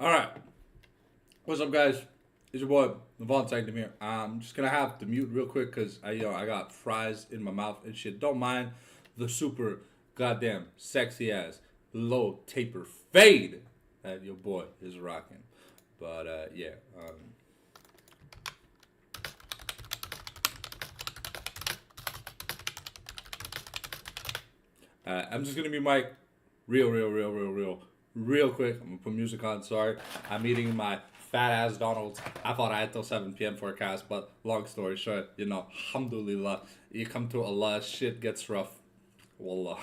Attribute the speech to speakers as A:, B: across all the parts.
A: All right. What's up, guys? It's your boy Vincent here. I'm just gonna have to mute real quick because I got fries in my mouth and shit. Don't mind the super goddamn sexy ass low taper fade that your boy is rocking. But yeah. I'm just gonna be Mike, real quick. I'm gonna put music on. Sorry, I'm eating my fat ass Donald's. I thought I had till 7 p.m. forecast, but long story short, alhamdulillah, you come to Allah, shit gets rough. Wallah.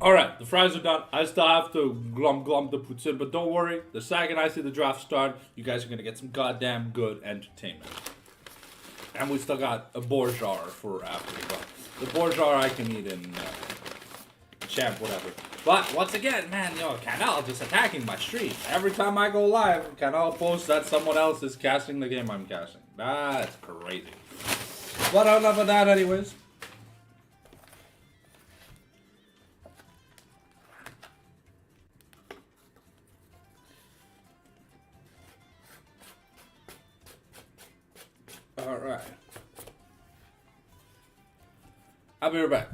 A: Alright, the fries are done. I still have to glum the poutine, but don't worry. The second I see the draft start, you guys are gonna get some goddamn good entertainment. And we still got a bourgeois for after the go. The bourgeois I can eat in champ, whatever. But once again, man, Canal just attacking my stream. Every time I go live, Canal posts that someone else is casting the game I'm casting. That's crazy. But enough of that anyways. Alright. I'll be right back.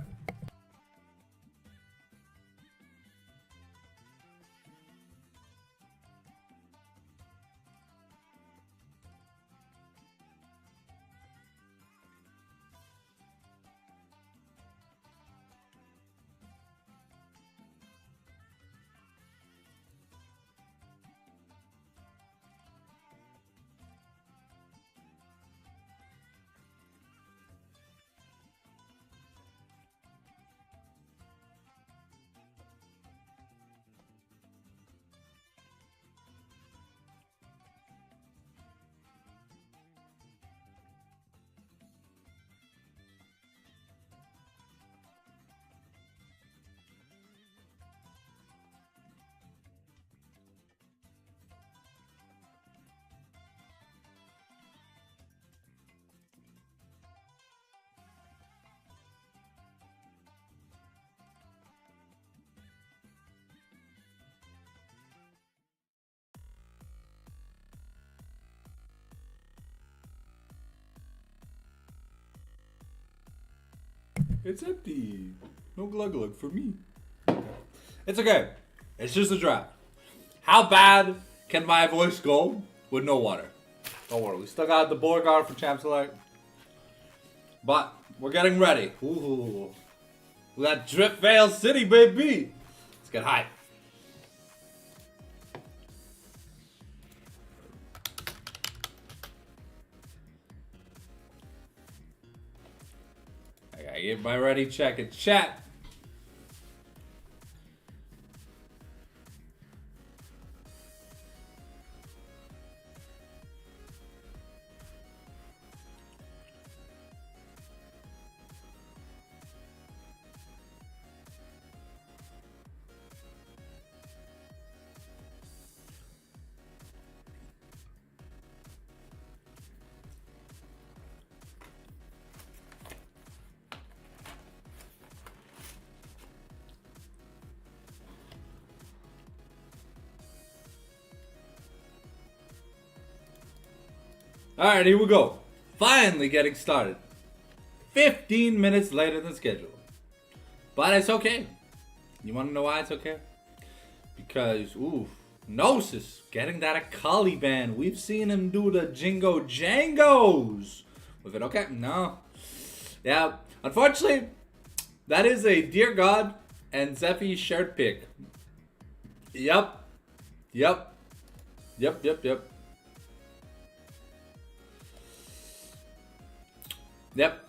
A: It's empty. No glug for me. It's okay. It's just a draft. How bad can my voice go with no water? Don't worry. We still got the Borgard for Champ Select. But we're getting ready. Ooh. We got Drip Vale City, baby. Let's get hype. I get my ready check in chat. Alright, here we go. Finally getting started. 15 minutes later than scheduled. But it's okay. You want to know why it's okay? Because, ooh, Gnosis getting that Akali ban. We've seen him do the Jingo Jangos with it. Okay, no. Yeah, unfortunately, that is a Dear God and Zephy shared pick. Yep. Yep. Yep, yep, yep. Yep.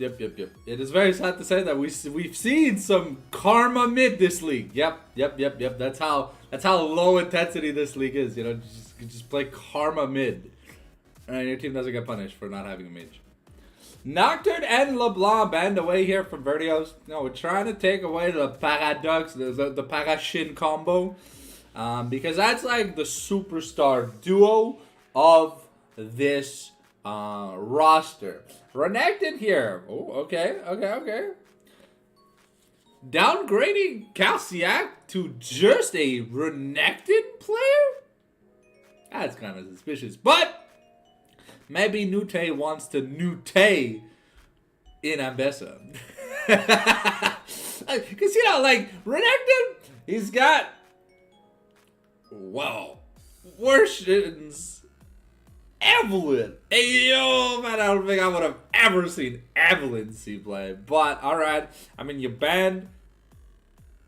A: It is very sad to say that we've seen some karma mid this league. Yep. That's how low intensity this league is. You know, just play karma mid, and your team doesn't get punished for not having a mage. Nocturne and LeBlanc banned away here from Vertios. No, we're trying to take away the Paradox, the Parashin combo, because that's like the superstar duo of this roster. Renekton here. Oh, okay. Downgrading Calciac to just a Renekton player? That's kind of suspicious. But maybe Nute wants to Nute in Ambessa. Because, like, Renekton, he's got, well, Worshins. Evelyn! Hey, yo, man, I don't think I would have ever seen Evelyn C play. But, alright. I mean, you banned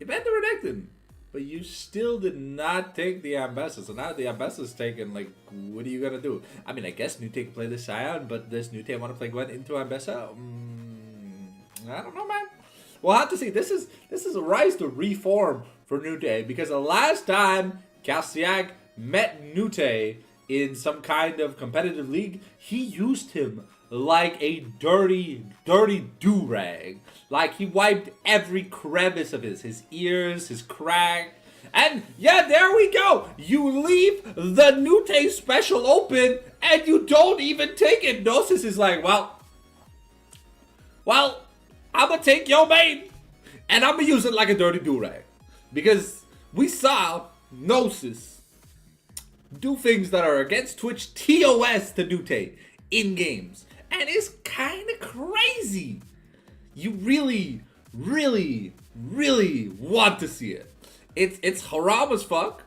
A: the Renekton. But you still did not take the Ambessa. So now the Ambessa's taken, like, what are you going to do? I mean, I guess Nute can play the Scion, but does Nute want to play Gwen into Ambessa? I don't know, man. we'll have to see. This is a rise to reform for Nute, because the last time Castiac met Nute in some kind of competitive league, he used him like a dirty do-rag. Like, he wiped every crevice of his ears, his crack. And yeah, there we go. You leave the Nute special open and you don't even take it. Gnosis is like, well, I'm gonna take your main and I'm gonna use it like a dirty do-rag. Because we saw Gnosis do things that are against Twitch TOS to Nute in games. And it's kind of crazy. You really want to see it. It's haram as fuck,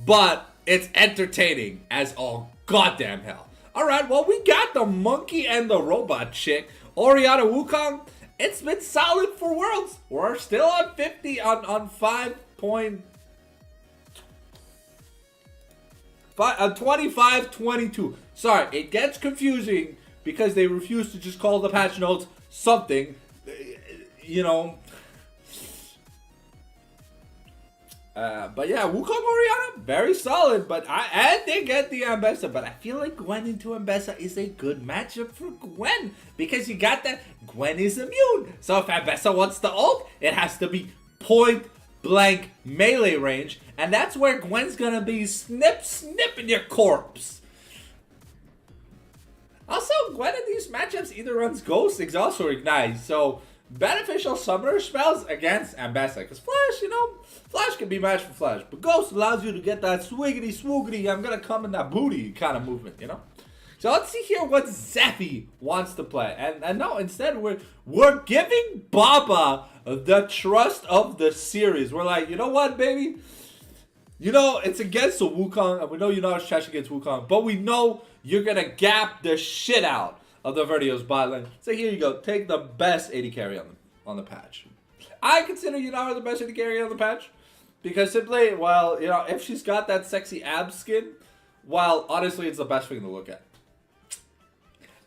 A: but it's entertaining as all goddamn hell. Alright, well, we got the monkey and the robot chick, Oriana Wukong. It's been solid for Worlds. We're still on 50 on 25-22. Sorry, it gets confusing because they refuse to just call the patch notes something, you know. But yeah, Wukong Oriana, very solid. And they get the Ambessa. But I feel like Gwen into Ambessa is a good matchup for Gwen, because you got that Gwen is immune. So if Ambessa wants to ult, it has to be point blank melee range, and that's where Gwen's gonna be snipping your corpse. Also, Gwen in these matchups either runs Ghost, Exhaust, or Ignite, so beneficial summoner spells against Ambessa. Because Flash, Flash can be matched for Flash, but Ghost allows you to get that swiggity swoogity, I'm gonna come in that booty kind of movement, So let's see here what Zephy wants to play. And no, instead we're giving Baba the trust of the series. We're like, you know what, baby? It's against the Wukong, and we know you know it's trash against Wukong, but we know you're gonna gap the shit out of the Vertios bot lane. So here you go, take the best AD carry on the patch. I consider Yunara the best AD carry on the patch, because simply, well, if she's got that sexy ab skin, well, honestly, it's the best thing to look at.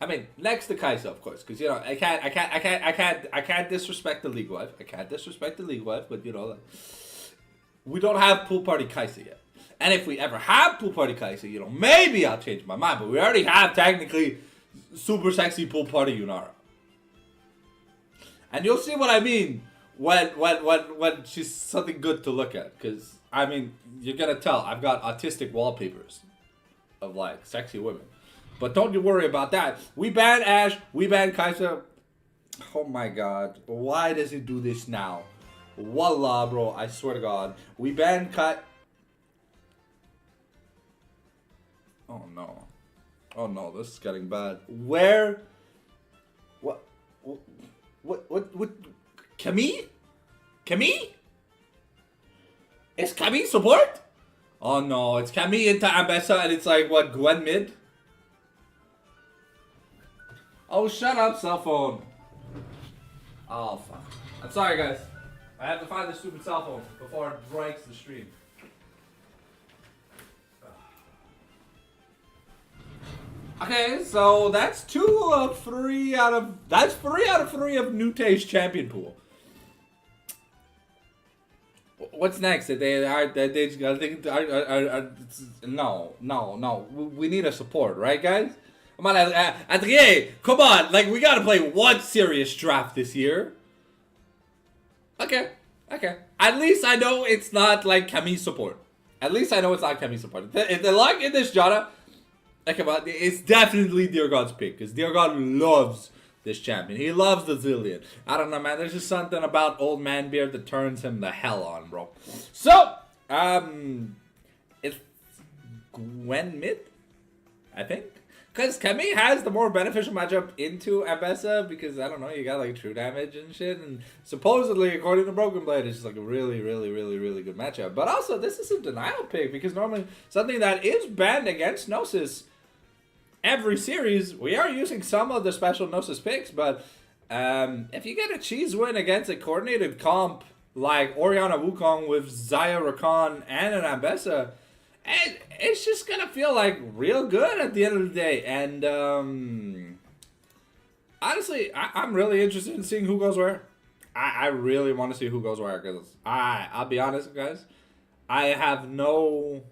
A: I mean, next to Kai'Sa, of course, because I can't disrespect the League wife. I can't disrespect the League wife, but we don't have pool party Kai'Sa yet. And if we ever have pool party Kai'Sa, maybe I'll change my mind. But we already have technically super sexy pool party Yunara. And you'll see what I mean when she's something good to look at. Because I mean, you're gonna tell I've got autistic wallpapers of like sexy women. But don't you worry about that. We ban Ashe, we ban Kai'Sa. Oh my god, why does he do this now? Wallah, bro, I swear to God. We ban Oh no. Oh no, this is getting bad. Where? What? Camille? Camille? Is Camille support? Oh no, it's Camille into Ambessa and it's like, what, Gwen mid? Oh, shut up, cell phone. Oh, fuck. I'm sorry, guys. I have to find this stupid cell phone before it breaks the stream. Okay, so that's 3 out of 3 of Nute's champion pool. What's next? No. We need a support, right, guys? Come on, Adrien, come on. Like, we gotta play one serious draft this year. Okay. At least I know it's not like Camille support. If they lock in this genre, it's definitely Dear God's pick, because Dear God loves this champion. He loves the Zillion. I don't know, man. There's just something about Old Man Beard that turns him the hell on, bro. So, it's Gwen mid, I think. Because Camille has the more beneficial matchup into Ambessa, because, I don't know, you got, like, true damage and shit, and supposedly, according to Broken Blade, it's just, like, a really good matchup. But also, this is a denial pick, because normally, something that is banned against Gnosis every series, we are using some of the special Gnosis picks, but if you get a cheese win against a coordinated comp, like Oriana Wukong with Xayah Rakan and an Ambessa, and it's just gonna feel like real good at the end of the day. And honestly, I'm really interested in seeing who goes where. I really want to see who goes where because I'll be honest, guys. I have no.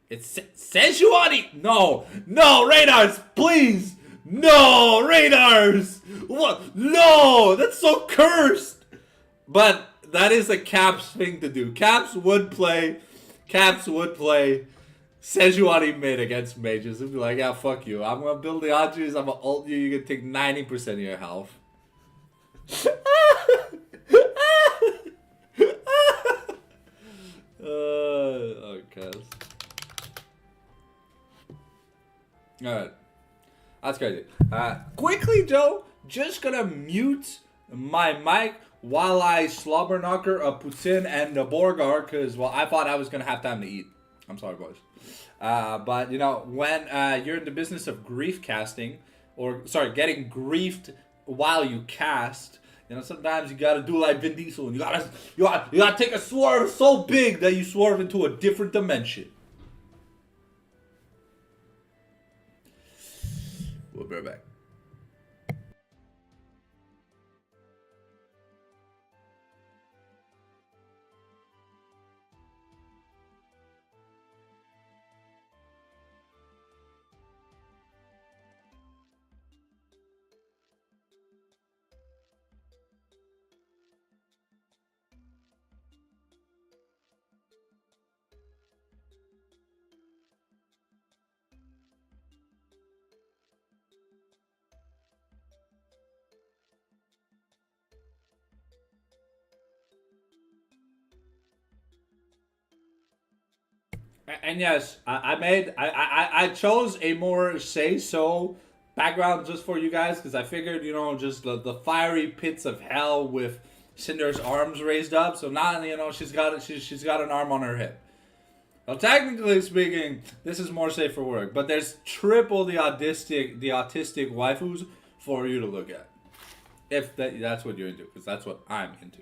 A: It's Sensuality. No, no radars, please. No radars. What? No, that's so cursed. But that is a Caps thing to do. Caps would play. Caps would play. Sensuality mid against mages. It'd be like, yeah, fuck you. I'm gonna build the Adries. I'm gonna ult you. You can take 90% of your health. Okay. Alright. That's crazy. Quickly, Joe, just gonna mute my mic while I slobber knocker a Putin and a Borgar because, well, I thought I was gonna have time to eat. I'm sorry, boys. But, you know, when you're in the business of grief casting, or, sorry, getting griefed while you cast, you know, sometimes you gotta do like Vin Diesel, and you gotta take a swerve so big that you swerve into a different dimension. We'll be right back. And yes, I chose a more say so background just for you guys because I figured, you know, just the fiery pits of hell with Cinder's arms raised up. So now, you know, she's got an arm on her hip. Well, technically speaking, this is more safe for work, but there's triple the autistic waifus for you to look at, if that's what you're into, because that's what I'm into.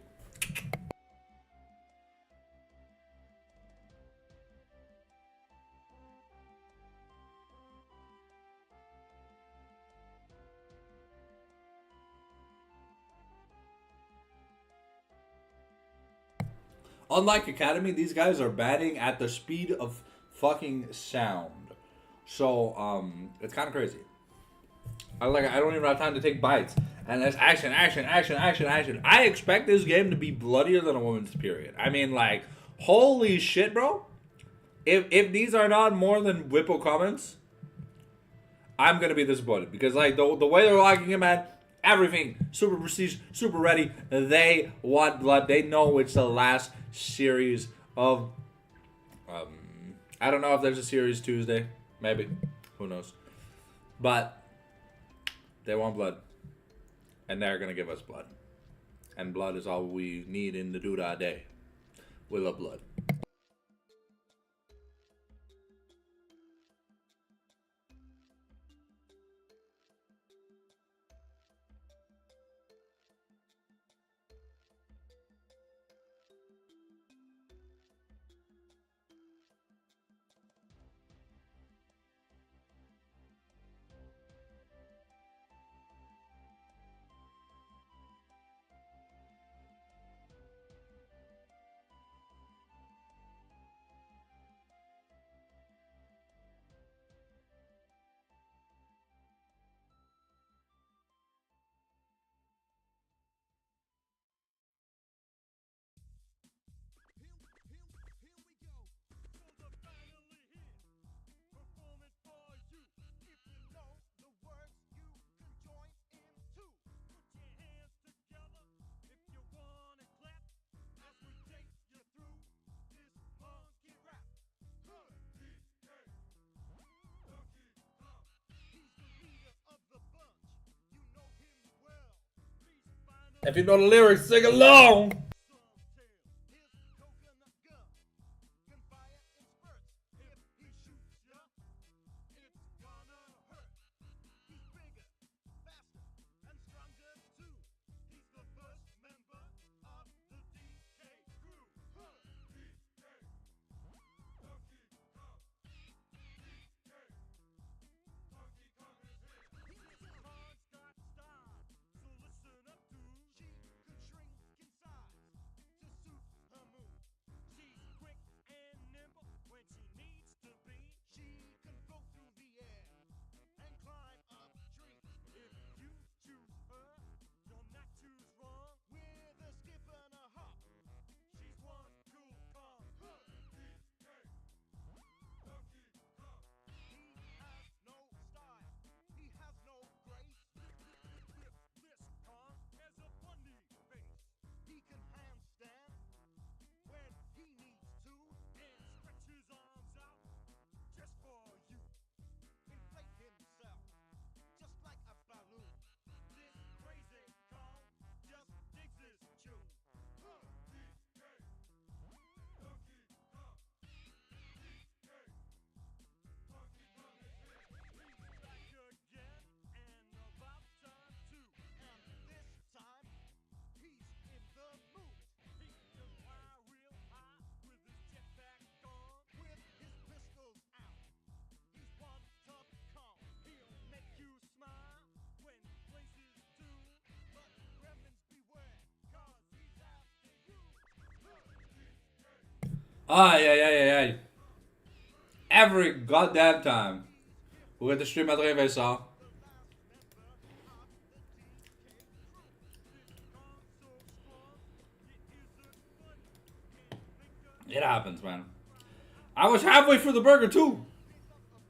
A: Unlike Academy, these guys are batting at the speed of fucking sound. So, it's kind of crazy. I don't even have time to take bites. And there's action. I expect this game to be bloodier than a woman's period. I mean, like, holy shit, bro. If these are not more than Whippo comments, I'm gonna be disappointed. Because, like, the way they're locking him at, everything, super prestige, super ready. They want blood. They know it's the last series of. I don't know if there's a series Tuesday. Maybe. Who knows? But they want blood. And they're going to give us blood. And blood is all we need in the Doodah day. We love blood. If you know the lyrics, sing along. Aïe. Every goddamn time. We'll get the stream Adrien Vincent. It happens, man. I was halfway for the burger, too.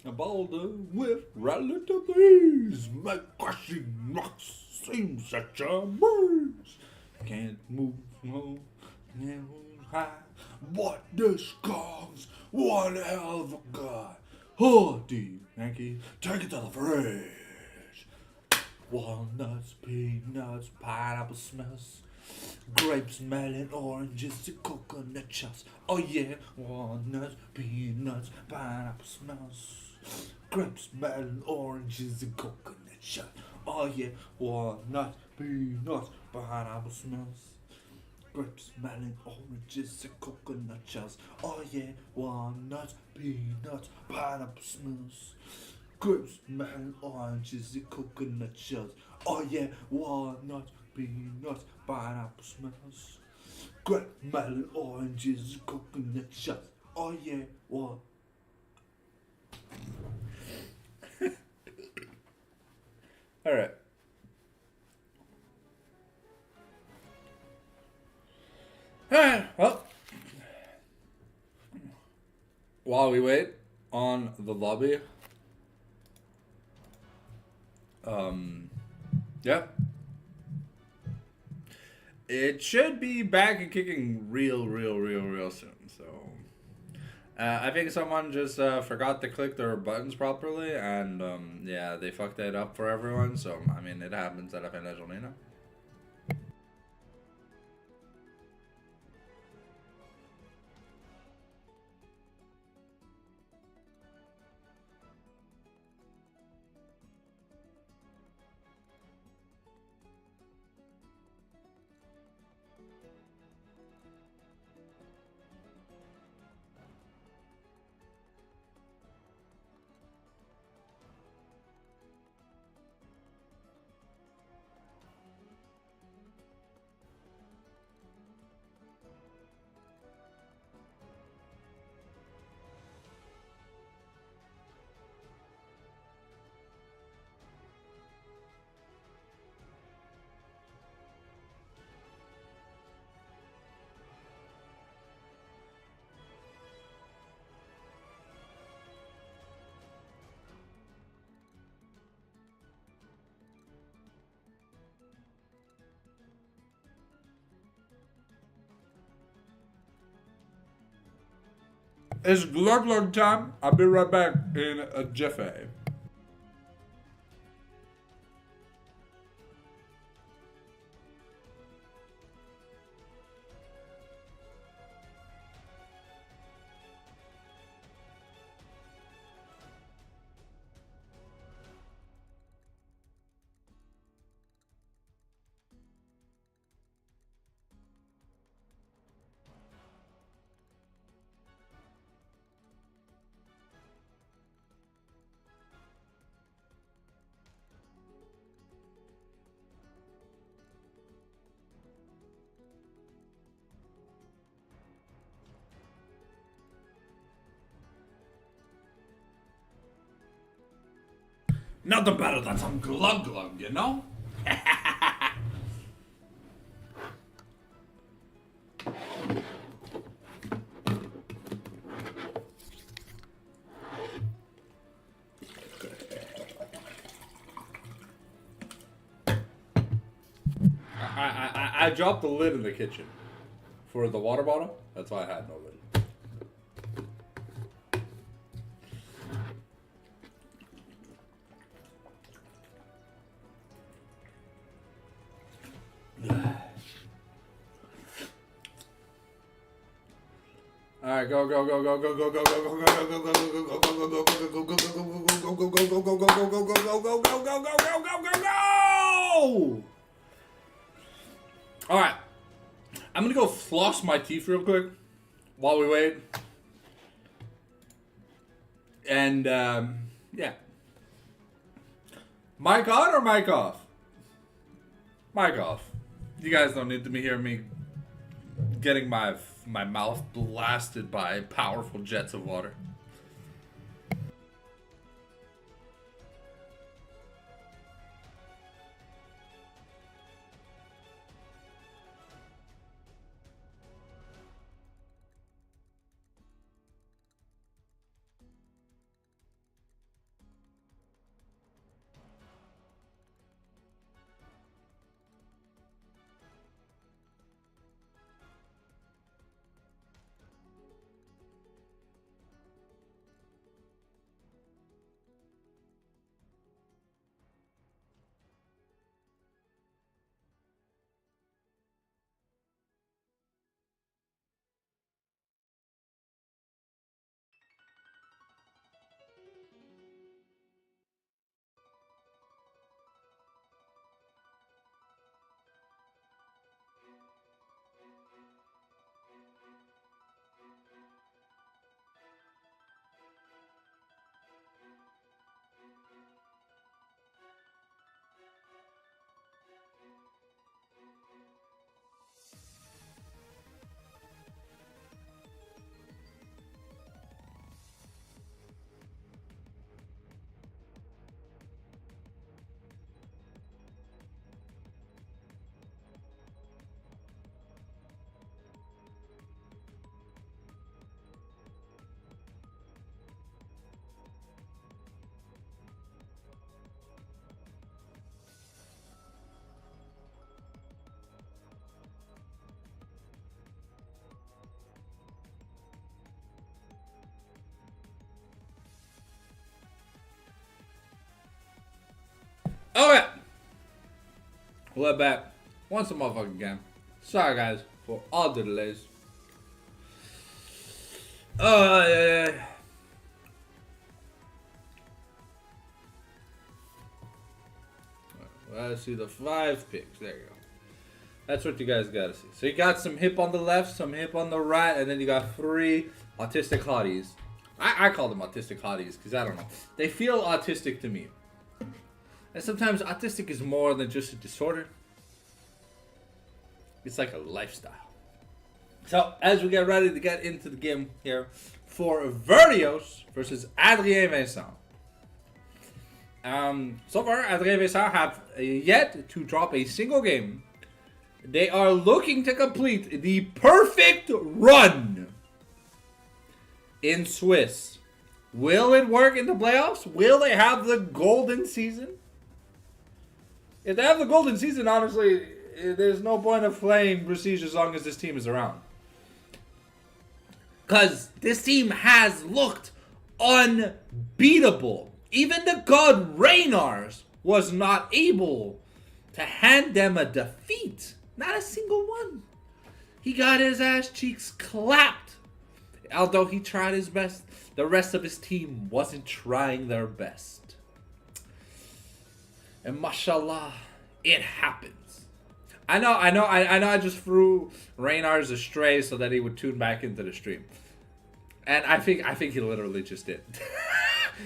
A: A boulder with relatives. My crushing rocks seem such a breeze. Can't move no, can't move high. What this comes, one hell of a guy. Oh, deep Yankee, take it to the fridge. Walnuts, peanuts, pineapple smells. Grapes, melon, oranges, and coconut shells. Oh yeah, walnuts, peanuts, pineapple smells. Grapes, melon, oranges, and coconut shells. Oh yeah, walnuts, peanuts, pineapple smells. Grapes, melon, oranges, and coconut shells. Oh yeah, walnuts, peanuts, pineapple smells. Grapes, melon, oranges, and coconut shells. Oh yeah, walnuts, peanuts, pineapple smells. Grape, melon, oranges, and coconut shells. Oh yeah, what? All right. Well, while we wait on the lobby, yeah, it should be back and kicking real soon. So, I think someone just forgot to click their buttons properly, and yeah, they fucked that up for everyone. So, I mean, it happens at la journée, no? It's glug time. I'll be right back in a jiffy. Nothing better than some glug, you know? I dropped the lid in the kitchen for the water bottle. That's why I had no lid. All right, go. All right, I'm gonna go floss my teeth real quick while we wait, and yeah, mic on or mic off? Mic off. You guys don't need to hear me getting my mouth blasted by powerful jets of water. Okay. We're back. Once a motherfucking again. Sorry, guys, for all the delays. Yeah. Let's see the 5 picks. There you go. That's what you guys gotta see. So you got some hip on the left, some hip on the right, and then you got 3 autistic hotties. I call them autistic hotties because I don't know. They feel autistic to me. And sometimes autistic is more than just a disorder. It's like a lifestyle. So as we get ready to get into the game here for Vertios versus Adrien Vincent. So far, Adrien Vincent have yet to drop a single game. They are looking to complete the perfect run in Swiss. Will it work in the playoffs? Will they have the golden season? If they have the golden season, honestly, there's no point of playing Prestige as long as this team is around. Because this team has looked unbeatable. Even the god Reynars was not able to hand them a defeat. Not a single one. He got his ass cheeks clapped. Although he tried his best, the rest of his team wasn't trying their best. And mashallah, it happens. I know I just threw Reynars astray so that he would tune back into the stream. And I think he literally just did.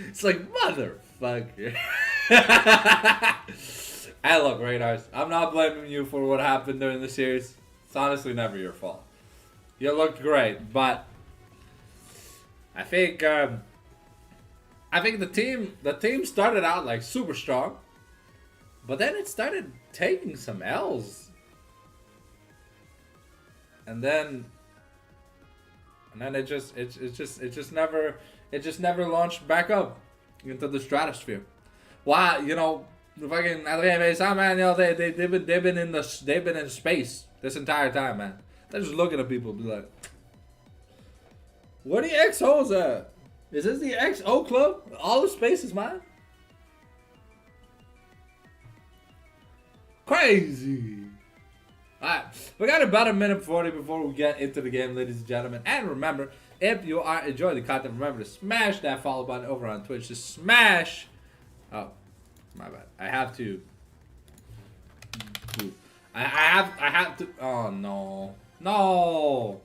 A: It's like, motherfucker. Hey, look, Reynars, I'm not blaming you for what happened during the series. It's honestly never your fault. You looked great, but I think the team started out like super strong, but then it started taking some L's, and then it just never launched back up into the stratosphere. Why, you know, fucking Adrien Vincent, man, you know, they've been in space this entire time, man. They're just looking at people and be like, where the XOs at? Is this the XO club? All the space is mine? Crazy. Alright, we got about a minute 40 before we get into the game, ladies and gentlemen. And remember, if you are enjoying the content, remember to smash that follow button over on Twitch. Just smash. Oh, my bad. I have to. I have to. Oh, no. No.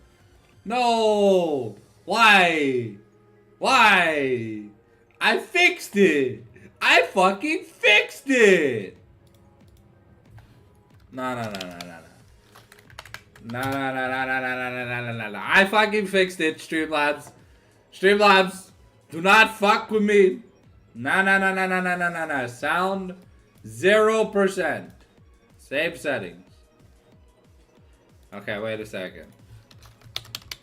A: No. Why? Why? I fixed it. I fucking fixed it. No. No. I fucking fixed it, Streamlabs. Streamlabs, do not fuck with me. No. Sound 0%. Save settings. Okay, wait a second.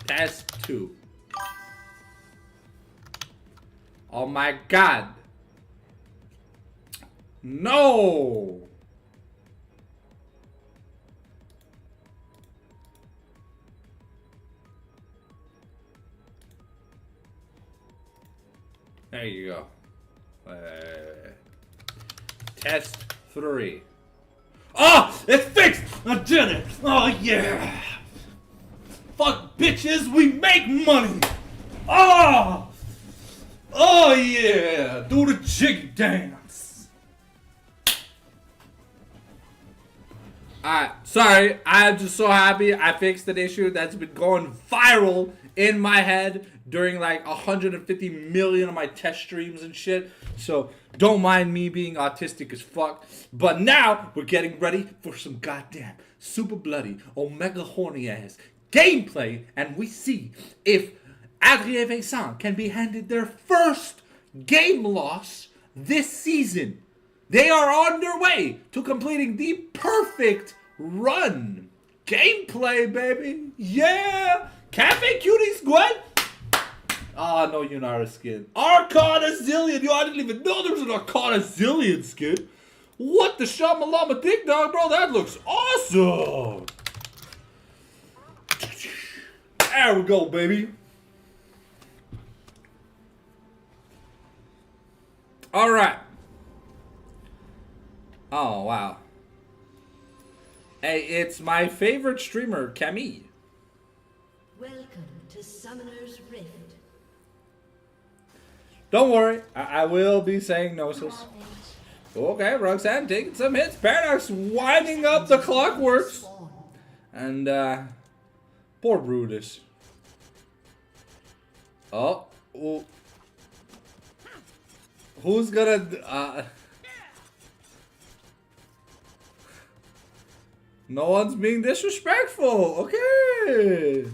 A: Test 2. Oh my god. No. There you go. Test 3. Oh, it's fixed! I did it! Oh yeah! Fuck bitches, we make money! Oh! Oh yeah! Do the jiggy dance! Alright, sorry, I'm just so happy I fixed an issue that's been going viral in my head during like 150 million of my test streams and shit. So don't mind me being autistic as fuck. But now we're getting ready for some goddamn super bloody omega horny ass gameplay, and we see if Adrien and Vincent can be handed their first game loss this season. They are on their way to completing the perfect run. Gameplay, baby. Yeah. Cafe Cuties, Gwen. Oh, no, you're not a skin. Arcana Zillion. Yo, I didn't even know there was an Arcana Zillion skin. What the Shamalama Dick Dog, bro? That looks awesome. There we go, baby. All right. Oh, wow. Hey, it's my favorite streamer, Camille.
B: Welcome to Summoner's Rift.
A: Don't worry, I will be saying Gnosis. Okay, Roxanne taking some hits. Paradox winding up the clockworks. And, poor Brutus. Oh, ooh. Who's gonna, no one's being disrespectful. Okay.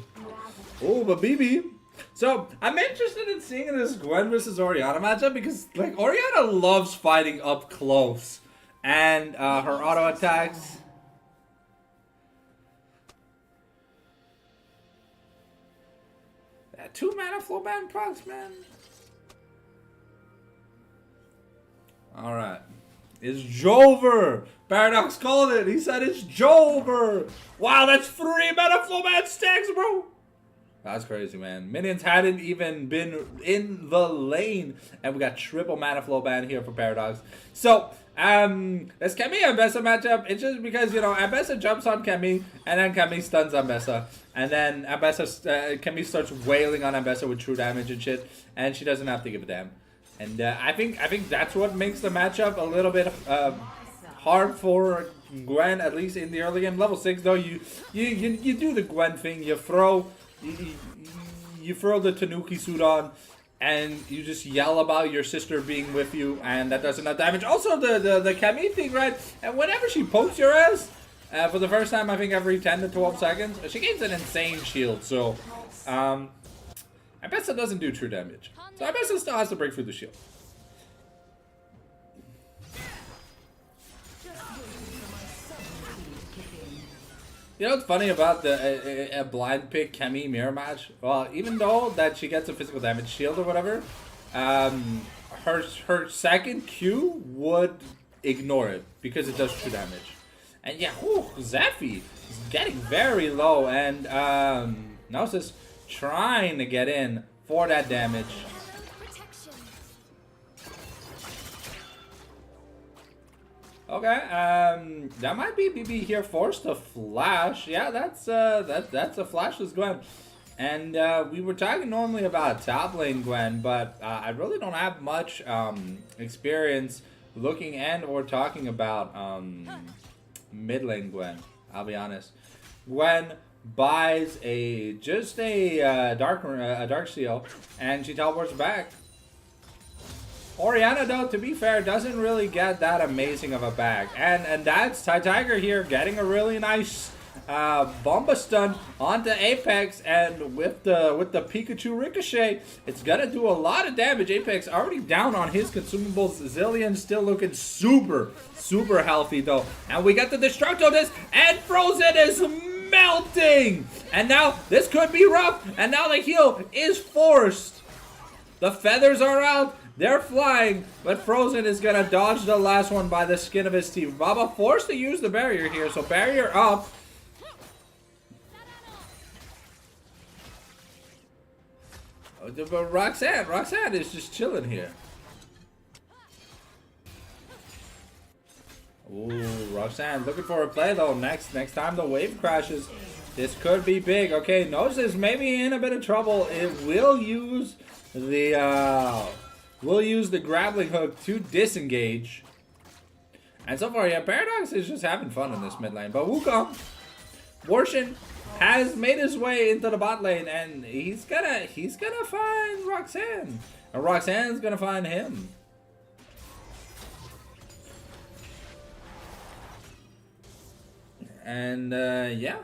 A: Oh, but BB. So, I'm interested in seeing this Gwen versus Orianna matchup because, like, Orianna loves fighting up close. And, her auto attacks. That 2 mana flow ban procs, man. Alright. It's Jover! Paradox called it. He said it's Jover! Wow, that's 3 mana flow ban stacks, bro! That's crazy, man. Minions hadn't even been in the lane. And we got triple mana flow ban here for Paradox. So, this Camille Ambessa matchup, it's just because, you know, Ambessa jumps on Camille, and then Camille stuns Ambessa. And then Camille starts wailing on Ambessa with true damage and shit. And she doesn't have to give a damn. And I think that's what makes the matchup a little bit hard for Gwen, at least in the early game. Level 6, though, you do the Gwen thing. You throw the Tanuki suit on, and you just yell about your sister being with you, and that does enough damage. Also, the Camille thing, right? And whenever she pokes your ass, for the first time, I think every 10 to 12 seconds, she gains an insane shield. So, Ambessa doesn't do true damage. So Ambessa still has to break through the shield. You know what's funny about the a blind pick Camille mirror match? Well, even though that she gets a physical damage shield or whatever, her second Q would ignore it because it does true damage. And yeah, Zephy is getting very low, and Gnosis trying to get in for that damage. Okay, that might be BB here forced to flash. Yeah, that's a flashless Gwen. And we were talking normally about top lane Gwen, but I really don't have much experience looking and or talking about mid lane Gwen. I'll be honest. Gwen buys just a dark seal, and she teleports back. Orianna, though, to be fair, doesn't really get that amazing of a bag. And that's Ty Tiger here getting a really nice Bomba stun onto Apex, and with the Pikachu ricochet, it's gonna do a lot of damage. Apex already down on his consumables. Zillion still looking super healthy though. And we got the Destructo Disc, and Frozen is melting. And now this could be rough. And now the heal is forced. The feathers are out. They're flying, but Frozen is gonna dodge the last one by the skin of his teeth. Baba forced to use the barrier here, so barrier up. But Roxanne is just chilling here. Ooh, Roxanne looking for a play though. Next time the wave crashes, this could be big. Okay, Gnosis maybe in a bit of trouble. It will use the grappling hook to disengage. And so far, yeah, Paradox is just having fun in this mid lane. But Wukong, Warshin has made his way into the bot lane, and he's gonna find Roxanne, and Roxanne's gonna find him. And yeah,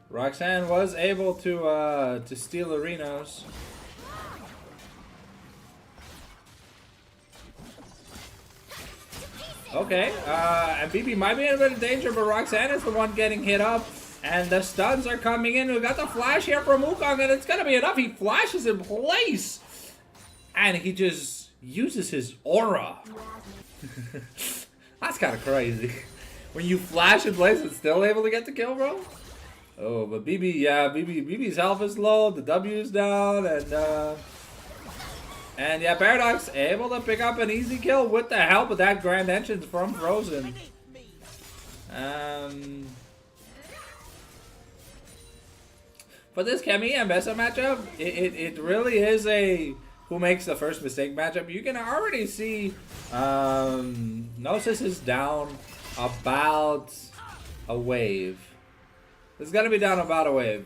A: Roxanne was able to steal Arenos. Okay, and BB might be in a bit of danger, but Roxanne is the one getting hit up. And the stuns are coming in. We got the flash here from Wukong, and it's gonna be enough. He flashes in place. And he just uses his aura. That's kind of crazy. When you flash in place, it's still able to get the kill, bro. Oh, but BB, yeah, BB's health is low. The W's down, and yeah, Paradox able to pick up an easy kill with the help of that Grand Entrance from Frozen. For this Kemi and Bessa matchup, it really is a who makes the first mistake matchup. You can already see Gnosis is down about a wave. It's gonna be down about a wave,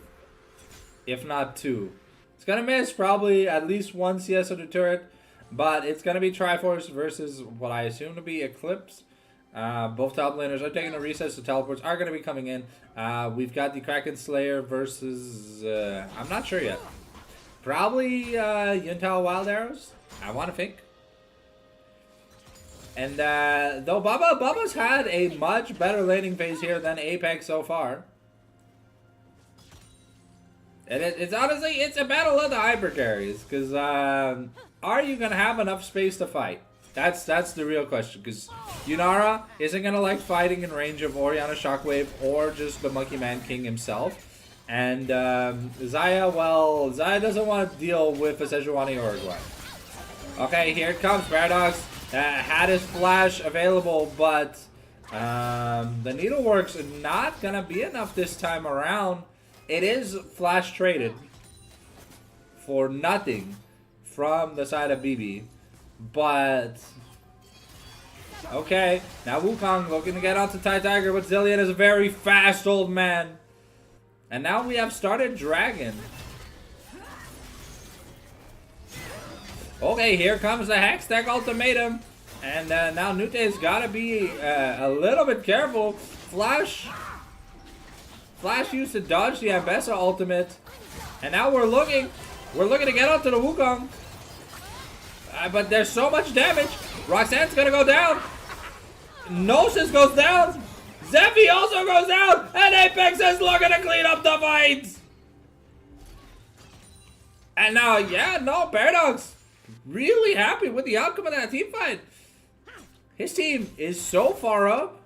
A: if not two. It's gonna miss probably at least one CS of the turret, but it's gonna be Triforce versus what I assume to be Eclipse. Both top laners are taking a recess, so teleports are gonna be coming in. We've got the Kraken Slayer versus I'm not sure yet. Probably Yuntao Wild Arrows, I want to think. And though Bubba's had a much better laning phase here than Apex so far. And it's honestly, it's a battle of the hyper carries, because are you going to have enough space to fight? That's the real question, because Yunara isn't going to like fighting in range of Orianna Shockwave or just the Monkey Man King himself. And Xayah, well, Xayah doesn't want to deal with a Sejuani or a Gwen. Okay, here it comes. Paradox had his flash available, but the Needlework's not going to be enough this time around. It is flash traded for nothing from the side of BB. But okay, now Wukong looking to get onto Tai Tiger, but Zillion is a very fast old man. And now we have started Dragon. Okay, here comes the Hextech ultimatum. And now Nute's gotta be a little bit careful. Flash used to dodge the Ambessa ultimate. And now we're looking to get onto the Wukong. But there's so much damage. Roxanne's gonna go down. Gnosis goes down. Zephy also goes down. And Apex is looking to clean up the fight. And now, yeah, no, Paradox really happy with the outcome of that team fight. His team is so far up.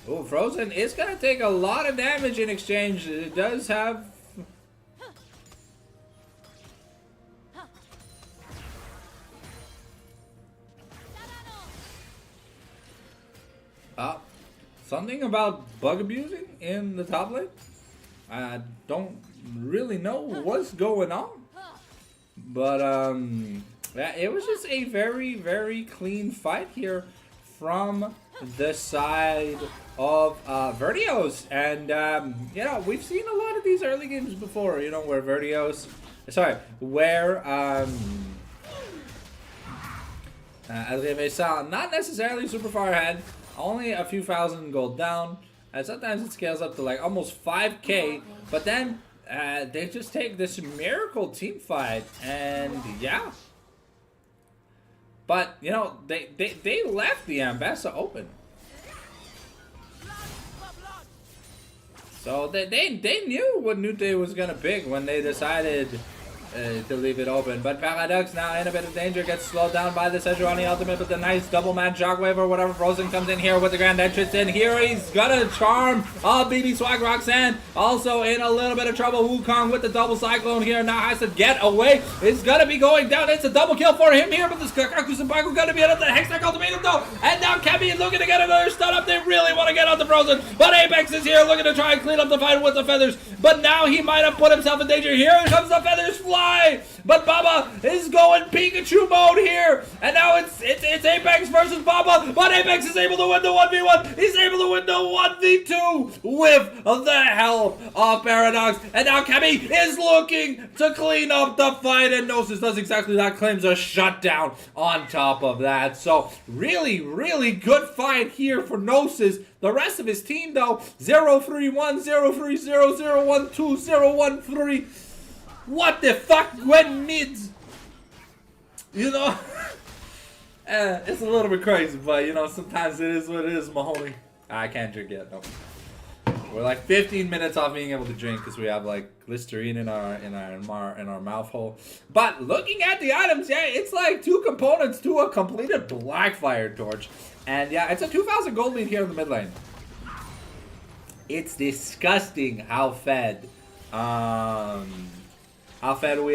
A: Oh, Frozen is going to take a lot of damage in exchange. It does have... something about bug abusing in the top lane? I don't really know what's going on. But, yeah, it was just a very, very clean fight here from the side of Vertios. And, you know, we've seen a lot of these early games before, you know, where Vertios... Sorry, where Adrien Vincent, not necessarily super far ahead, only a few thousand gold down, and sometimes it scales up to like almost 5k, but then they just take this miracle team fight, and yeah. But, you know, they left the Ambassa open. So they knew what Nute was gonna pick when they decided to leave it open. But Paradox now in a bit of danger, gets slowed down by the Sejuani ultimate, but the nice double man shockwave or whatever. Frozen comes in here with the grand entrance in. Here he's gonna charm BB Swag Roxanne. Also in a little bit of trouble. Wukong with the double cyclone here now has to get away. It's gonna be going down. It's a double kill for him here, but this Kakaku Senpaku gonna be enough to Hextech ultimatum though. And now Kemi is looking to get another stun up. They really want to get on the Frozen, but Apex is here looking to try and clean up the fight with the feathers. But now he might have put himself in danger. Here comes the feathers fly. But Baba is going Pikachu mode here. And now it's Apex versus Baba. But Apex is able to win the 1v1. He's able to win the 1v2 with the help of Paradox. And now Kemi is looking to clean up the fight. And Gnosis does exactly that. Claims a shutdown on top of that. So really, really good fight here for Gnosis. The rest of his team, though, 0-3-1, 0-3-0, 0-1-2, 0-1-3. What the fuck went mids? You know? It's a little bit crazy, but, you know, sometimes it is what it is, my homie. I can't drink yet, no. We're like 15 minutes off being able to drink because we have, like, Listerine in our mouth hole. But looking at the items, yeah, it's like 2 components to a completed Blackfire Torch. And yeah, it's a 2,000 gold lead here in the mid lane. It's disgusting how fed we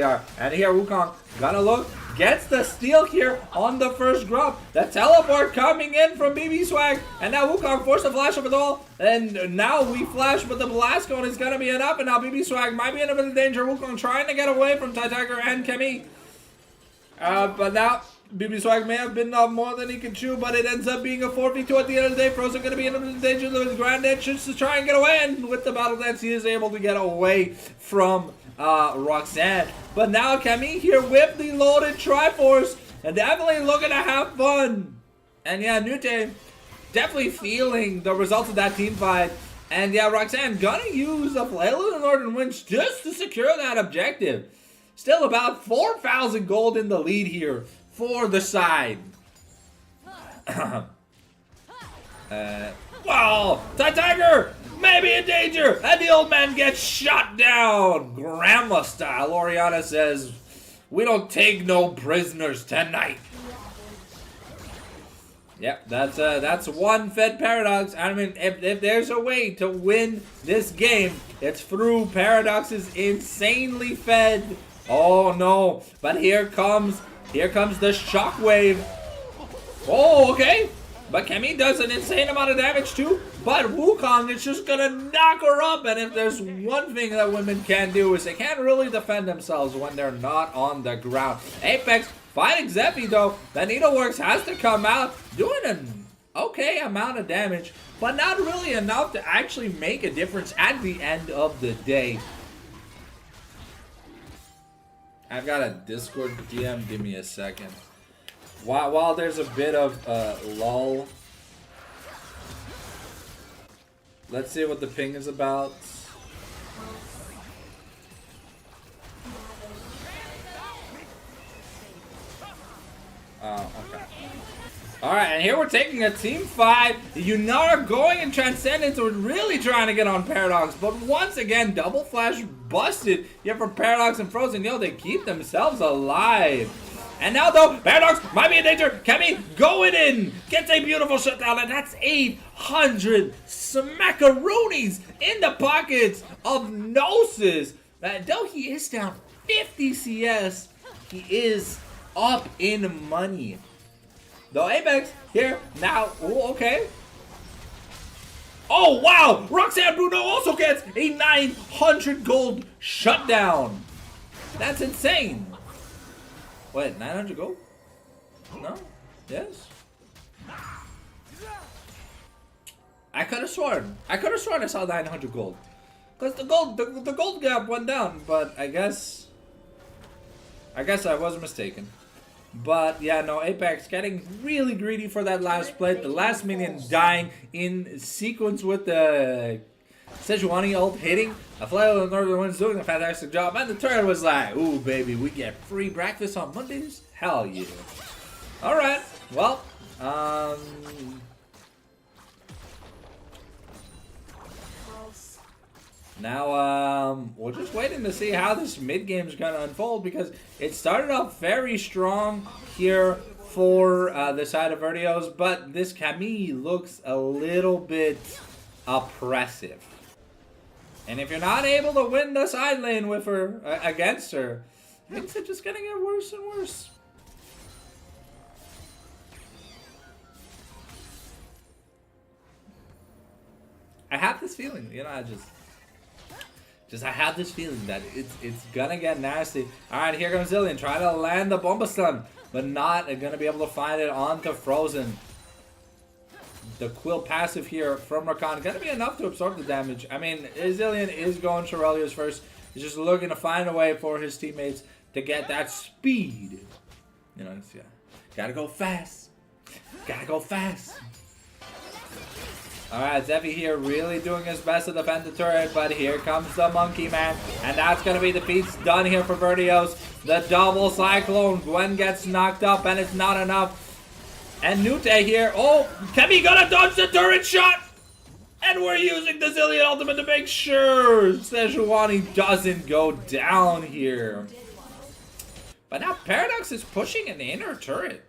A: are. And here Wukong gonna look, gets the steal here on the first grub. The teleport coming in from BB Swag. And now Wukong forced a flash over the wall. And now we flash, but the blast cone is gonna be enough. And now BB Swag might be in a bit of danger. Wukong trying to get away from Tiger and Kemi. But now BB Swag may have been more than he can chew, but it ends up being a 4v2 at the end of the day. Frozen going to be in danger with his grand entrance to try and get away, and with the battle dance, he is able to get away from Roxanne. But now Kemi here with the loaded Triforce, and definitely looking to have fun. And yeah, Nute definitely feeling the results of that team fight. And yeah, Roxanne gonna use a Flail of the Northern Winds just to secure that objective. Still about 4,000 gold in the lead here for the side. Wow, Tiger maybe in danger, and the old man gets shot down, grandma style. Oriana says, "We don't take no prisoners tonight." Yep, that's one fed Paradox. I mean, if there's a way to win this game, it's through Paradox's insanely fed. Oh no! But here comes the shockwave. Oh, okay. But Kemi does an insane amount of damage too. But Wukong is just gonna knock her up. And if there's one thing that women can do is they can't really defend themselves when they're not on the ground. Apex fighting Zeppi though. The Needleworks has to come out doing an okay amount of damage, but not really enough to actually make a difference at the end of the day. I've got a Discord DM. Give me a second. While there's a bit of lull, let's see what the ping is about. Okay. Alright, and here we're taking a team 5. Yunara going and Transcendence are really trying to get on Paradox, but once again, double flash busted. Yet for Paradox and Frozen, they keep themselves alive. And now though, Paradox might be in danger. Kemi going in, gets a beautiful shutdown, and that's 800 smackaroonies in the pockets of Gnosis. Though he is down 50 CS, he is up in money. Though Apex here now, ooh, okay. Oh wow, Roxanne Bruno also gets a 900 gold shutdown. That's insane. Wait, 900 gold? No? Yes? I could have sworn I saw 900 gold. Because the gold gap went down, but I guess I was mistaken. But yeah, no, Apex getting really greedy for that last plate. The last minion dying in sequence with the Sejuani ult hitting. A flail of the Northern Winds doing a fantastic job. And the turret was like, ooh baby, we get free breakfast on Mondays? Hell yeah. Alright, well, now, we're just waiting to see how this mid-game is going to unfold because it started off very strong here for the side of Vertios, but this Camille looks a little bit oppressive. And if you're not able to win the side lane with her, against her, things are just going to get worse and worse. I have this feeling, you know, I have this feeling that it's gonna get nasty. Alright, here comes Zillion. Try to land the Bomba Stun, but not gonna be able to find it onto Frozen. The Quill passive here from Rakan gonna be enough to absorb the damage. I mean, Zillion is going Shirelios first. He's just looking to find a way for his teammates to get that speed. You know, yeah, gotta go fast. Gotta go fast. Alright, Zephy here really doing his best to defend the turret, but here comes the Monkey Man. And that's going to be the feats done here for Vertios. The double Cyclone. Gwen gets knocked up, and it's not enough. And Nute here. Oh, Kemi gonna dodge the turret shot! And we're using the Zillion ultimate to make sure Sejuani doesn't go down here. But now Paradox is pushing an inner turret.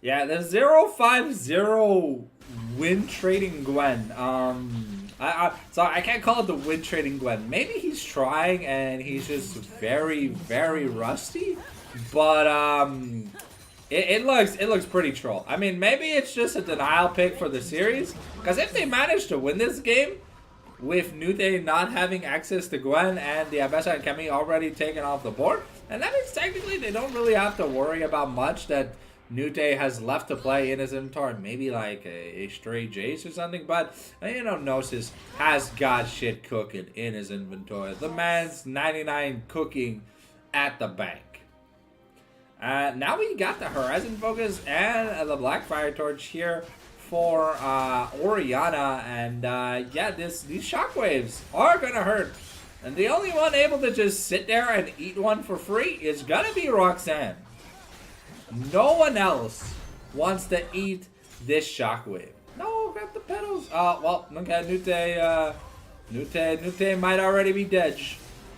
A: Yeah, the 0-5-0 win trading Gwen. So I can't call it the win trading Gwen. Maybe he's trying and he's just very, very rusty. But it looks pretty troll. I mean, maybe it's just a denial pick for the series. Because if they manage to win this game with Nute not having access to Gwen and the Abessa and Kemi already taken off the board, and that means technically they don't really have to worry about much that Nute has left to play in his inventory, maybe like a stray Jace or something, but you know, Gnosis has got shit cooking in his inventory. The man's 99 cooking at the bank. Now we got the Horizon Focus and the Blackfire Torch here for Orianna, and yeah, these shockwaves are gonna hurt. And the only one able to just sit there and eat one for free is gonna be Roxanne. No one else wants to eat this shockwave. No, grab the pedals. Well, okay, Nute might already be dead.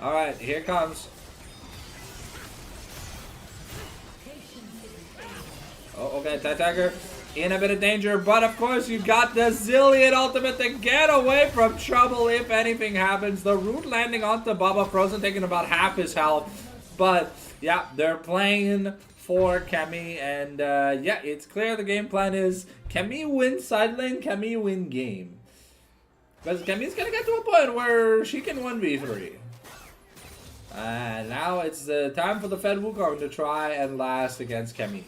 A: Alright, here comes. Oh, okay, Tiger in a bit of danger, but of course you got the Zillion ultimate to get away from trouble if anything happens. The root landing onto Baba Frozen, taking about half his health. But yeah, they're playing for Kemi, and yeah, it's clear the game plan is Kemi win side lane, Kemi win game. Because Kemi's gonna get to a point where she can 1v3. And now it's the time for the Fed Wukong to try and last against Kemi.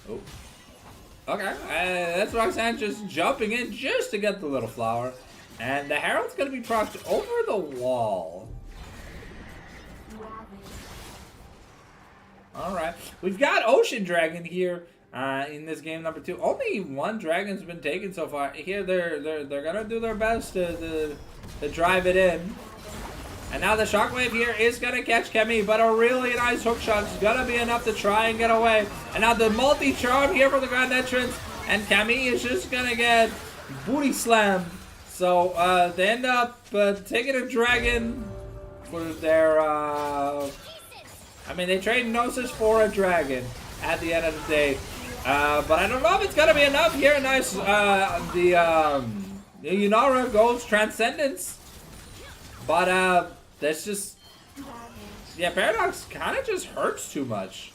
A: Oh. Okay, that's Roxanne just jumping in just to get the little flower. And the Herald's gonna be procced over the wall. Alright, we've got Ocean Dragon here in this game number 2. Only one dragon's been taken so far. Here they're gonna do their best to drive it in. And now the Shockwave here is gonna catch Kemi, but a really nice hook shot is gonna be enough to try and get away. And now the multi-charm here for the Grand Entrance, and Kemi is just gonna get booty slammed. So they end up taking a dragon for their I mean, they trade Gnosis for a dragon at the end of the day. But I don't know if it's going to be enough here. Nice. The Yunara goes Transcendence. But that's just... Yeah, Paradox kind of just hurts too much.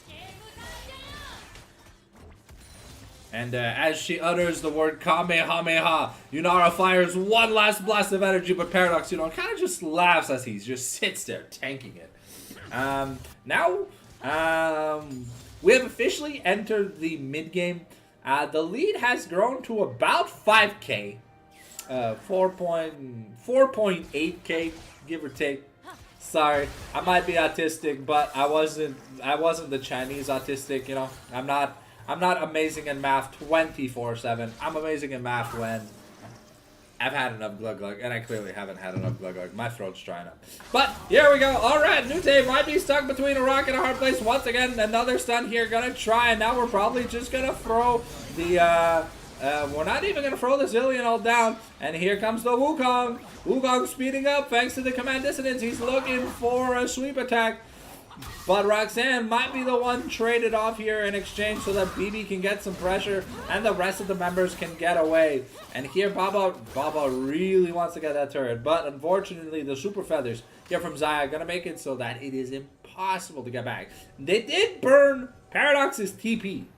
A: And as she utters the word Kamehameha, Yunara fires one last blast of energy, but Paradox, you know, kind of just laughs as he just sits there tanking it. Now, We have officially entered the mid-game. The lead has grown to about 5K. 4.8K, give or take. Sorry, I might be autistic, but I wasn't the Chinese autistic, you know. I'm not amazing in math 24/7. I'm amazing in math when I've had enough glug glug, and I clearly haven't had enough glug glug. My throat's drying up. But here we go. All right, Nute might be stuck between a rock and a hard place once again. Another stun here, gonna try, and now we're probably just gonna throw the we're not even gonna throw the Zillion all down. And here comes the Wukong. Wukong speeding up thanks to the command dissonance. He's looking for a sweep attack. But Roxanne might be the one traded off here in exchange so that BB can get some pressure and the rest of the members can get away. And here Baba really wants to get that turret. But unfortunately the super feathers here from Xayah are going to make it so that it is impossible to get back. They did burn Paradox's TP.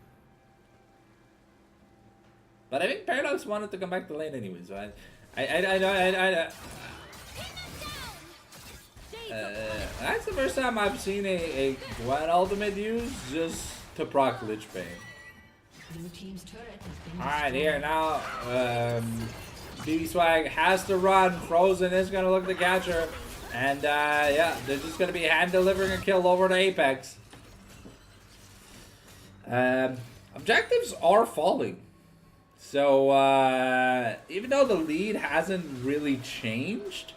A: But I think Paradox wanted to come back to lane anyway. So that's the first time I've seen a Gwen ultimate used just to proc Lich Bane. Alright, here now, BB Swag has to run. Frozen is going to look to catch her. And yeah, they're just going to be hand delivering a kill over to Apex. Objectives are falling. So, even though the lead hasn't really changed,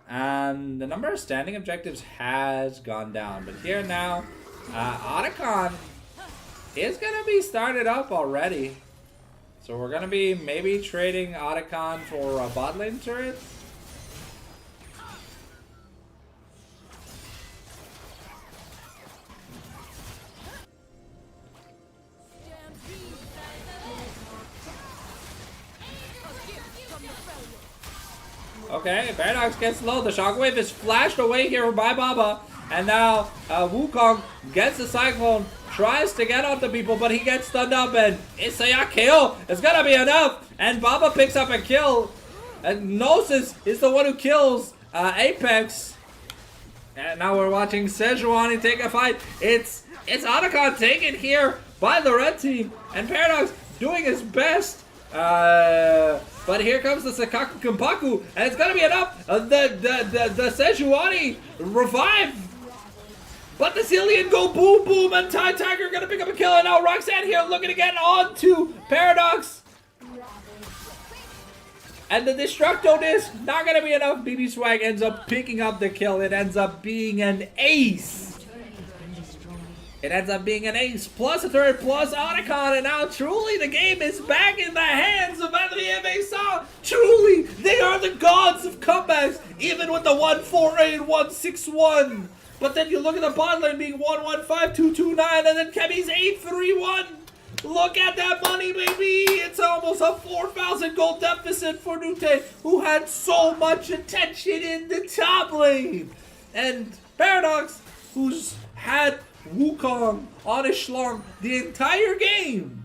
A: the number of standing objectives has gone down. But here now, Otacon is going to be started up already. So we're going to be maybe trading Otacon for a bot lane turret. Okay, Paradox gets low. The Shockwave is flashed away here by Baba. And now Wukong gets the Cyclone, tries to get onto people, but he gets stunned up. And it's a KO. It's going to be enough. And Baba picks up a kill. And Gnosis is the one who kills Apex. And now we're watching Sejuani take a fight. It's Otacon taken here by the red team. And Paradox doing his best. But here comes the Sakaku Kimpaku, and it's gonna be enough. The Sejuani revive, but the Zillion go boom boom, and Tide Tiger gonna pick up a kill. And now Roxanne here looking to get on to Paradox, and the Destructo Disc not gonna be enough. BB Swag ends up picking up the kill. It ends up being an ace. It ends up being an ace, plus a turret, plus Otacon, and now truly the game is back in the hands of Adrien and Vincent. Truly, they are the gods of comebacks, even with the 148, 161. But then you look at the bot lane being 115229, and then Kemi's 831. Look at that money, baby! It's almost a 4,000 gold deficit for Nute, who had so much attention in the top lane. And Paradox, who's had Wukong on his schlong the entire game,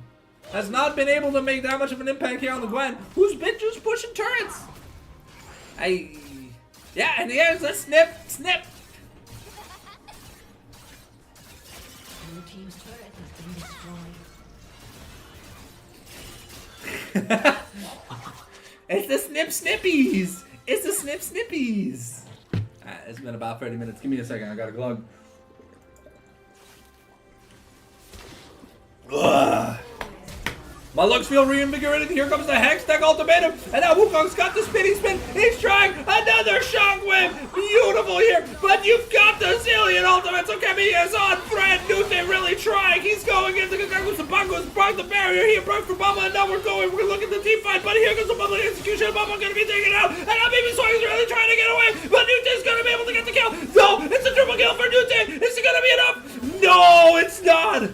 A: has not been able to make that much of an impact here on the Gwen, who's been just pushing turrets. Yeah, and here's a snip.
B: Blue team's turret has been destroyed.
A: It's the snippies. It's the snippies. It's been about 30 minutes. Give me a second. I got a glug. Ugh. My legs feel reinvigorated. Here comes the Hex Tech Ultimatum. And now Wukong's got the spinning spin. He's trying another Shockwave. Beautiful here. But you've got the Zillion Ultimate. So Kemi is on thread. Nute really trying. He's going into Kakaku Sabango's broke the barrier. He broke for Baba. And now we're going. We're looking at the team fight. But here comes the public execution. Baba going to be taken out. And now BB Swag is really trying to get away. But Nute's going to be able to get the kill. No, it's a triple kill for Nute. Is it going to be enough? No, it's not.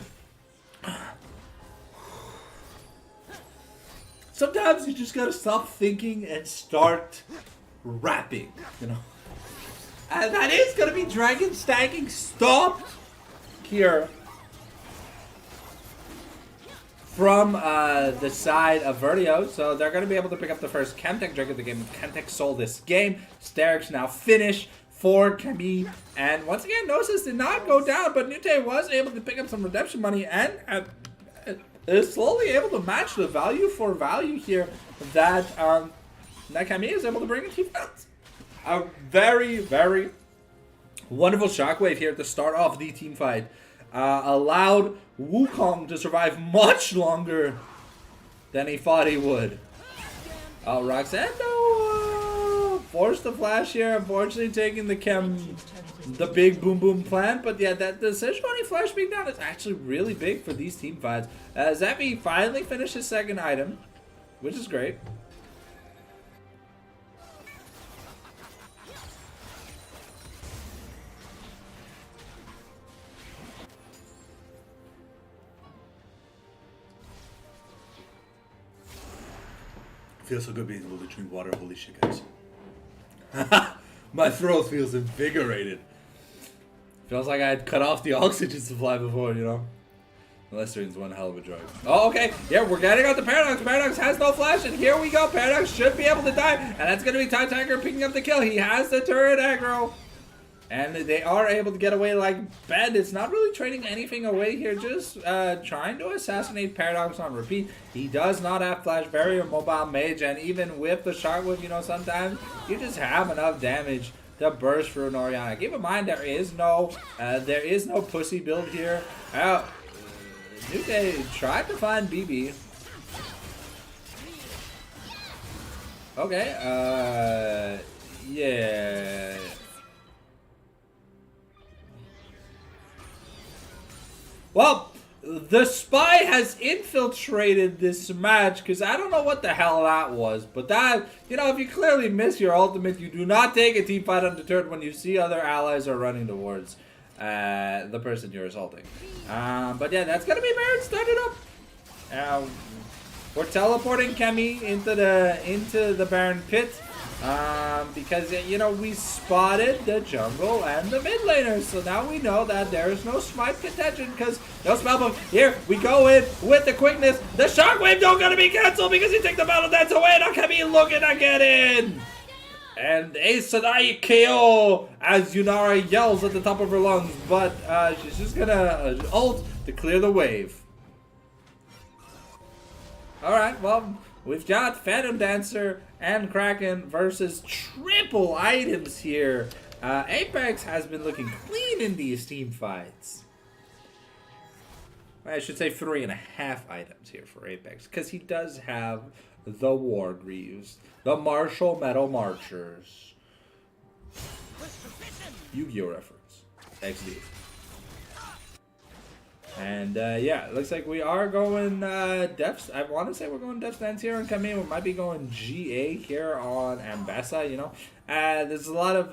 A: Sometimes you just gotta stop thinking and start rapping, you know. And that is gonna be Dragon stacking stop here from the side of Vertios. So they're gonna be able to pick up the first Chemtech drink of the game. Chemtech sold this game. Steric's now finished. for Camille. And once again, Gnosis did not go down, but Nute was able to pick up some redemption money and is slowly able to match the value for value here that Camille is able to bring in defense. A very, very wonderful shockwave here to start off the team fight. Allowed Wukong to survive much longer than he thought he would. Roxanne, forced the flash here, unfortunately taking the big boom boom plant. But yeah, that the Sejuani flash being down is actually really big for these team fights. Zeppi finally finished his second item, which is great. Feels so good being able to drink water. Holy shit, guys. My throat feels invigorated. Feels like I had cut off the oxygen supply before, you know? Lester's one hell of a drug. Oh, okay. Yeah, we're getting out the Paradox. Paradox has no flash, and here we go. Paradox should be able to die, and that's going to be Tie Tiger picking up the kill. He has the turret aggro. And they are able to get away like bad. It's not really trading anything away here. Just trying to assassinate Paradox on repeat. He does not have Flash Barrier, Mobile Mage. And even with the Shockwave, you know, sometimes you just have enough damage to burst through an Orianna. Keep in mind, there is no pussy build here. Nuke tried to find BB. Okay, yeah. Well, the spy has infiltrated this match because I don't know what the hell that was. But that, you know, if you clearly miss your ultimate, you do not take a team fight undeterred when you see other allies are running towards the person you're assaulting. But yeah, that's going to be Baron started up. We're teleporting Kemi into the Baron pit. Because, you know, we spotted the jungle and the mid laners. So now we know that there is no smite contention because no spellbook. Here we go in with the quickness. The shockwave don't gonna be canceled because he took the battle dance away. Now Kemi looking to get in. And a Sadai KO as Yunara yells at the top of her lungs. But she's just gonna ult to clear the wave. Alright, well, we've got Phantom Dancer and Kraken versus triple items here. Apex has been looking clean in these team fights. I should say 3.5 items here for Apex, because he does have the War Greaves, the Martial Metal Marchers. Yu-Gi-Oh reference. XD. And yeah, it looks like we are going depths. I want to say we're going depth stance here on Camille. We might be going GA here on Ambassa, you know. There's a lot of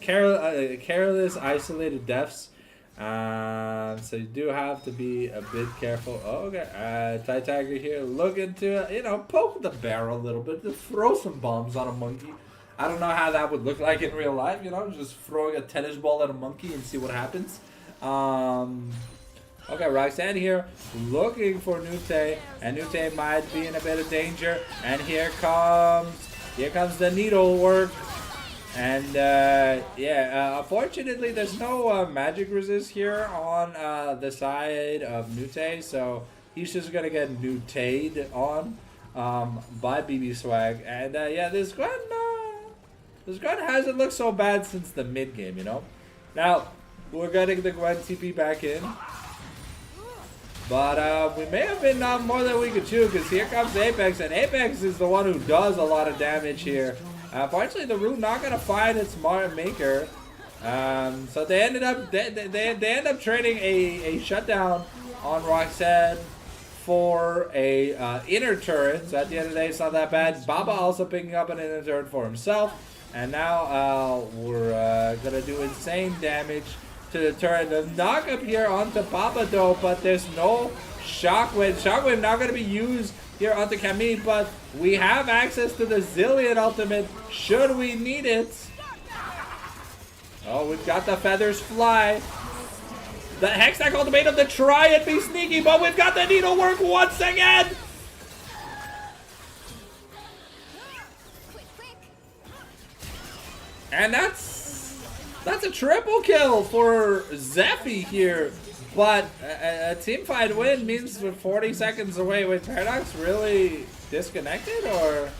A: careless, isolated deaths. So you do have to be a bit careful. Oh, okay. Tie Tiger here looking to, you know, poke the barrel a little bit. To throw some bombs on a monkey. I don't know how that would look like in real life, you know. Just throwing a tennis ball at a monkey and see what happens. Okay, Roxanne here looking for Nute, and Nute might be in a bit of danger. And here comes the needlework. And yeah, unfortunately, there's no magic resist here on the side of Nute, so he's just gonna get Nute'd on by BB Swag. And yeah, this gun hasn't looked so bad since the mid game, you know. Now we're getting the Gwen TP back in. But we may have been more than we could chew, because here comes Apex, and Apex is the one who does a lot of damage here. Fortunately, the Root not gonna find its Maker, so they ended up end up trading a shutdown on Roxanne for a inner turret. So at the end of the day, it's not that bad. Baba also picking up an inner turret for himself, and now we're gonna do insane damage to the turret. The knock up here onto Papa though, but there's no Shockwave. Shockwave not going to be used here onto Camille, but we have access to the Zillion ultimate should we need it. Oh, we've got the Feathers Fly. The Hextech ultimatum to try and be sneaky, but we've got the Needlework once again. And that's That's a triple kill for Zeffy here. But a team fight win means we're 40 seconds away. Wait, Paradox really disconnected or?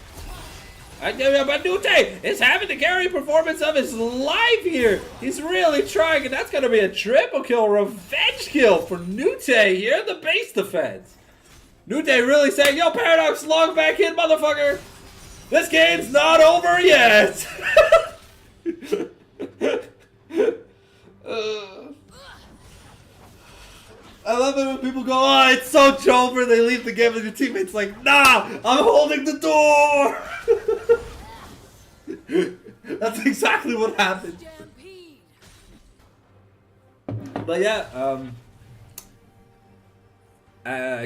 A: But Nute is having the carry performance of his life here. He's really trying, and that's going to be a triple kill, revenge kill for Nute here in the base defense. Nute really saying, yo, Paradox, log back in, motherfucker. This game's not over yet. I love it when people go, oh, it's so over. They leave the game and your teammates like, nah, I'm holding the door. That's exactly what happened. But yeah,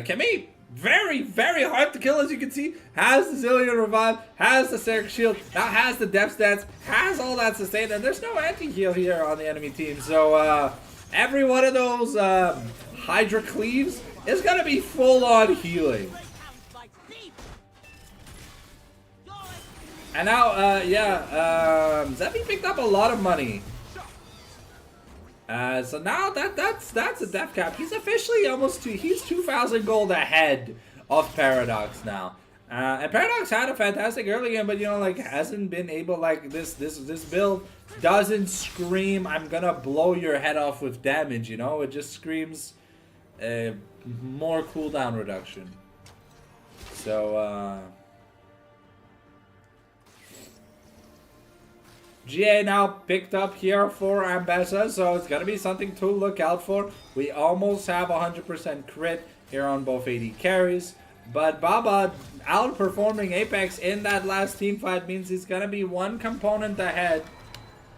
A: Camille, very, very hard to kill, as you can see. Has the Zillion Revive, has the Sacred Shield, now has the Depth Stance, has all that sustain, and there's no anti-heal here on the enemy team. So every one of those Hydra Cleaves is going to be full-on healing. And now, Zeffy picked up a lot of money. So now that's a death cap. He's officially he's 2,000 gold ahead of Paradox now. And Paradox had a fantastic early game, but like hasn't been able, like this build doesn't scream I'm gonna blow your head off with damage, it just screams more cooldown reduction. So GA now picked up here for Ambessa, so it's going to be something to look out for. We almost have 100% crit here on both AD carries, but Baba outperforming Apex in that last team fight means he's going to be one component ahead.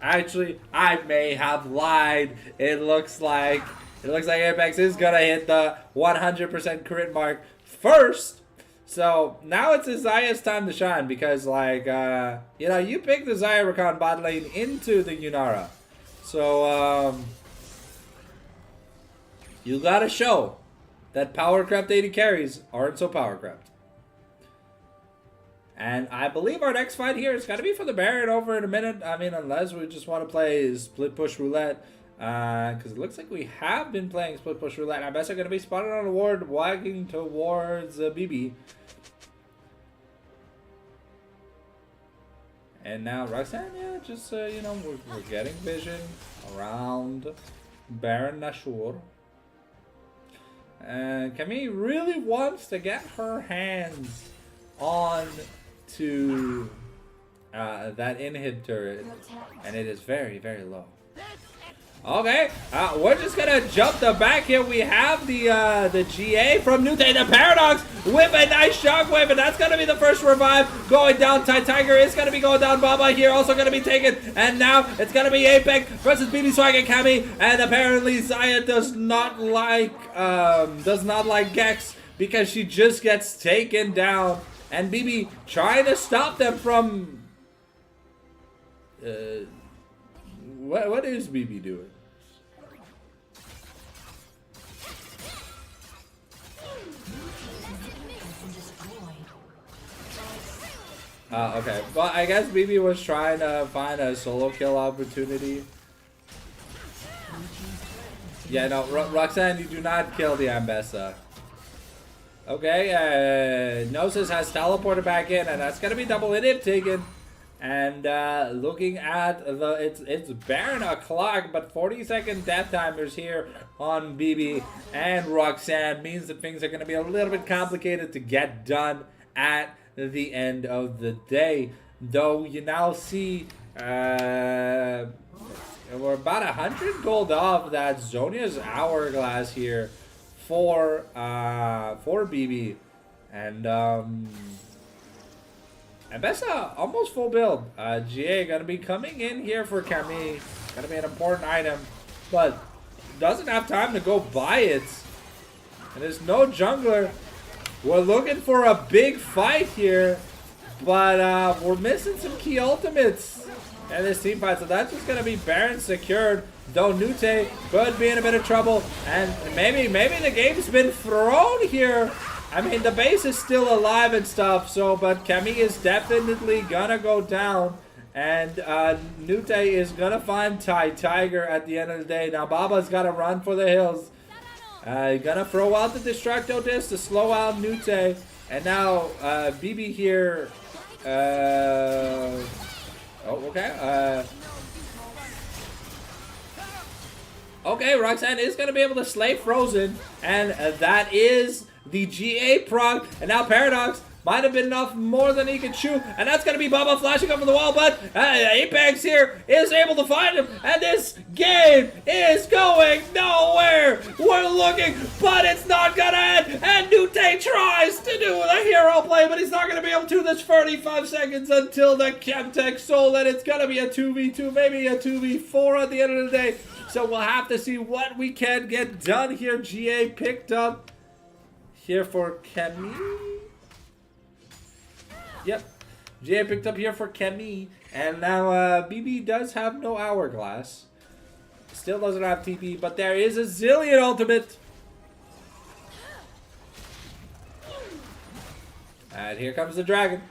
A: Actually, I may have lied. It looks like Apex is going to hit the 100% crit mark first. So now it's Isaiah's time to shine because, like, you picked the Zaya Rakan bot lane into the Yunara. So, you gotta show that power crept AD carries aren't so power crept. And I believe our next fight here is gotta be for the Baron over in a minute. I mean, unless we just want to play split push roulette. Because it looks like we have been playing split push roulette. I bet are going to be spotted on a ward wagging towards BB. And now Roxanne, yeah, just, we're getting vision around Baron Nashor. And Camille really wants to get her hands on to that in-hit turret. And it is very, very low. Okay, we're just gonna jump the back here. We have the GA from Nute, the Paradox with a nice shockwave, and that's gonna be the first revive going down. Tiger is gonna be going down. Baba here also gonna be taken, and now it's gonna be Apex versus BB Swag and Cammy, and apparently Zaya does not like Gex because she just gets taken down, and BB trying to stop them from. What is BB doing? Okay. Well, I guess BB was trying to find a solo kill opportunity. Yeah, no, Roxanne, you do not kill the Ambessa. Okay, Gnosis has teleported back in, and that's gonna be double inhib taken. And looking at it's Baron o'clock, but 40-second death timers here on BB and Roxanne means that things are going to be a little bit complicated to get done at the end of the day. Though you now see we're about 100 gold off that Zonia's hourglass here for BB, and Ambessa almost full build. GA gonna be coming in here for Camille. Gonna be an important item, but doesn't have time to go buy it. And there's no jungler. We're looking for a big fight here, but we're missing some key ultimates in this team fight. So that's just gonna be Baron secured. Though Nute could be in a bit of trouble, and maybe the game's been thrown here. I mean, the base is still alive and stuff, so, but Camille is definitely gonna go down. And Nute is going to find Tiger at the end of the day. Now Baba's got to run for the hills. Going to throw out the Distracto Disc to slow out Nute. And now BB here. Okay. Okay, Roxanne is going to be able to slay Frozen. And that is the GA proc. And now Paradox might have been enough more than he could chew. And that's going to be Baba flashing over the wall. But Apex here is able to find him. And this game is going nowhere. We're looking, but it's not going to end. And Nute tries to do the hero play, but he's not going to be able to. There's 35 seconds until the Chemtech Soul. And it's going to be a 2v2, maybe a 2v4 at the end of the day. So we'll have to see what we can get done here. GA picked up here for Kemi. Yep. GA picked up here for Kemi. And now BB does have no Hourglass. Still doesn't have TP, but there is a Zillion ultimate. And here comes the dragon.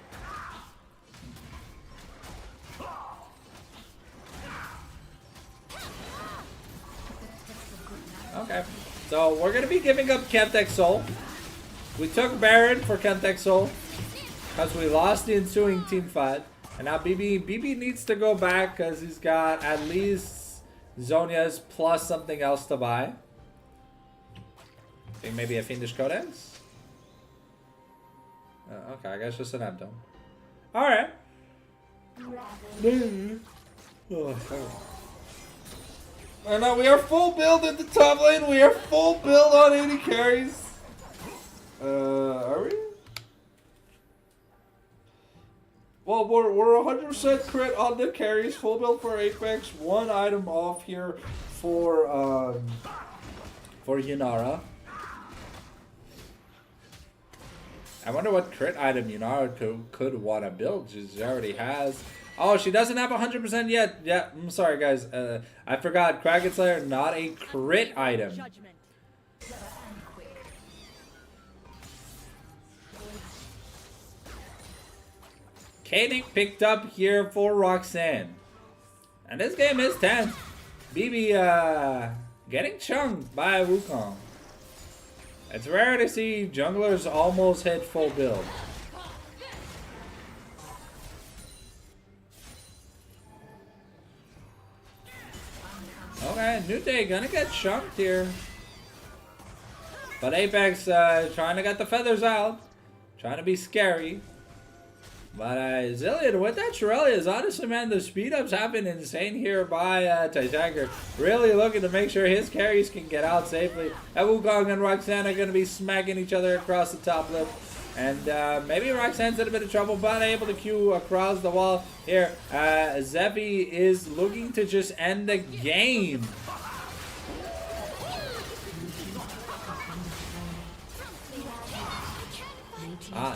A: Okay, so we're going to be giving up Chemtech Soul. We took Baron for Chemtech Soul because we lost the ensuing team fight. And now BB needs to go back because he's got at least Zonia's plus something else to buy. I think maybe a Fiendish Codex? Okay, I guess just an Abdom. Alright. And now we are full build at the top lane. We are full build on 80 carries. Are we? Well, we're 100% crit on the carries. Full build for Apex. One item off here for Yunara. I wonder what crit item Yunara could want to build. She already has. Oh, she doesn't have 100% yet. Yeah, I'm sorry, guys. I forgot. Kraken Slayer, not a crit item. Katie picked up here for Roxanne. And this game is tense. BB getting chunked by Wukong. It's rare to see junglers almost hit full build. Okay, Nute gonna get chunked here. But Apex trying to get the feathers out. Trying to be scary. But Zillion with that Shirelias, honestly, man, the speed ups have been insane here by Tiger. Really looking to make sure his carries can get out safely. And Wukong and Roxanne are going to be smacking each other across the top lip. And maybe Roxanne's in a bit of trouble, but able to queue across the wall here. Zephy is looking to just end the game.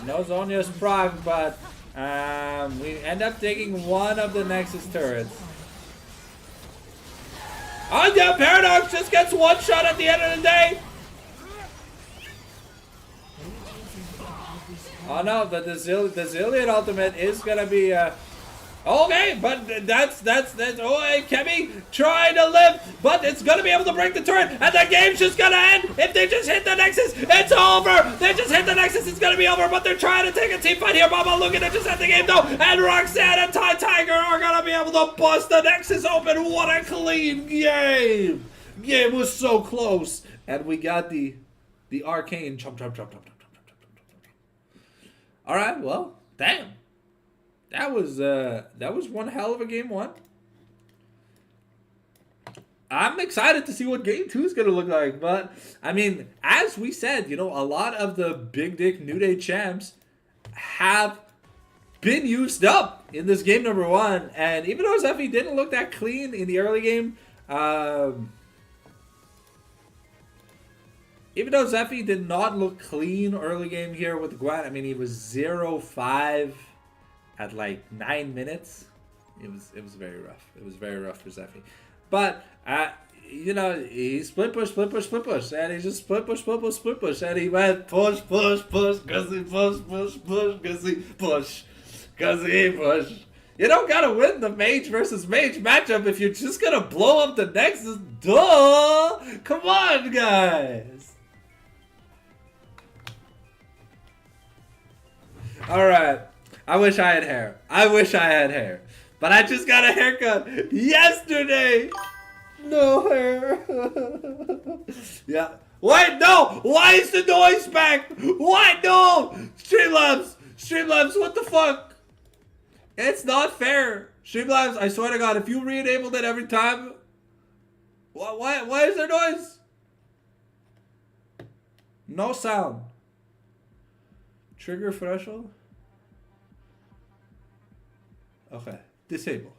A: No Zonia's proc, but we end up taking one of the Nexus turrets. Oh yeah, Paradox just gets one shot at the end of the day. Oh no, the Zillion ultimate is gonna be okay, but that's oh, Kemi trying to live, but it's gonna be able to break the turret, and the game's just gonna end if they just hit the Nexus. It's over. They just hit the Nexus. It's gonna be over, but they're trying to take a team fight here. Baba looking to just end the game though, and Roxanne and Tiger are gonna be able to bust the Nexus open. What a clean game! Game was so close, and we got the arcane chomp. All right, well, damn. That was one hell of a game one. I'm excited to see what game two is going to look like. But, I mean, as we said, you know, a lot of the big dick New Day champs have been used up in this game number one. And even though Zephy didn't look that clean in the early game, even though Zephy did not look clean early game here with Gwen, I mean, he was 0-5 at like 9 minutes. It was very rough. It was very rough for Zephy. But, you know, he split push, and he just split push, and he went push, cause he push. You don't gotta win the mage versus mage matchup if you're just gonna blow up the Nexus. Duh! Come on, guys! Alright. I wish I had hair. I wish I had hair. But I just got a haircut yesterday! No hair. Yeah. Wait, no! Why is the noise back? What? No! Streamlabs! Streamlabs, what the fuck? It's not fair. Streamlabs, I swear to God, if you re-enabled it every time... Why is there noise? No sound. Trigger threshold? Okay. Disable.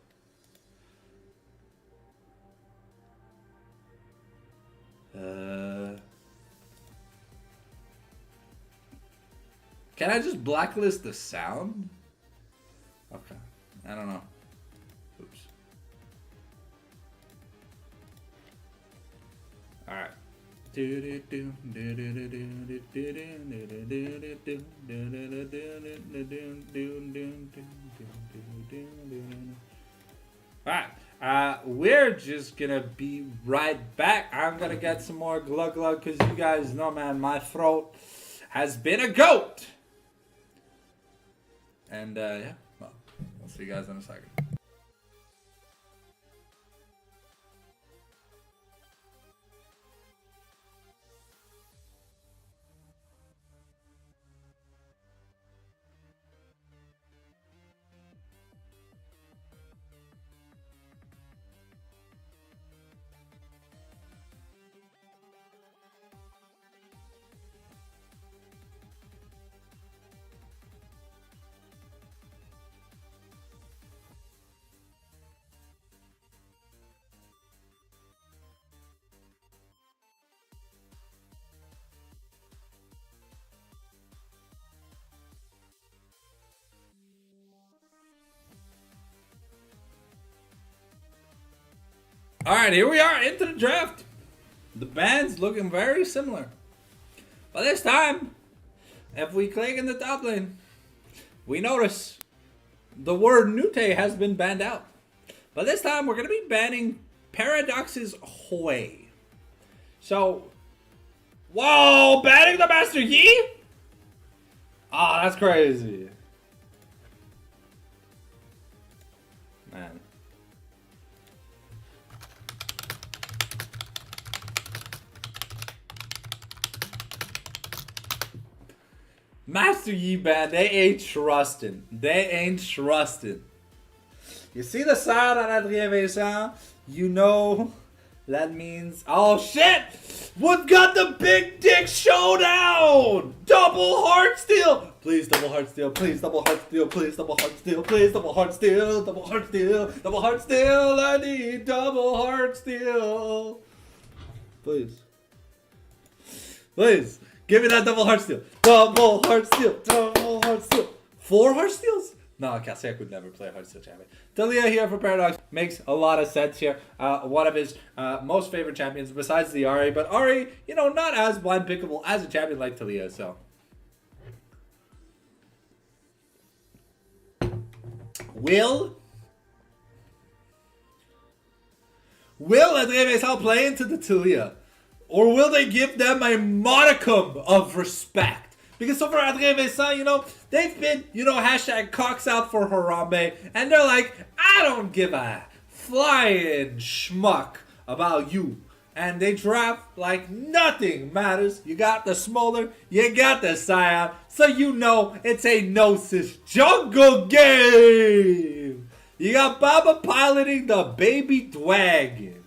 A: Can I just blacklist the sound? Okay. I don't know. Oops. Alright. Alright. We're just gonna be right back. I'm gonna get some more glug glug because you guys know, man, my throat has been a goat. And yeah, well, I'll see you guys in a second. Alright, here we are into the draft. The band's looking very similar. But this time, if we click in the top lane, we notice the word Nute has been banned out. But this time, we're going to be banning Paradox's Hoi. So, whoa, banning the Master Yi? Oh, that's crazy. Man. Master Yi band, they ain't trusting. They ain't trusting. You see the sign on Adrien Vincent? You know that means... Oh shit! We've got the big dick showdown! Double heart steal! Please double heart steal, please double heart steal, please double heart steal, please double heart steal, double heart steal, double heart steal, I need double heart steal. Please. Please. Give me that double heart steal. Double heart steal. Double heart steal. 4 heart steals? No, Kasek would never play a heart steal champion. Talia here for Paradox makes a lot of sense here. One of his most favorite champions besides the Ahri. But Ahri, you know, not as blind pickable as a champion like Talia, so. Will Adrien Vincent play into the Talia? Or will they give them a modicum of respect? Because so far, Adrien Vincent, you know, they've been, you know, hashtag cocks out for Harambe. And they're like, I don't give a flying schmuck about you. And they draft like nothing matters. You got the Smolder, you got the Scion. So you know it's a Gnosis jungle game. You got Baba piloting the baby dragon.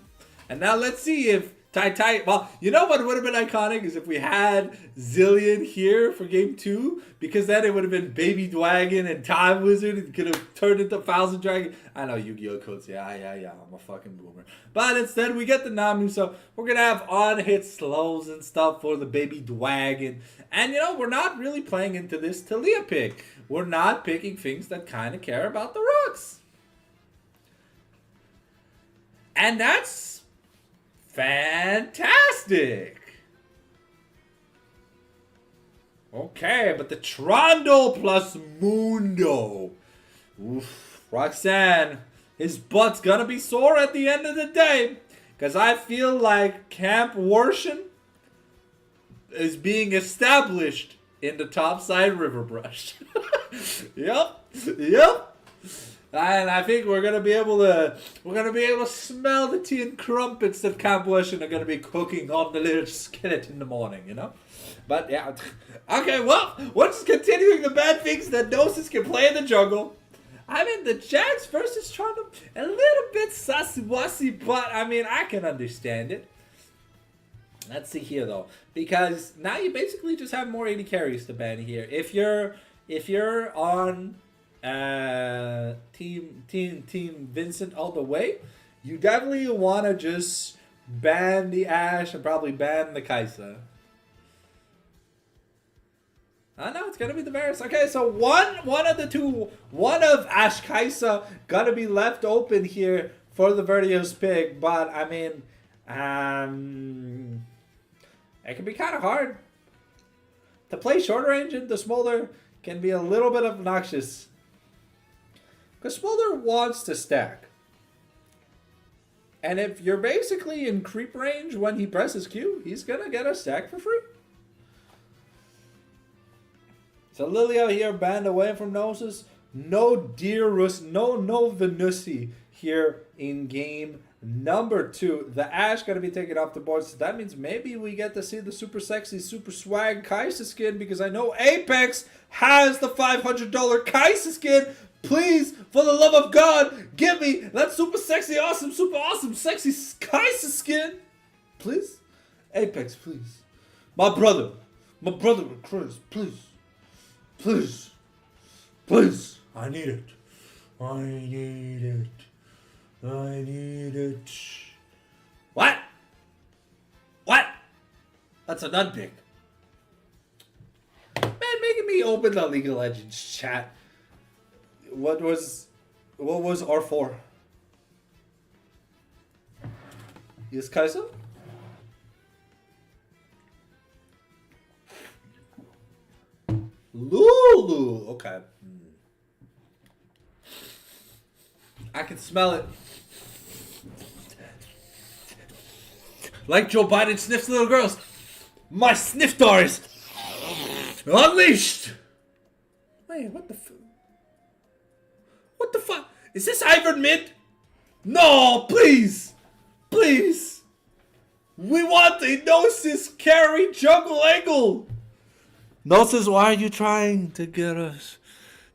A: And now let's see if well, you know what would have been iconic is if we had Zillion here for game 2, because then it would have been Baby Dragon and Time Wizard. It could have turned into Thousand Dragon. I know Yu-Gi-Oh! Codes, yeah, I'm a fucking boomer. But instead, we get the Namu, so we're going to have on-hit slows and stuff for the Baby Dragon. And, you know, we're not really playing into this Talia pick. We're not picking things that kind of care about the rocks. And that's fantastic. Okay, but the Trundle plus Mundo. Oof. Roxanne, his butt's gonna be sore at the end of the day. Because I feel like Camp Worshin is being established in the topside river brush. Yep. And I think we're gonna be able to smell the tea and crumpets that Camp Worshin are gonna be cooking on the little skillet in the morning, you know? But yeah. Okay, well, we're just continuing the bad things that Gnosis can play in the jungle. I mean, the Jax versus Trundle, a little bit sussy-wussy, but I mean, I can understand it. Let's see here though, because now you basically just have more AD carries to ban here. If you're on team Vincent all the way, you definitely want to just ban the Ashe and probably ban the Kai'Sa. Oh no, it's gonna be the Varus. Okay, so one of Ashe Kai'Sa gonna be left open here for the Vertios pick, but I mean, it can be kind of hard to play short range into Smolder. Can be a little bit obnoxious because Smolder wants to stack, and if you're basically in creep range when he presses Q, he's gonna get a stack for free. So Lilio here banned away from Gnosis. No Deerus, no Venusi here in game number 2. The Ashe going to be taken off the board. So that means maybe we get to see the super sexy, super swag Kai'Sa skin. Because I know Apex has the $500 Kai'Sa skin. Please, for the love of God, give me that super sexy, awesome, super awesome, sexy Kai'Sa skin. Please? Apex, please. My brother Chris, please. Please. Please. I need it. I need it. I need it. What? What? That's a nut pick. Man, making me open the League of Legends chat. What was R4? Yes, Kai'Sa? Lulu. Okay. I can smell it. Like Joe Biden sniffs little girls. My sniffdar is unleashed. Wait, what the fuck? What the fuck? Is this Ivern mid? No, please. Please. We want a Gnosis carry jungle angle. Gnosis, why are you trying to get us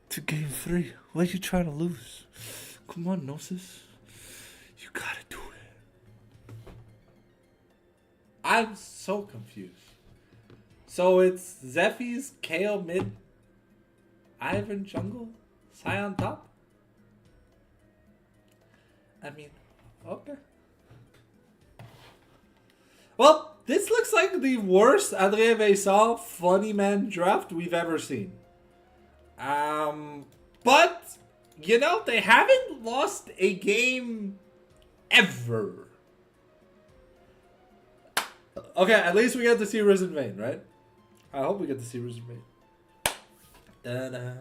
A: to game 3? Why are you trying to lose? Come on, Gnosis. You gotta do it. I'm so confused. So it's Zephy's, Kayle mid, Ivern jungle, Sion top? I mean, okay. Well, this looks like the worst Adrien Vincent funny man draft we've ever seen. But, you know, they haven't lost a game ever. Okay, at least we get to see Risen Vayne, right? I hope we get to see Risen Vayne. Da-da.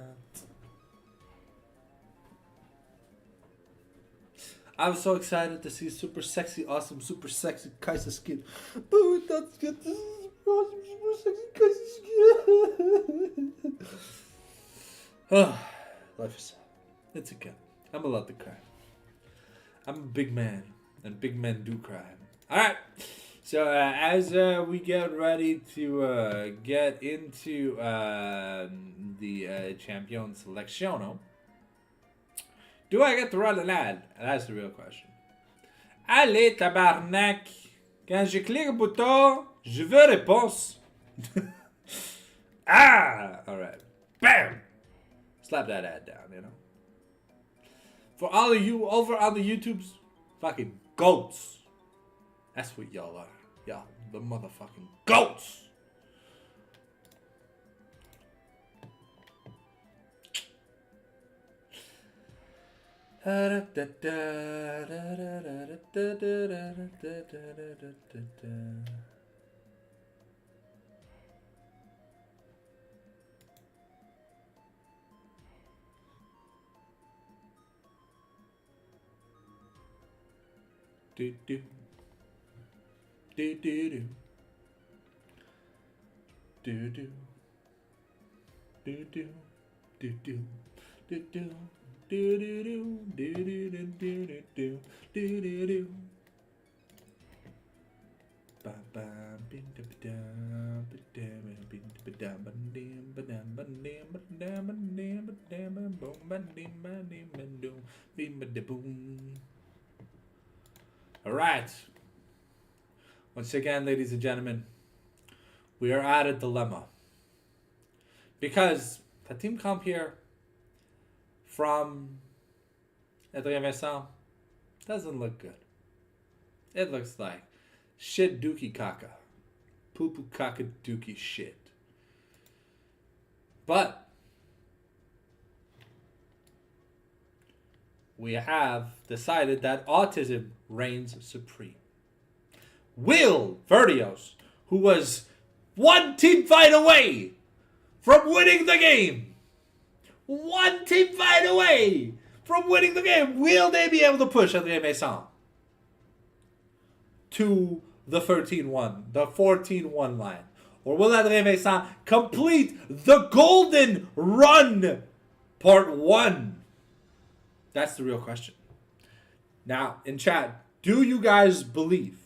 A: I'm so excited to see super sexy, awesome, super sexy Kai'Sa skin. Oh, that's good. This is awesome, super sexy Kai'Sa skin. Oh, life is sad. It's okay. I'm allowed to cry. I'm a big man, and big men do cry. Alright, so as we get ready to get into the champion selectiono, do I get to run an ad? That's the real question. Allez, tabarnak! Quand je clique le bouton, je veux réponse. Ah! Alright. Bam! Slap that ad down, you know? For all of you over on the YouTubes, fucking goats. That's what y'all are. Y'all, the motherfucking goats! Do do do do do do do do do do do do do. Do do do do do do do do do do do. Ba ba bing da ba da ba da bing da ba da ba dim ba da ba dim ba da ba dim ba da ba boom ba dim ba doom bim ba da boom. All right. Once again, ladies and gentlemen, we are at a dilemma because the team comp here from Adrien Vincent doesn't look good. It looks like shit dookie caca. Poo poo caca dookie shit. But we have decided that autism reigns supreme. Will Vertios, who was one team fight away from winning the game, one team fight away from winning the game, will they be able to push Adrien Vincent to the 13-1, the 14-1 line? Or will Adrien Vincent complete the golden run part 1? That's the real question. Now, in chat, do you guys believe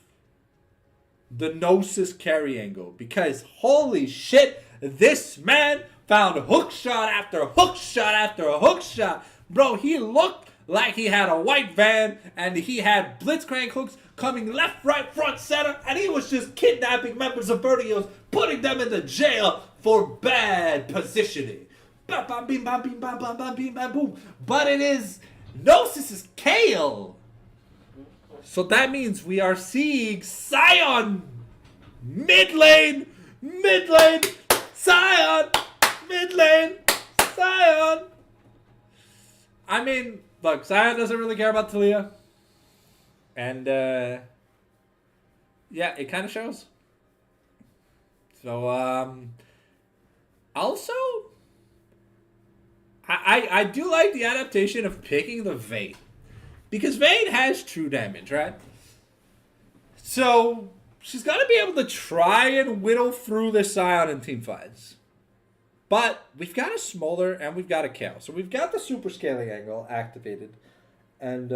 A: the Gnosis carry angle? Because holy shit, this man found hook shot after hook shot after hook shot. Bro, he looked like he had a white van and he had blitzcrank hooks coming left, right, front, center, and he was just kidnapping members of Vertios, putting them into jail for bad positioning. Bam, bam, bim, bam, bim, bam, bam, bam, bim, bam, boom. But it is Gnosis' Kale. So that means we are seeing Sion mid lane, Sion, mid lane, Sion. I mean, look, Sion doesn't really care about Talia. And, yeah, it kind of shows. So, also, I do like the adaptation of picking the Vayne. Because Vayne has true damage, right? So, she's got to be able to try and whittle through the Sion in team fights. But we've got a Smolder and we've got a Kale. So we've got the super scaling angle activated. And,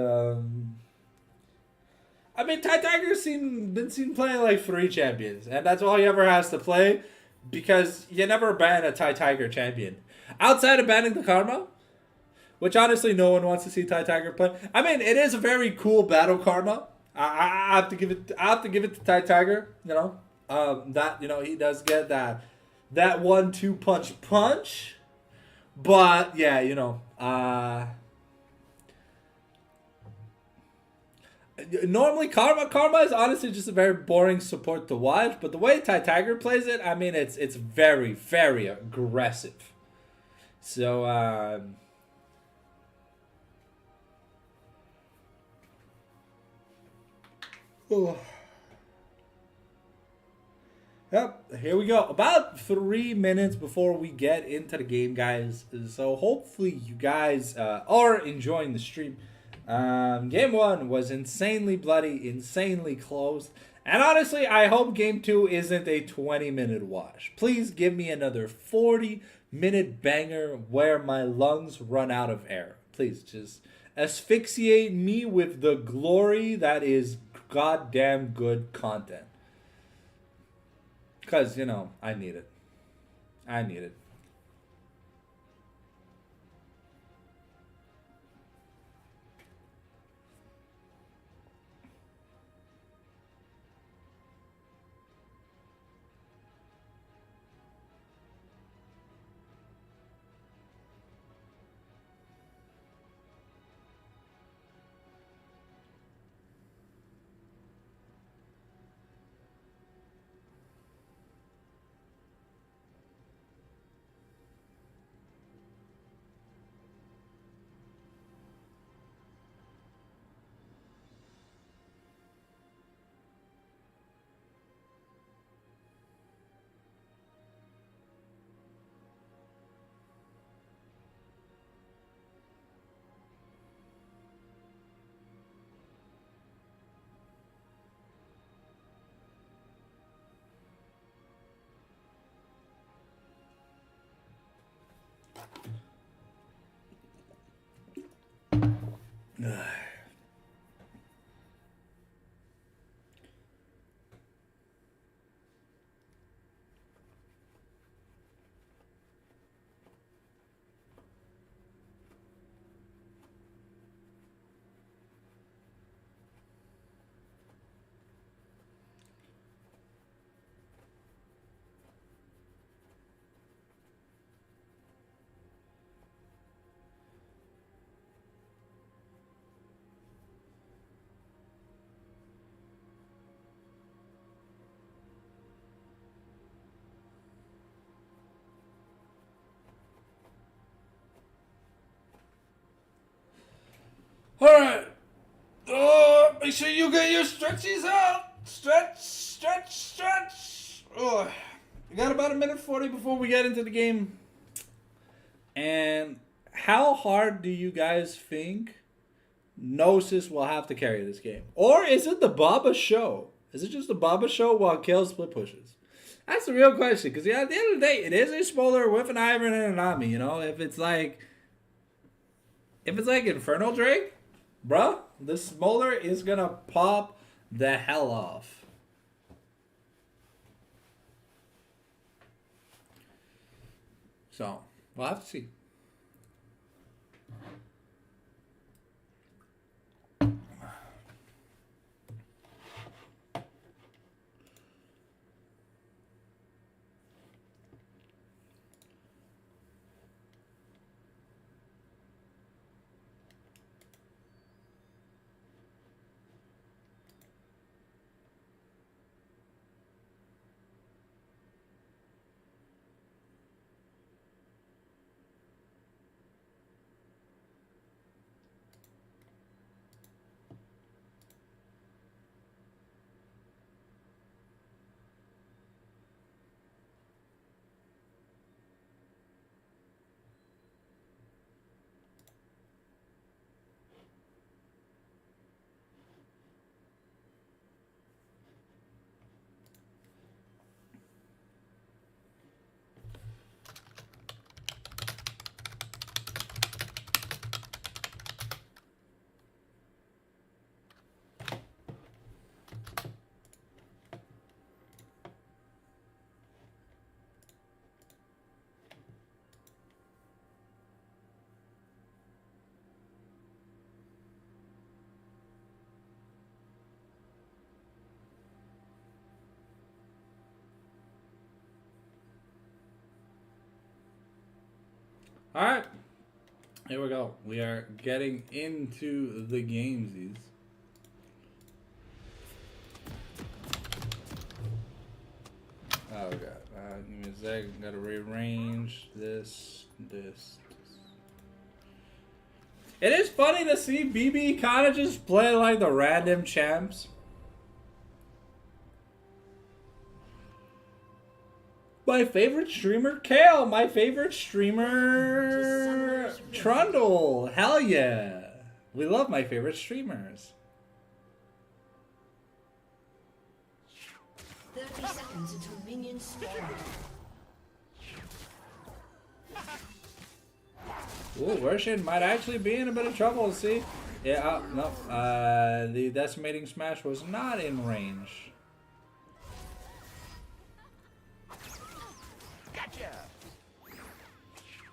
A: I mean, Ty Tiger's been seen playing like 3 champions. And that's all he ever has to play. Because you never ban a Ty Tiger champion. Outside of banning the Karma, which honestly no one wants to see Ty Tiger play. I mean, it is a very cool battle Karma. I have to give it to Ty Tiger, you know. That, you know, he does get that 1-2 punch. But yeah, you know, normally Karma is honestly just a very boring support to watch, but the way Ty Tiger plays it, I mean, it's very, very aggressive. So yep, here we go. About 3 minutes before we get into the game, guys. So hopefully you guys are enjoying the stream. Game 1 was insanely bloody, insanely close. And honestly, I hope Game 2 isn't a 20-minute wash. Please give me another 40-minute banger where my lungs run out of air. Please, just asphyxiate me with the glory that is goddamn good content. Because, you know, I need it. I need it. Alright. Oh, make sure you get your stretchies out. Stretch, stretch, stretch. Oh, we got about a minute 40 before we get into the game. And how hard do you guys think Gnosis will have to carry this game? Or is it the Baba show? Is it just the Baba show while Kale split pushes? That's the real question. Because at the end of the day, it is a Smolder with an Ivern and an Ami. You know, if it's like Infernal Drake, bruh, this Smolder is gonna pop the hell off. So, we'll have to see. Alright. Here we go. We are getting into the gamesies. Oh god. Give me a sec. Gotta rearrange this. It is funny to see BB kind of just play like the random champs. My favorite streamer, Kale. My favorite streamer, Trundle. Hell yeah. We love my favorite streamers.
B: 30 seconds until minions spawn.
A: Ooh, Wershin might actually be in a bit of trouble. See? Yeah, no. The Decimating Smash was not in range.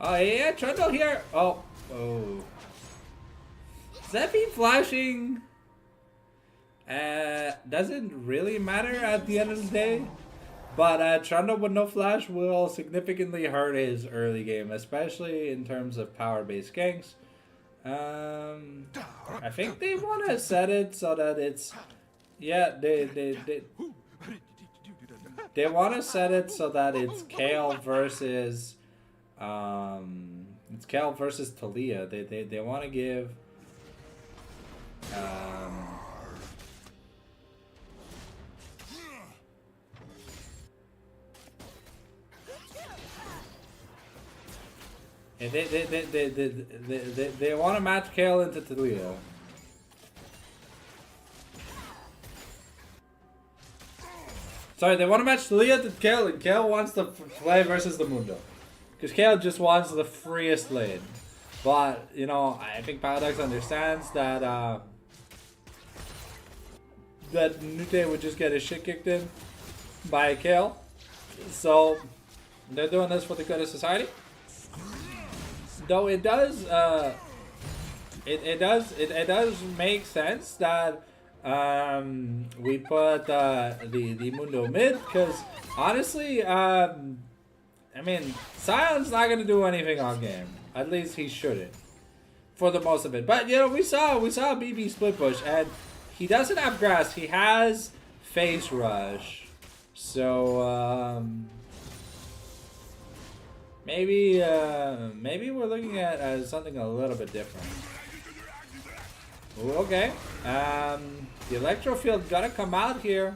A: Oh yeah, Trundle here. Oh. Zephy flashing doesn't really matter at the end of the day. But Trundle with no flash will significantly hurt his early game, especially in terms of power-based ganks. I think they want to set it so that it's... Yeah, they want to set it so that it's Kale versus... it's Kale versus Talia. They want to give... They want to match Kale into Talia. Sorry, they want to match Talia to Kale, and Kale wants to play versus the Mundo. Because Kale just wants the freest lane. But, you know, I think Paradox understands that that Nute would just get his shit kicked in by Kale. So, they're doing this for the good of society. Though it does, it does make sense that we put the Mundo mid, because honestly, I mean, Sion's not gonna do anything on game. At least he shouldn't, for the most of it. But you know, we saw BB split push, and he doesn't have grass. He has face rush, so maybe we're looking at something a little bit different. Ooh, okay, the electro field gotta come out here,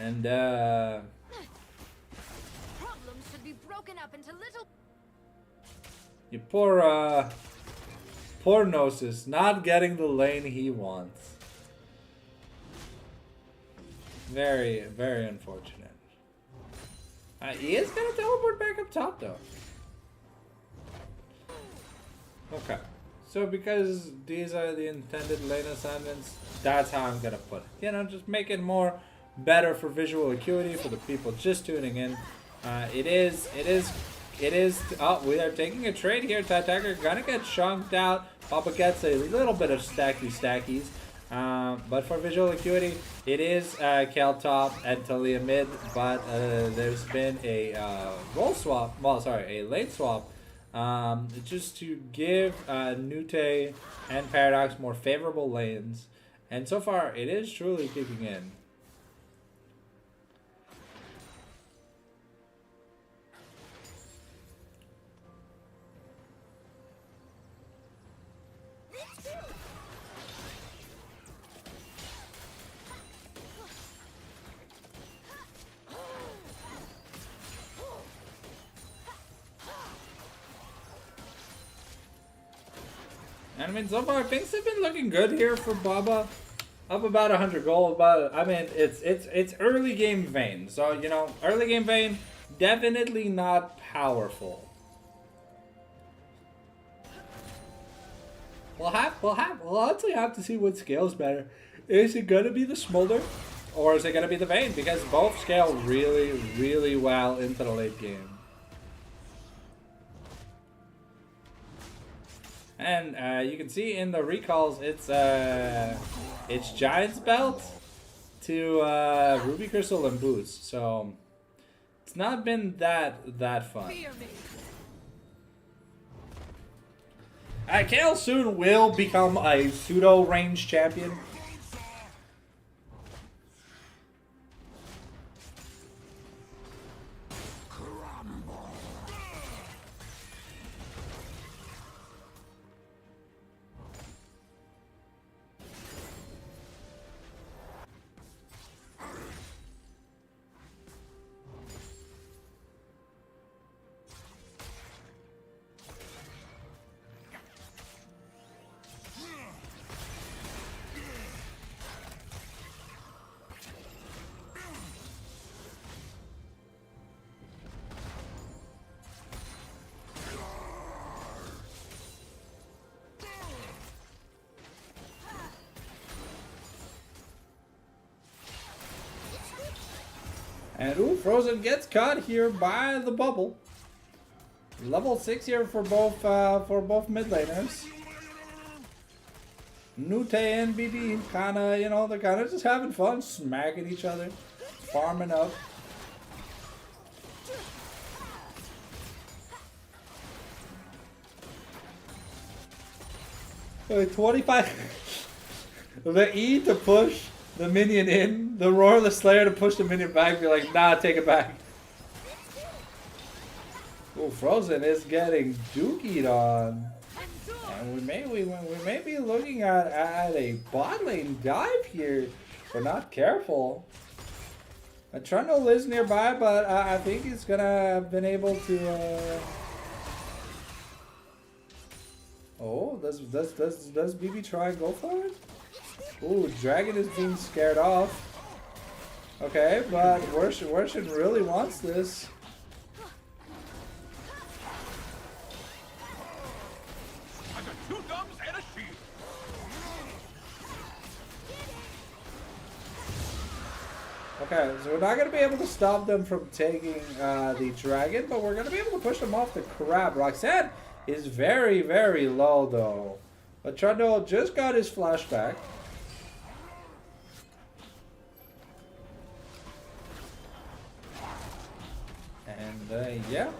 A: and
C: Problems should be broken up into little.
A: you poor Gnosis, not getting the lane he wants. Very, very unfortunate. He is gonna teleport back up top though. Okay. So because these are the intended lane assignments, that's how I'm gonna put it. You know, just make it more better for visual acuity for the people just tuning in. It is. Oh, we are taking a trade here. Attacker gonna get chunked out. Papa gets a little bit of stackies. But for visual acuity, it is Cal top and Talia mid. But there's been a role swap. Well, sorry, a lane swap. Just to give Nute and Paradox more favorable lanes. And so far, it is truly kicking in. I mean, so far things have been looking good here for Baba. Up about 100 gold, but I mean, it's early game Vayne. So you know, early game Vayne, definitely not powerful. We'll actually have to see what scales better. Is it gonna be the Smolder, or is it gonna be the Vayne? Because both scale really, really well into the late game. And you can see in the recalls, it's Giant's Belt to Ruby Crystal and Boots. So it's not been that fun. Kale soon will become a pseudo range champion. And ooh, Frozen gets caught here by the bubble. Level 6 here for both mid laners. Nute and BB kinda, you know, they're kinda just having fun, smacking each other, farming up. Like 25 the E to push the minion in, the Roarless Slayer to push the minion back, be like, nah, take it back. Oh, Frozen is getting dookied on. And we may be looking at a bot lane dive here if we're not careful. Trundle is nearby, but I think he's gonna have been able to Oh, does BB try and go for it? Ooh, Dragon is being scared off. Okay, but Worshin really wants this.
D: Okay, so we're not going to be able to stop them from taking the dragon, but we're going to be able to push them off the crab. Roxanne is very, very low, though. But Trundle just got his flashback. And, yeah.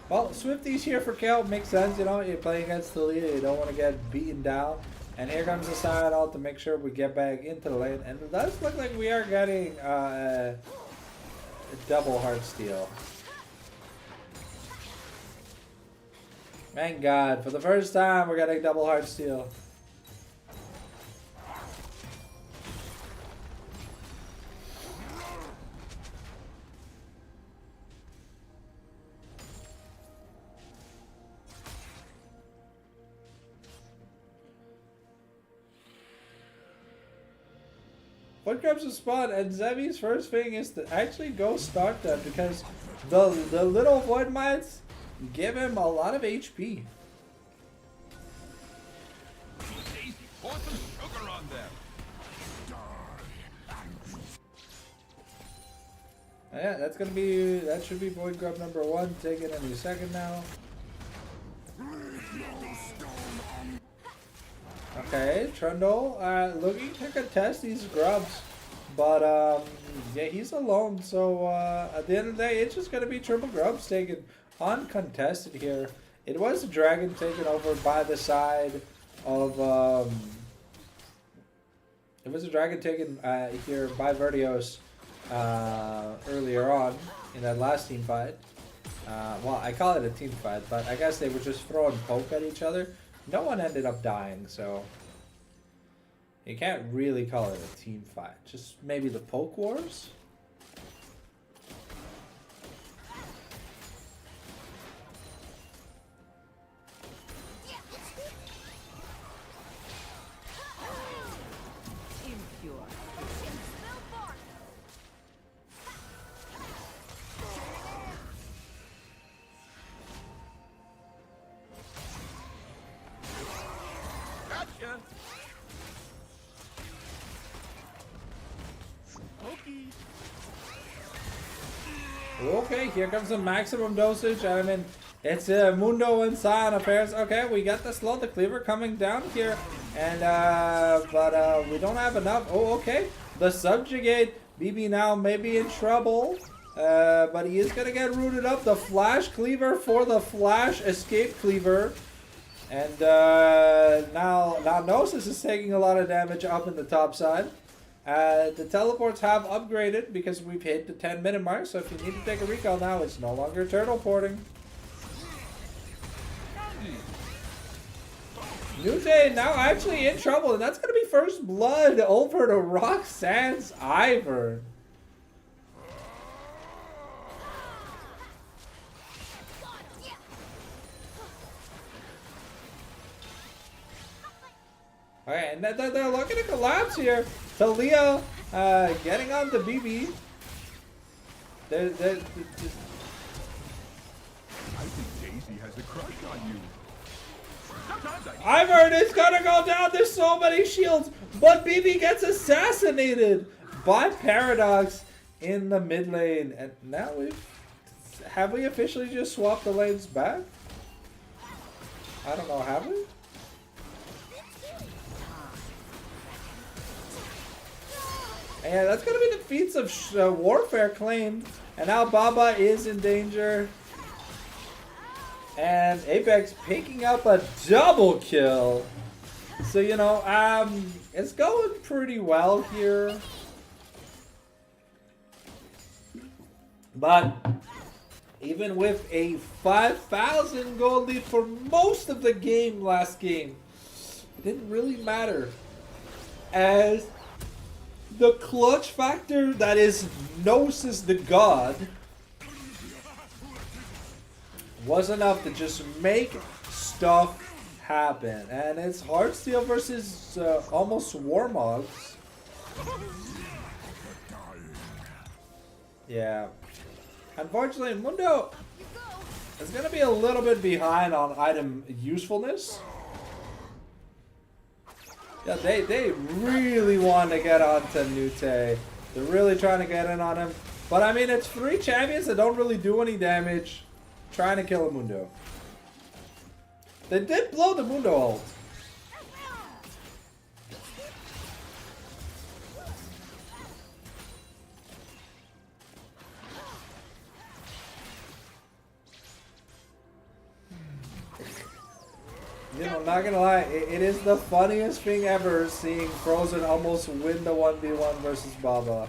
D: Well, Swifty's here for kill. Makes sense, you know. You're playing against the leader. You don't want to get beaten down. And here comes the side ult to make sure we get back into the lane. And it does look like we are getting a double heart steal. Thank God. For the first time, we're getting double heart steal. What grabs a spot, and Zevi's first thing is to actually go start them because the little void mites give him a lot of HP.
E: Pour some sugar on them.
D: Yeah, that should be void grub number 1. Taking any second now. Okay, Trundle looking to contest these grubs, but yeah, he's alone. So at the end of the day, it's just gonna be triple grubs taken uncontested here. It was a dragon taken over by the side of it was a dragon taken here by Vertios earlier on in that last team fight. Well, I call it a team fight, but I guess they were just throwing poke at each other. No one ended up dying, so you can't really call it a team fight. Just maybe the poke wars? Okay, here comes the maximum dosage. I mean, it's Mundo and Sion affairs. Okay, we got the slow, the cleaver coming down here. And, but we don't have enough. Oh, okay. The subjugate. BB now may be in trouble. But he is going to get rooted up. The flash cleaver for the flash escape cleaver. And now Gnosis is taking a lot of damage up in the top side. The teleports have upgraded because we've hit the 10-minute mark, so if you need to take a recall now, it's no longer turtle porting. Nute now actually in trouble, and that's going to be first blood over to Roxanne's Ivern. Okay, and they're looking to collapse here. Talia getting on the BB.
E: I think Daisy has a crush on you.
D: Ivern is gonna go down. There's so many shields, but BB gets assassinated by Paradox in the mid lane. And now have we officially just swapped the lanes back? I don't know, have we? And that's going to be the feats of warfare claimed. And now Baba is in danger. And Apex picking up a double kill. So, you know, it's going pretty well here. But even with a 5,000 gold lead for most of the game last game, it didn't really matter. As the clutch factor that is Gnosis the God was enough to just make stuff happen. And it's Heartsteel versus almost Warmogs. Yeah. Unfortunately, Mundo is going to be a little bit behind on item usefulness. Yeah, they really want to get onto Nute. They're really trying to get in on him. But I mean, it's 3 champions that don't really do any damage. Trying to kill a Mundo. They did blow the Mundo ult. You know, not gonna lie, it is the funniest thing ever seeing Frozen almost win the 1v1 versus Baba.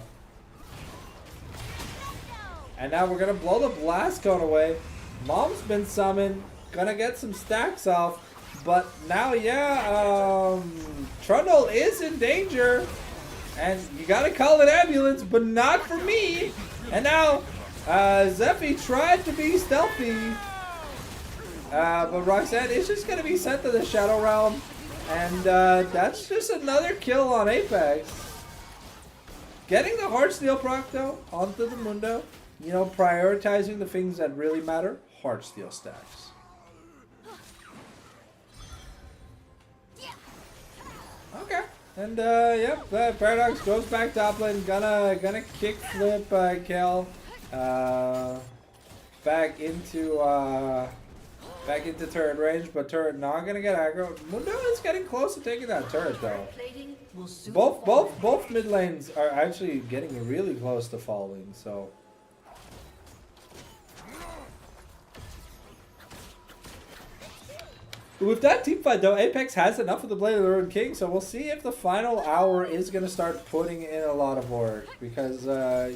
D: And now we're gonna blow the blast cone away. Mom's been summoned, gonna get some stacks off, but now, yeah, Trundle is in danger, and you gotta call an ambulance, but not for me. And now, Zephy tried to be stealthy. But Roxanne is just going to be sent to the Shadow Realm. And that's just another kill on Apex. Getting the Heartsteel proc though onto the Mundo. You know, prioritizing the things that really matter. Heartsteel stacks. Okay. And yep, Paradox goes back top lane. Gonna kick flip Kel. Back into turret range, but turret not gonna get aggro. Mundo is getting close to taking that turret though. Both mid lanes are actually getting really close to falling, so. With that team fight though, Apex has enough of the Blade of the Ruined King, so we'll see if the final hour is gonna start putting in a lot of work, because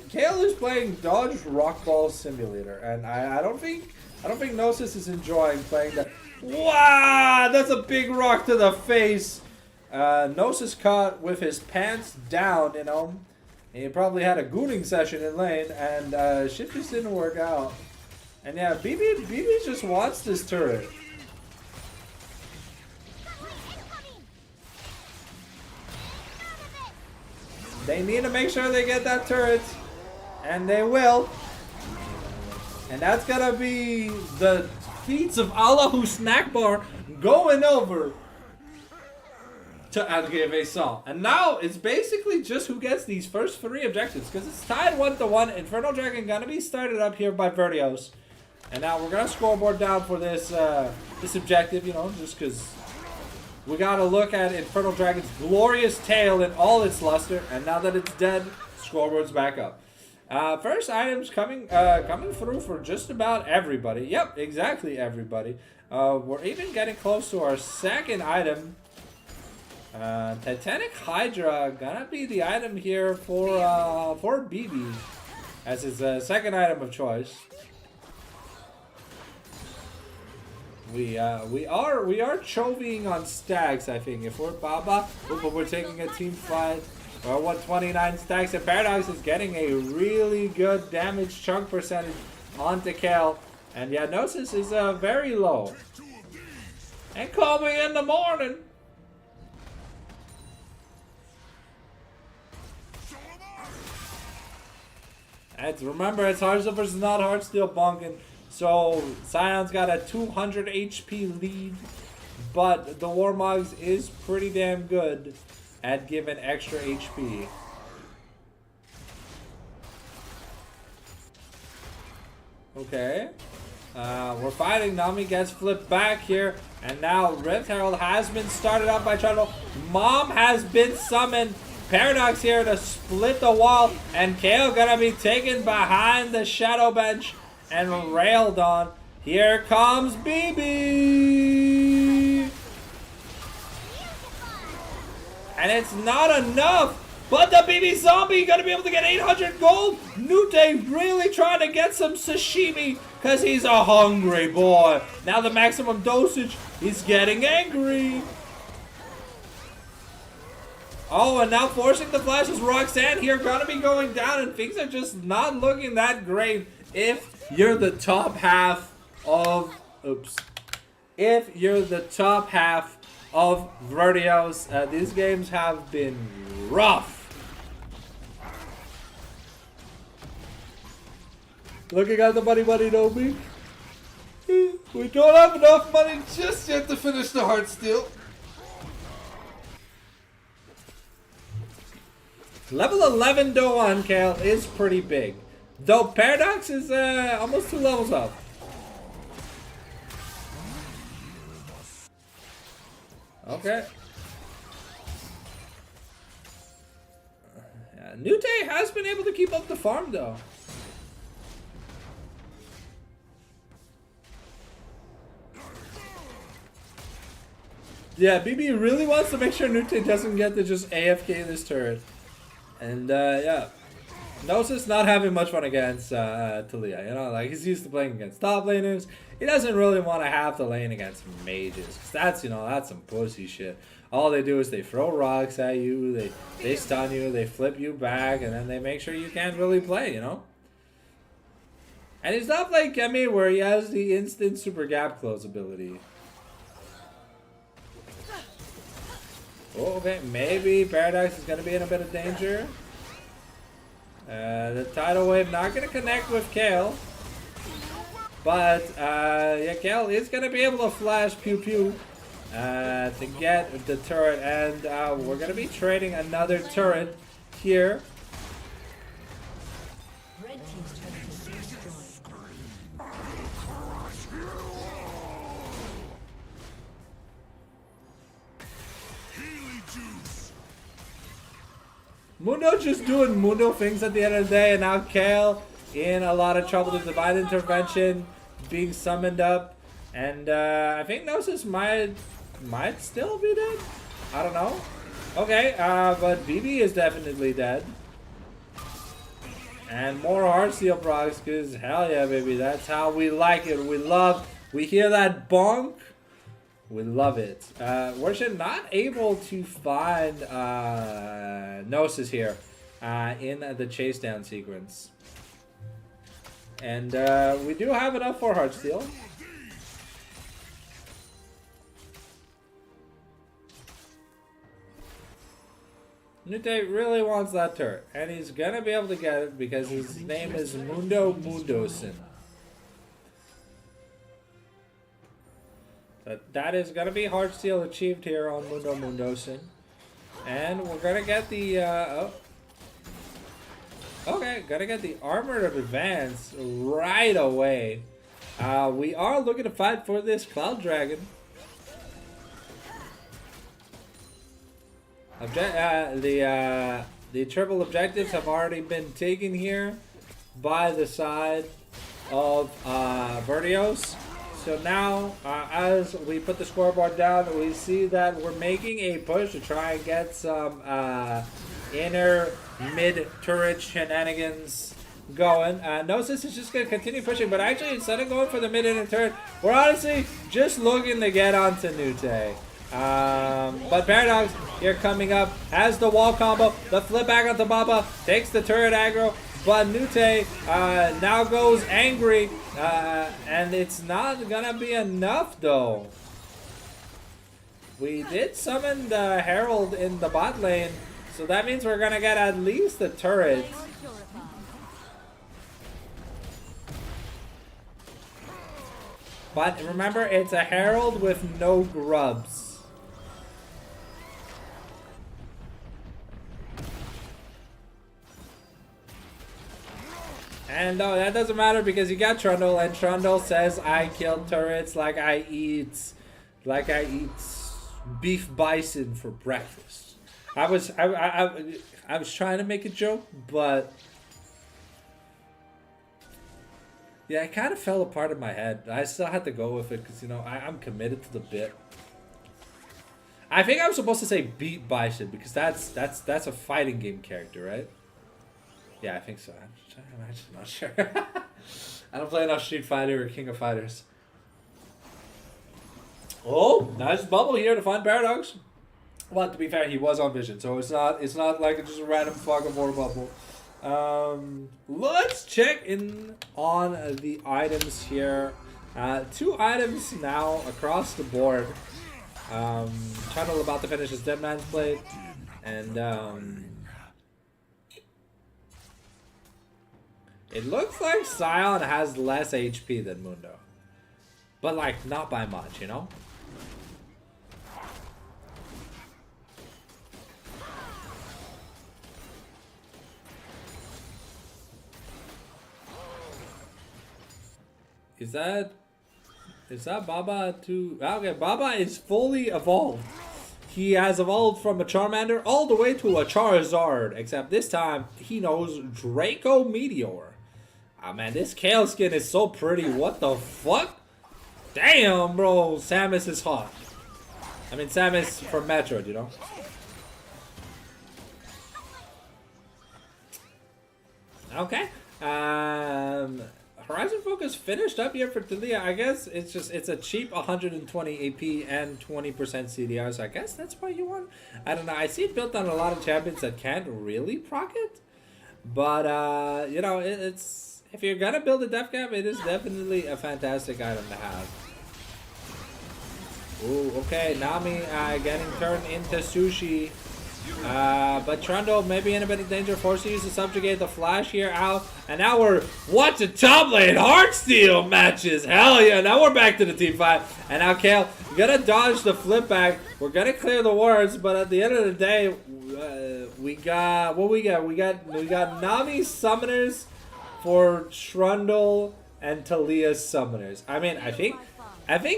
D: Kale is playing Dodge Rock Ball Simulator, and I don't think Gnosis is enjoying playing that. Wow, that's a big rock to the face. Gnosis caught with his pants down, you know. He probably had a gooning session in lane, and shit just didn't work out. And yeah, BB just wants this turret. They need to make sure they get that turret, and they will. And that's gonna be the feats of Allahu Snack Bar going over to Adrien Vincent. And now it's basically just who gets these first 3 objectives, because it's tied 1-1. Infernal Dragon gonna be started up here by Vertios. And now we're gonna scoreboard down for this this objective, you know, just because we gotta look at Infernal Dragon's glorious tail in all its luster. And now that it's dead, scoreboard's back up. First items coming through for just about everybody. Yep, exactly everybody. We're even getting close to our second item. Titanic Hydra gonna be the item here for BB as his second item of choice. We are chovying on stacks, I think. If we're Baba, but we're taking a team fight. Well, 129 stacks, and Paradox is getting a really good damage chunk percentage onto Kel. And yeah, Gnosis is very low. And call me in the morning. Remember, it's Heartsteel versus not Heartsteel bunking. So Scion's got a 200 HP lead, but the Warmogs is pretty damn good at giving extra HP. Okay. We're fighting. Nami gets flipped back here. And now Rift Herald has been started up by Trundle. Mom has been summoned. Paradox here to split the wall. And Kale gonna be taken behind the shadow bench and railed on. Here comes BB. And it's not enough. But the BB Zombie gonna be able to get 800 gold. Nute really trying to get some sashimi because he's a hungry boy. Now the maximum dosage, he's getting angry. Oh, and now forcing the flashes. Roxanne here gonna be going down, and things are just not looking that great if you're the top half of... Oops. If you're the top half of Vertios. These games have been rough. Looking at the money no me. We don't have enough money just yet to finish the Heartsteel. Level 11 though on Kale is pretty big. Though Paradox is almost 2 levels up. Okay. Yeah, Nute has been able to keep up the farm though. Yeah, BB really wants to make sure Nute doesn't get to just AFK this turret. And yeah. Gnosis not having much fun against Talia, you know, like he's used to playing against top laners. He doesn't really want to have to lane against mages, cause that's, you know, that's some pussy shit. All they do is they throw rocks at you, they stun you, they flip you back, and then they make sure you can't really play, you know. And he's not like Kemi where he has the instant super gap close ability. Oh, okay, maybe Paradox is gonna be in a bit of danger. The tidal wave not gonna connect with Kale, but yeah, Kale is gonna be able to flash pew pew to get the turret, and we're gonna be trading another turret here.
B: Red team's turret has been destroyed.
D: Mundo just doing Mundo things at the end of the day, and now Kale in a lot of trouble. The divine intervention being summoned up, and I think Gnosis might still be dead. I don't know. Okay, but BB is definitely dead. And more Heartsteel procs, because hell yeah, baby, that's how we like it. We hear that bonk. We love it. We're just not able to find Gnosis here in the chase down sequence. And we do have enough for Heartsteel. Nute really wants that turret, and he's gonna be able to get it because his name is Mundo Mundosin. That is gonna be Heartsteel achieved here on Mundo Mundosin. And we're gonna get the okay, gonna get the armored advance right away. We are looking to fight for this Cloud Dragon. The triple objectives have already been taken here by the side of Vertios. So now, as we put the scoreboard down, we see that we're making a push to try and get some inner mid-turret shenanigans going. Gnosis is just going to continue pushing, but actually instead of going for the mid-inner turret, we're honestly just looking to get onto Nute. But Paradox here coming up, has the wall combo, the flip back onto Baba, takes the turret aggro, but Nute now goes angry, and it's not gonna be enough though. We did summon the Herald in the bot lane, so that means we're gonna get at least the turret. But remember, it's a Herald with no grubs. And no, that doesn't matter because you got Trundle, and Trundle says I kill turrets like I eat beef bison for breakfast. I was trying to make a joke, but yeah, it kind of fell apart in my head. I still had to go with it because, you know, I'm committed to the bit. I think I was supposed to say beat bison because that's a fighting game character, right? Yeah, I think so. I'm just not sure. I don't play enough Street Fighter or King of Fighters. Oh, nice bubble here to find Paradox. Well, to be fair, he was on Vision, so it's not like it's just a random fucking water bubble. Let's check in on the items here. 2 items now across the board. Channel about to finish his Dead Man's Blade, and it looks like Sion has less HP than Mundo. But, like, not by much, you know? Is that Baba to... Okay, Baba is fully evolved. He has evolved from a Charmander all the way to a Charizard. Except this time, he knows Draco Meteor. Ah, man, this Kale skin is so pretty. What the fuck? Damn, bro. Samus is hot. I mean, Samus from Metroid, you know? Okay. Horizon Focus finished up here for Talia. I guess it's a cheap 120 AP and 20% CDR, so I guess that's why you want. I don't know. I see it built on a lot of champions that can't really proc it, but you know, it's if you're gonna build a def cap, it is definitely a fantastic item to have. Ooh, okay, Nami getting turned into sushi. But Trundle may be in a bit of danger, forced to use the subjugate the flash here out. And now we're watching top lane Heartsteel matches. Hell yeah, now we're back to the team fight. And now Kale gonna dodge the flip back. We're gonna clear the wards, but at the end of the day, we got what we got. We got Nami summoners for Trundle and Talia's summoners. I mean, I think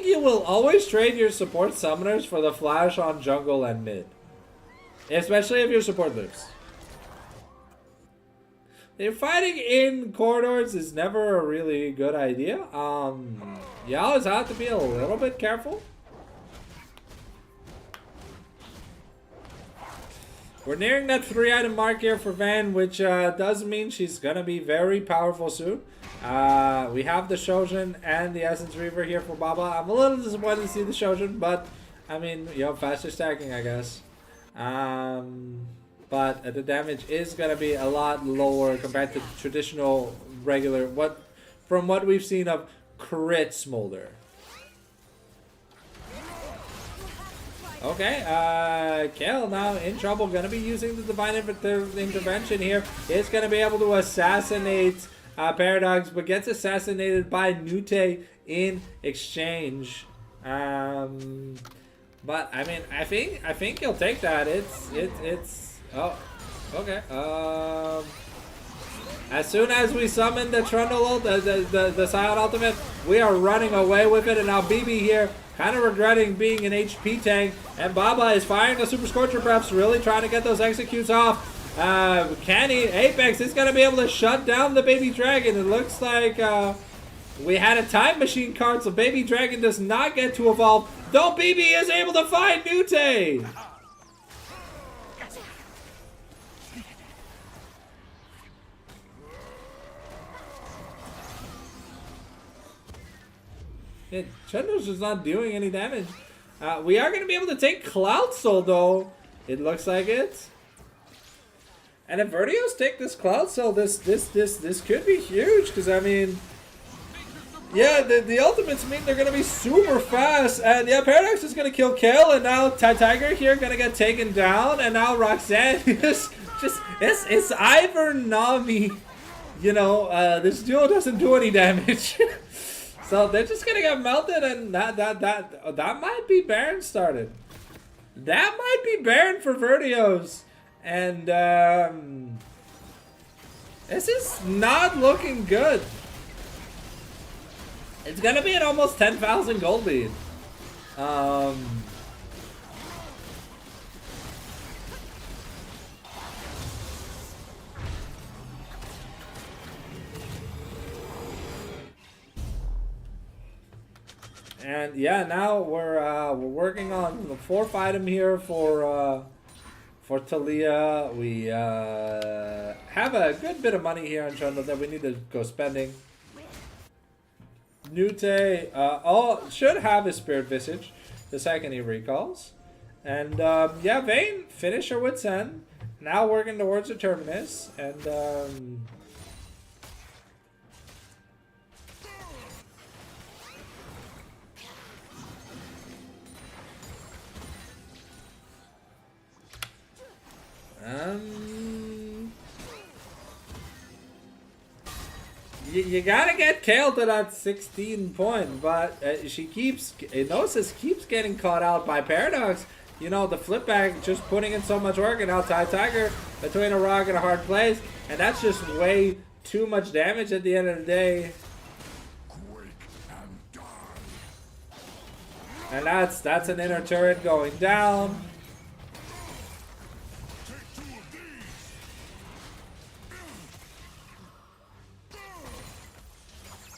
D: you will always trade your support summoners for the flash on jungle and mid. Especially if your support lives. If fighting in corridors is never a really good idea. You always have to be a little bit careful. We're nearing that 3-item mark here for Van, which does mean she's gonna be very powerful soon. We have the Shojin and the Essence Reaver here for Baba. I'm a little disappointed to see the Shojin, but I mean, you know, faster stacking, I guess. But the damage is gonna be a lot lower compared to traditional regular from what we've seen of crit Smolder. Okay, Kale now in trouble, gonna be using the Divine Intervention here. It's gonna be able to assassinate Paradox, but gets assassinated by Nute in exchange. But I mean, I think he'll take that. It's oh, okay. As soon as we summon the Trundle ult, the Silent Ultimate, we are running away with it. And now BB here, kind of regretting being an HP tank. And Baba is firing the Super Scorcher Breaths, really trying to get those executes off. Can he? Apex is gonna be able to shut down the Baby Dragon. It looks like we had a time machine card, so Baby Dragon does not get to evolve. Though BB is able to find Nute. Yeah, Trundle's just not doing any damage. We are going to be able to take Cloud Soul, though. It looks like it. And if Vertios take this Cloud Soul, this could be huge. Because, I mean... Yeah, the ultimates mean they're gonna be super fast, and yeah, Paradox is gonna kill Kale, and now Tiger here gonna get taken down, and now Roxanne is it's either Nami, you know, this duo doesn't do any damage, so they're just gonna get melted, and that might be Baron started. That might be Baron for Vertios, and this is not looking good. It's gonna be an almost 10,000 gold lead. And yeah, now we're working on the 4th item here for Talia. We have a good bit of money here on Trundle that we need to go spending. Nute should have his Spirit Visage the second he recalls. And yeah, Vayne, finish her wit's end. Now working towards the Terminus. And you gotta get Kale to that 16 point, but Inosis keeps getting caught out by Paradox. You know, the flip back just putting in so much work, and now Tiger between a rock and a hard place, and that's just way too much damage at the end of the day. And that's an inner turret going down.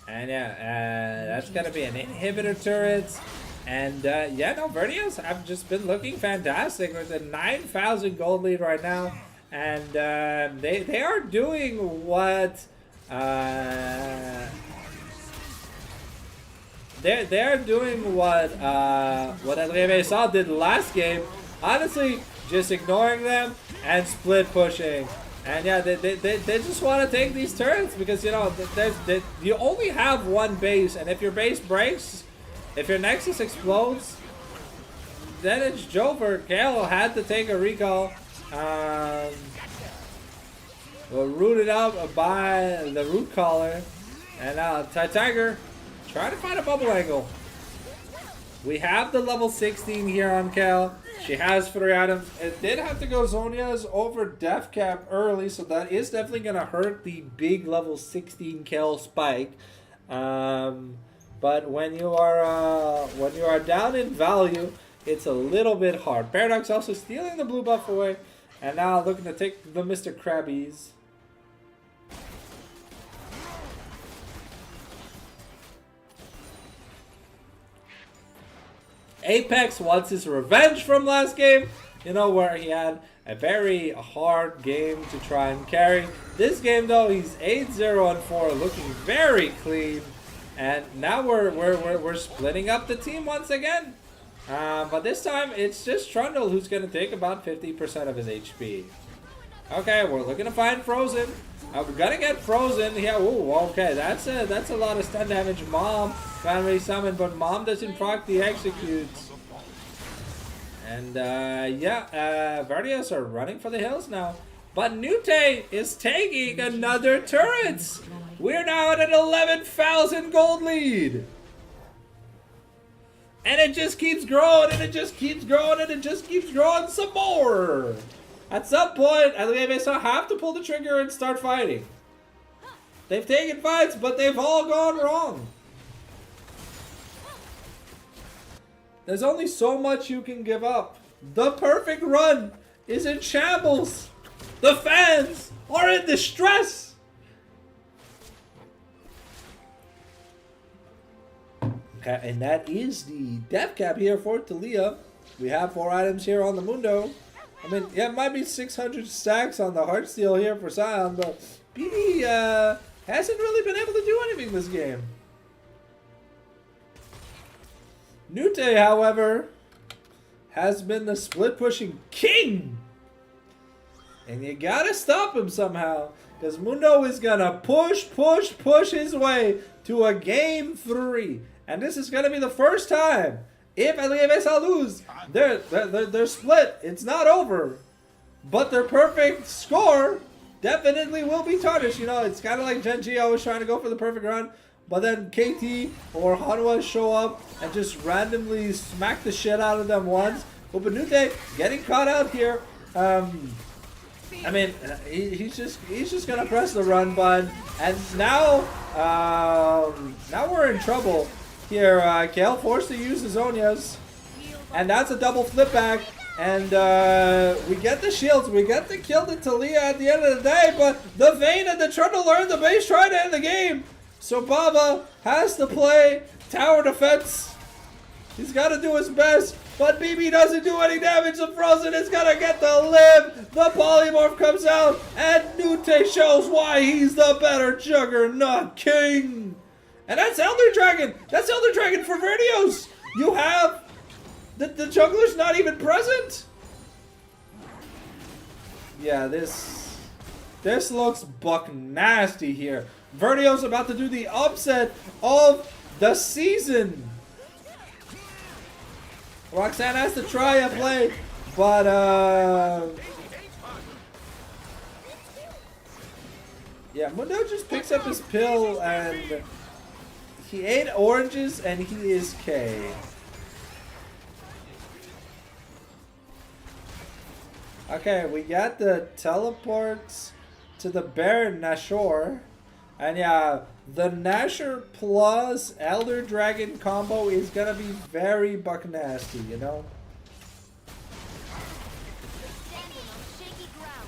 D: And yeah, that's gonna be an inhibitor turret. And yeah, no, Vertios have just been looking fantastic. There's a 9,000 gold lead right now, and they are doing what they're doing what Adrien did last game. Honestly, just ignoring them and split pushing. And yeah, they just want to take these turrets because, you know, you only have one base, and if your base breaks, if your Nexus explodes, then it's Jover. Gale had to take a recall. Rooted up by the root caller. And now Tiger trying to find a bubble angle. We have the level 16 here on Cal. She has 3 items. It did have to go Zhonya's over Def Cap early, so that is definitely going to hurt the big level 16 Cal spike. But when you are down in value, it's a little bit hard. Paradox also stealing the blue buff away, and now looking to take the Mr. Krabbies. Apex wants his revenge from last game, you know, where he had a very hard game to try and carry. This game though, he's 8-0-4, looking very clean, and now we're splitting up the team once again. But this time it's just Trundle who's gonna take about 50% of his HP. Okay, we're looking to find Frozen. We're gonna get Frozen. Yeah, ooh, okay, that's a lot of stun damage. Mom got resummoned, but Mom doesn't proc the executes. And yeah, Vertios are running for the hills now. But Nute is taking another turret. We're now at an 11,000 gold lead. And it just keeps growing, and it just keeps growing, and it just keeps growing some more. At some point, Adrien have to pull the trigger and start fighting. They've taken fights, but they've all gone wrong. There's only so much you can give up. The perfect run is in shambles. The fans are in distress. Okay, and that is the death cap here for Talia. We have 4 items here on the Mundo. I mean, yeah, it might be 600 stacks on the Heartsteel here for Sion, but BD hasn't really been able to do anything this game. Nute, however, has been the split pushing king. And you gotta stop him somehow, because Mundo is gonna push his way to a game 3. And this is gonna be the first time. If Adrien lose, they're split. It's not over. But their perfect score definitely will be tarnished. You know, it's kind of like Genji always trying to go for the perfect run. But then KT or Hanwha show up and just randomly smack the shit out of them once. But Benute getting caught out here. I mean, he's just gonna press the run button. And now we're in trouble. Here, Kale forced to use the Zhonya's, and that's a double flip back, and we get the shields, we get the kill to Talia at the end of the day, but the Vayne and the Trundle are in the base trying to end the game, so Baba has to play tower defense. He's got to do his best, but BB doesn't do any damage, so Frozen is going to get the live, the polymorph comes out, and Nute shows why he's the better Juggernaut King. And that's Elder Dragon! That's Elder Dragon for Vertios! You have the jungler's not even present? Yeah, this looks buck nasty here. Vertios about to do the upset of the season. Roxanne has to try and play, but yeah, Mundo just picks up his pill and he ate oranges and he is K. Okay, we got the teleports to the Baron Nashor. And yeah, the Nasher plus Elder Dragon combo is gonna be very buck nasty, you know?
C: Standing on shaky ground.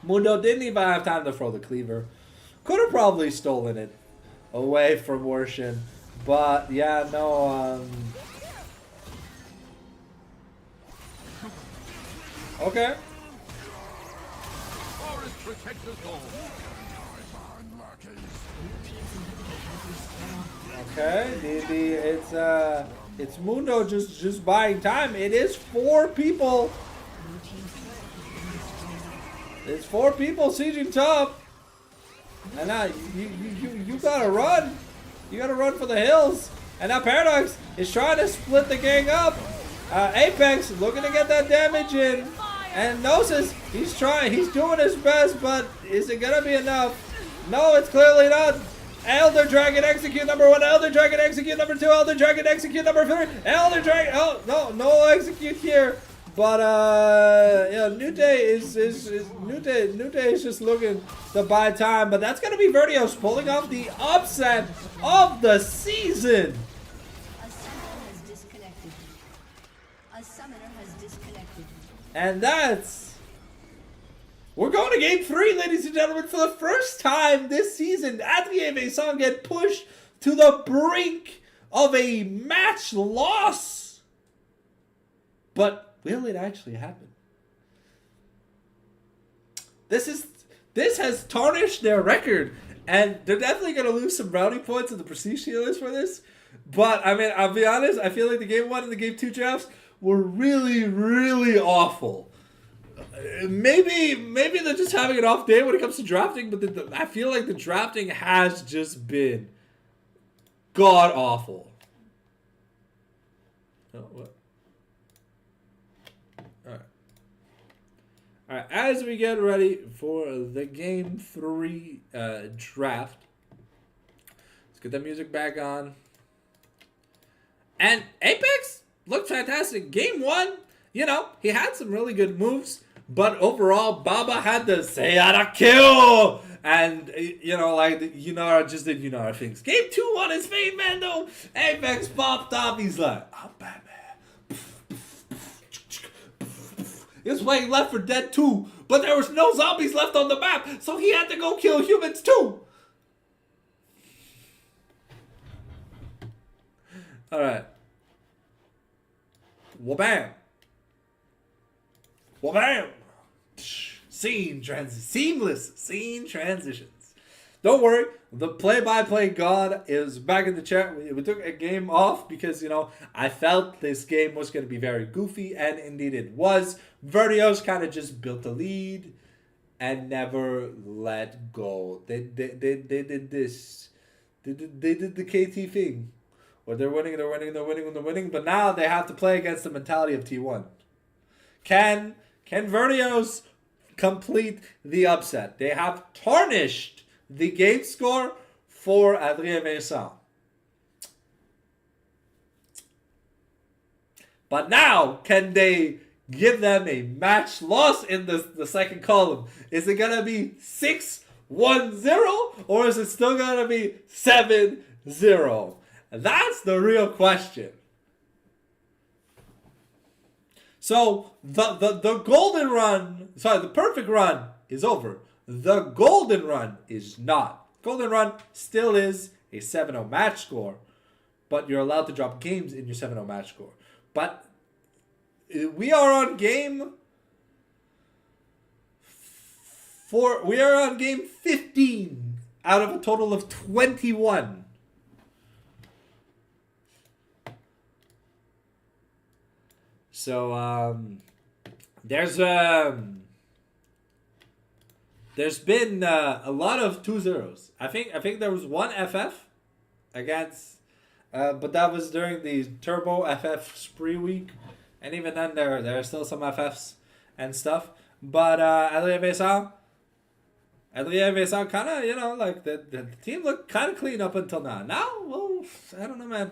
D: Mundo didn't even have time to throw the cleaver. Could have probably stolen it away from Worshin. But yeah, no, okay.
E: Forest protects us all.
D: Okay, it's Mundo just buying time. It is 4 people. It's 4 people sieging top. And now you gotta run. You gotta run for the hills. And now Paradox is trying to split the gang up. Apex looking to get that damage in. And Gnosis, he's trying, he's doing his best, but is it gonna be enough? No, it's clearly not. Elder Dragon execute number 1, Elder Dragon execute number 2, Elder Dragon execute number 3, Elder Dragon, oh, no execute here. But, yeah, New Day is just looking to buy time, but that's gonna be Vertios pulling off the upset of the season.
B: A summoner has disconnected. A summoner has disconnected.
D: And we're going to game 3, ladies and gentlemen, for the first time this season. Adrien and Vincent get pushed to the brink of a match loss. But will it actually happen? This has tarnished their record, and they're definitely going to lose some brownie points in the prestige list for this. But I mean, I'll be honest, I feel like the game 1 and the game 2 drafts were really, really awful. Maybe they're just having an off day when it comes to drafting, but I feel like the drafting has just been god awful. Oh, what? All right. As we get ready for the game 3 draft, let's get the music back on. And Apex looked fantastic. Game 1, you know, he had some really good moves. But overall, Baba had the Sayada kill. And, you know, like, Yunara just did Yunara things. Game 2 on his fade, man, though. Apex popped up. He's like, I'm Batman. He was playing Left 4 Dead 2. But there was no zombies left on the map. So he had to go kill humans, too. All right. Wabam. Wabam. Seamless scene transitions. Don't worry, the play-by-play god is back in the chat. We took a game off because, you know, I felt this game was going to be very goofy, and indeed it was. Vertios kind of just built a lead and never let go. They did this. They did the KT thing. Or they're winning, but now they have to play against the mentality of T1. Can Vertios complete the upset? They have tarnished the game score for Adrien Vincent. But now, can they give them a match loss in the second column? Is it going to be 6-1-0 or is it still going to be 7-0? That's the real question. So the golden run, the perfect run is over. The golden run is not. Golden run still is a 7-0 match score, but you're allowed to drop games in your 7-0 match score. But we are on game 15 out of a total of 21. So there's been a lot of 2-0s. I think there was one FF against, but that was during the Turbo FF spree week, and even then there are still some FFs and stuff. But Adrien Vincent kind of, you know, like the team looked kind of clean up until now. Now, well, I don't know, man.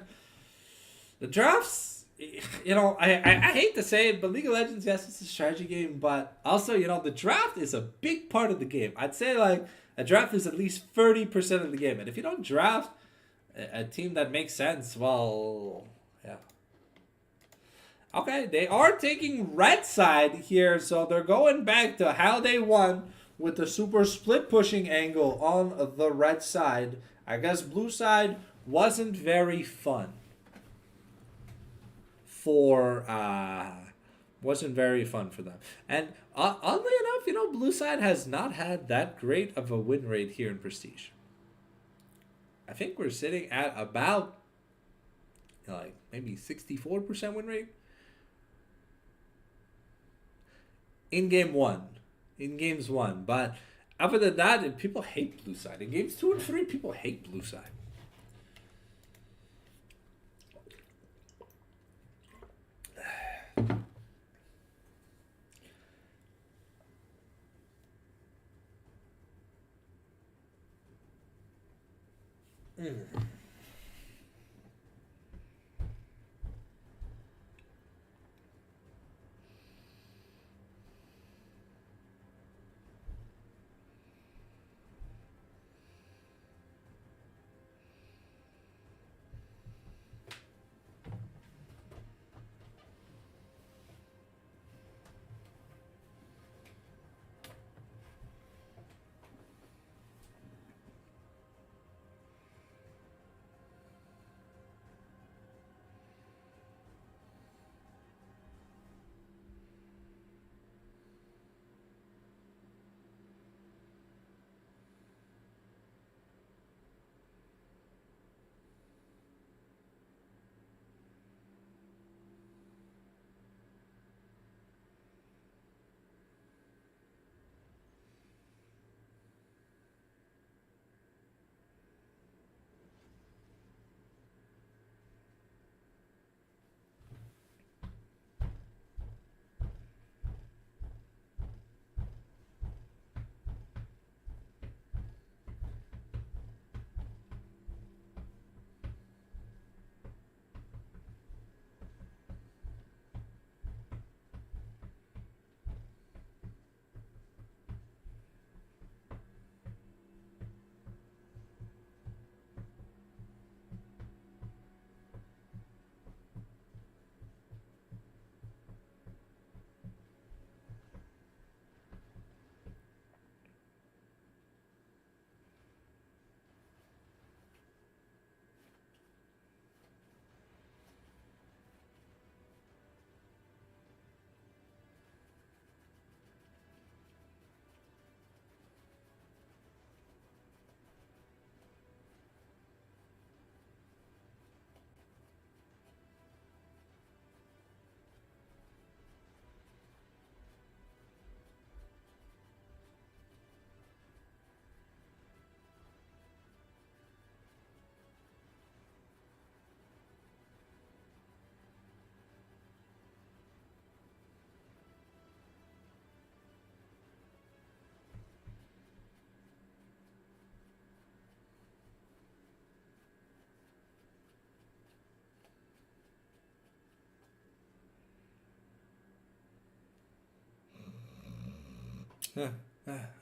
D: The drafts you know, I hate to say it, but League of Legends, yes, it's a strategy game, but also, you know, the draft is a big part of the game. I'd say, like, a draft is at least 30% of the game. And if you don't draft a team that makes sense, well, yeah. Okay, they are taking red side here, so they're going back to how they won with the super split pushing angle on the red side. I guess blue side wasn't very fun for them. And oddly enough, you know, blue side has not had that great of a win rate here in Prestige. I think we're sitting at about, you know, like maybe 64% win rate in game one, in games one. But other than that, people hate blue side. In games 2 and 3, people hate blue side.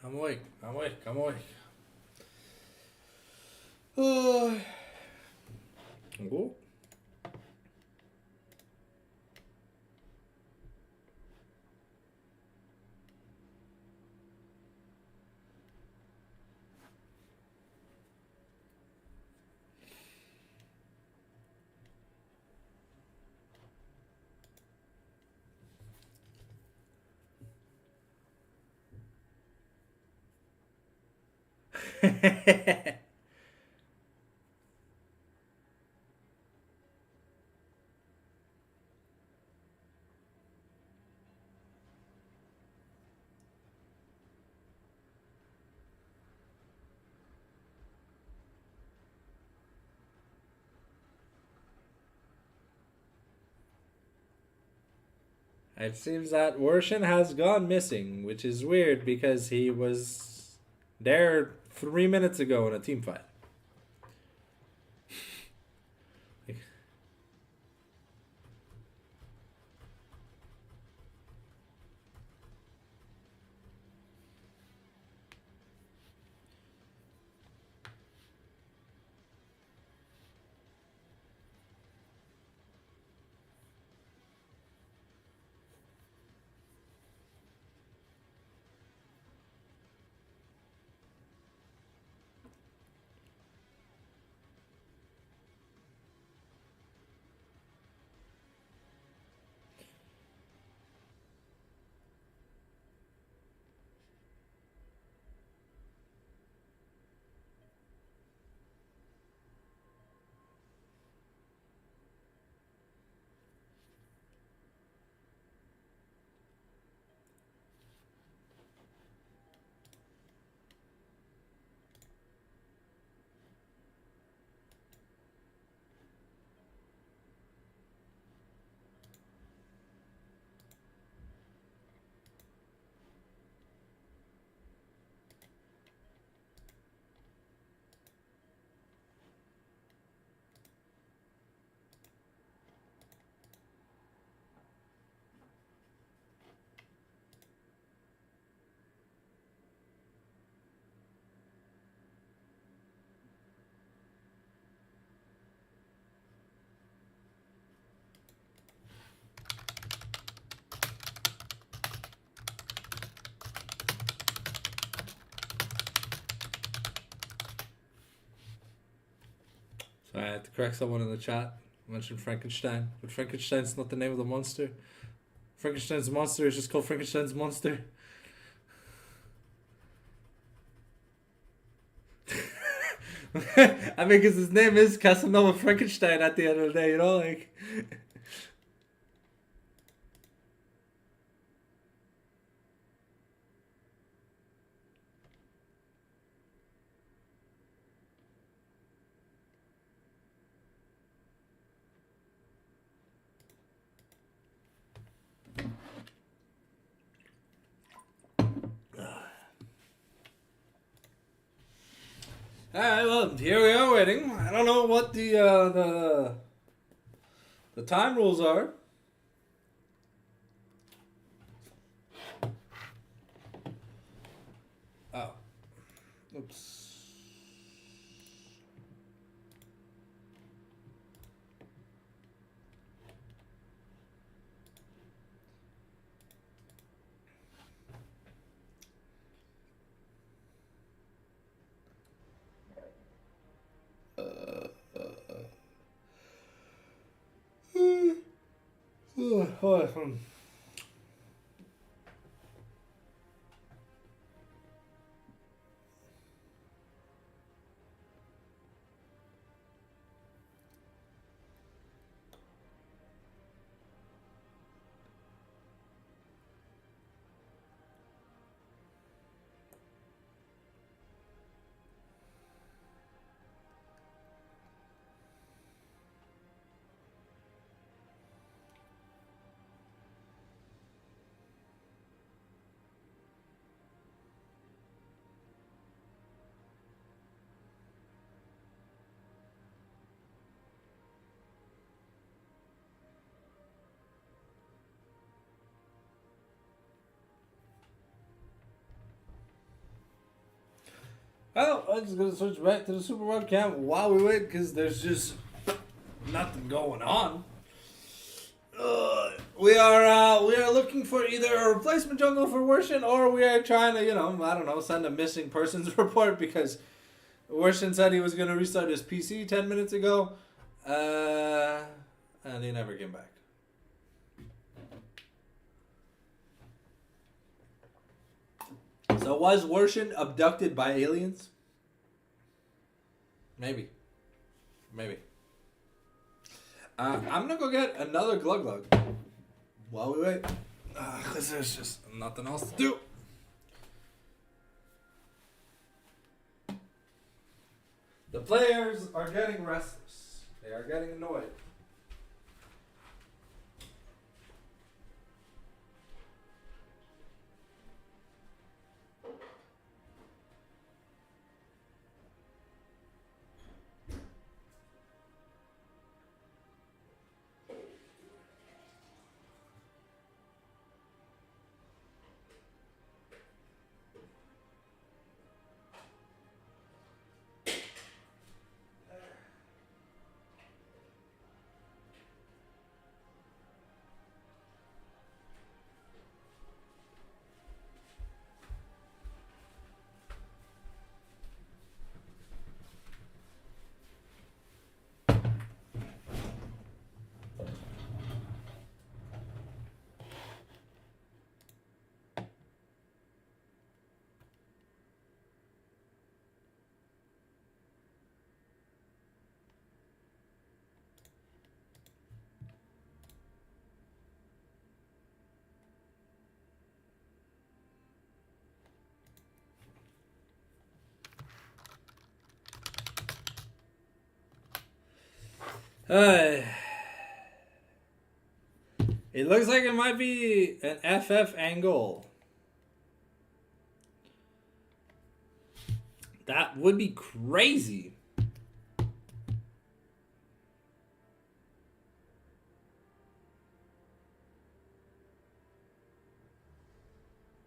D: I'm awake. Oh. It seems that Worshin has gone missing, which is weird because he was there 3 minutes ago in a team fight.
A: Sorry, I had to correct someone in the chat. I mentioned Frankenstein, but Frankenstein's not the name of the monster. Frankenstein's monster is just called Frankenstein's monster. I mean, because his name is Casanova Frankenstein at the end of the day, you know, like. Alright, well, here we are waiting. I don't know what the time rules are. Oh. Oops. Well, I'm just gonna switch back to the Super webcam while we wait because there's just nothing going on. We are looking for either a replacement jungle for Worshin, or we are trying to, I don't know, send a missing persons report because Worshin said he was gonna restart his PC 10 minutes ago, and he never came back. So was Worshin abducted by aliens? Maybe. I'm gonna go get another Glug Glug while we wait. Because there's just nothing else to do. The players are getting restless. They are getting annoyed. It looks like it might be an FF angle. That would be crazy.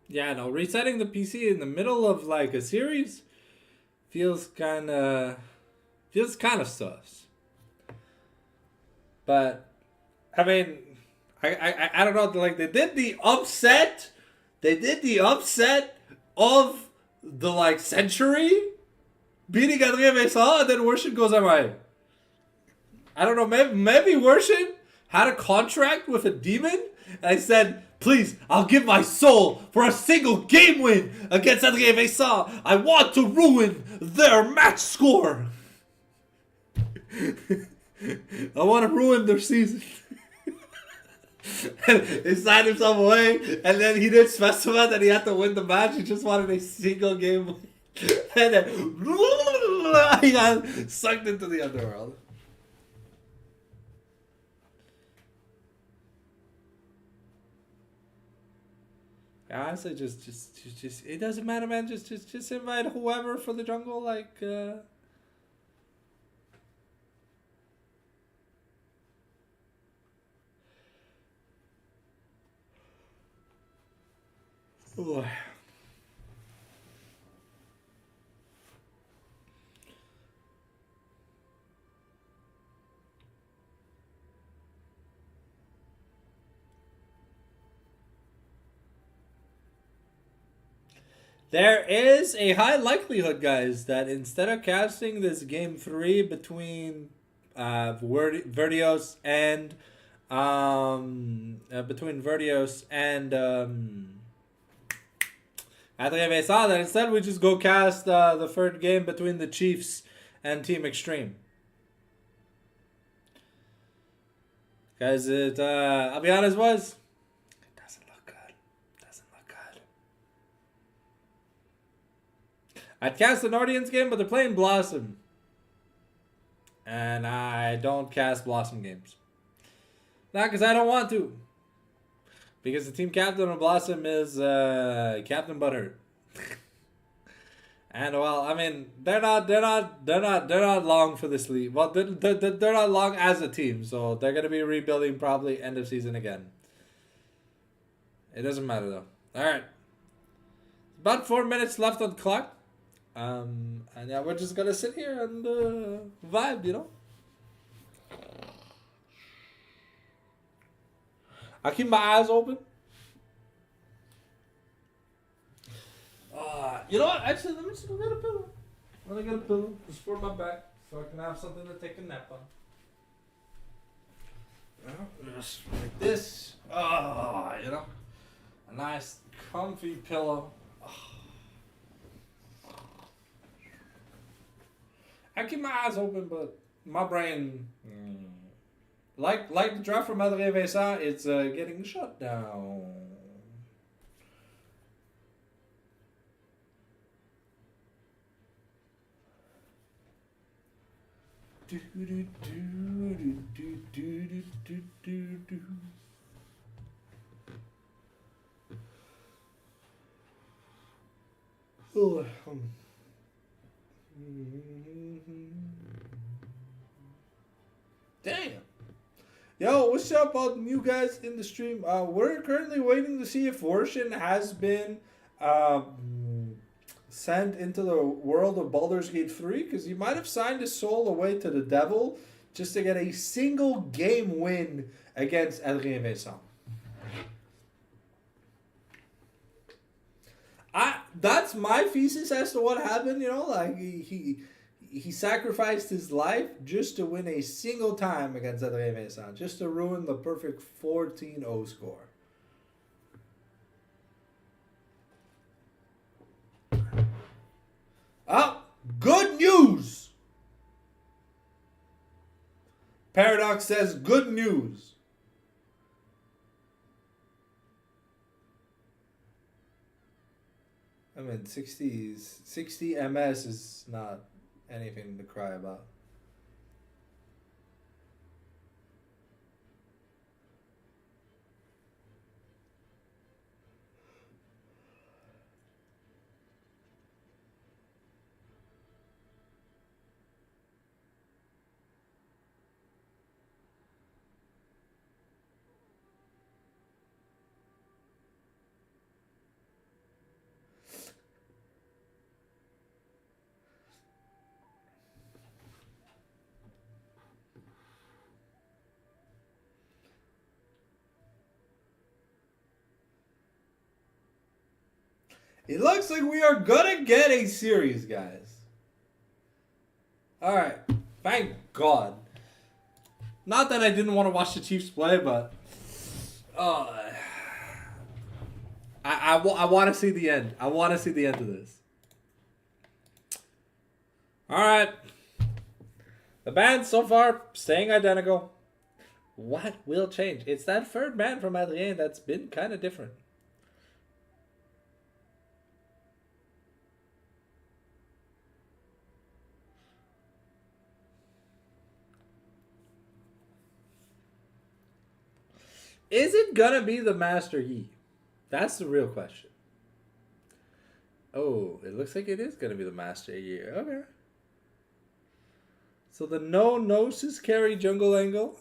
A: Yeah, no, resetting the PC in the middle of like a series feels kind of sus. But I mean, I don't know. Like they did the upset of the like century, beating Adrien Vincent, and then Worship goes MIA. I don't know, maybe Worshin had a contract with a demon, and I said, please, I'll give my soul for a single game win against Adrien Vincent. I want to ruin their match score. I want to ruin their season. And he signed himself away, and then he didn't specify that he had to win the match. He just wanted a single game win. And then he got sucked into the underworld. Honestly, just it doesn't matter, man. Just invite whoever for the jungle, like. Oh. There is a high likelihood, guys, that instead of casting this game 3 between Vertios and Adrien Vincent, that instead we just go cast the third game between the Chiefs and Team Extreme. Guys, I'll be honest, it doesn't look good. I'd cast an Audience game, but they're playing Blossom. And I don't cast Blossom games. Not because I don't want to. Because the team captain of Blossom is Captain Butthurt. And well, I mean, they're not long for this league. Well, they're not long as a team, so they're gonna be rebuilding probably end of season again. It doesn't matter though. All right, about 4 minutes left on the clock. And yeah, we're just gonna sit here and vibe, you know. I keep my eyes open. You know what? Actually, let me just go get a pillow. Let me get a pillow just for my back, so I can have something to take a nap on. Just like this. You know, a nice, comfy pillow. I keep my eyes open, but my brain, like the draft from Adrien Vincent, it's getting shut down. Damn. Yo, what's up, all the new guys in the stream? We're currently waiting to see if Worshin has been sent into the world of Baldur's Gate 3, because he might have signed his soul away to the devil just to get a single game win against Adrien Vincent. That's my thesis as to what happened, you know, like he sacrificed his life just to win a single time against Adrien Vincent, just to ruin the perfect 14-0 score. Oh, good news! Paradox says good news. I mean, 60 MS is not anything to cry about. It looks like we are gonna get a series, guys. Alright. Thank God. Not that I didn't want to watch the Chiefs play, but I want to see the end. I want to see the end of this. All right. The bans so far staying identical. What will change? It's that third ban from Adrien that's been kind of different. Is it gonna be the Master Yi? That's the real question. Oh, it looks like it is gonna be the Master Yi. Okay. So the no Gnosis carry jungle angle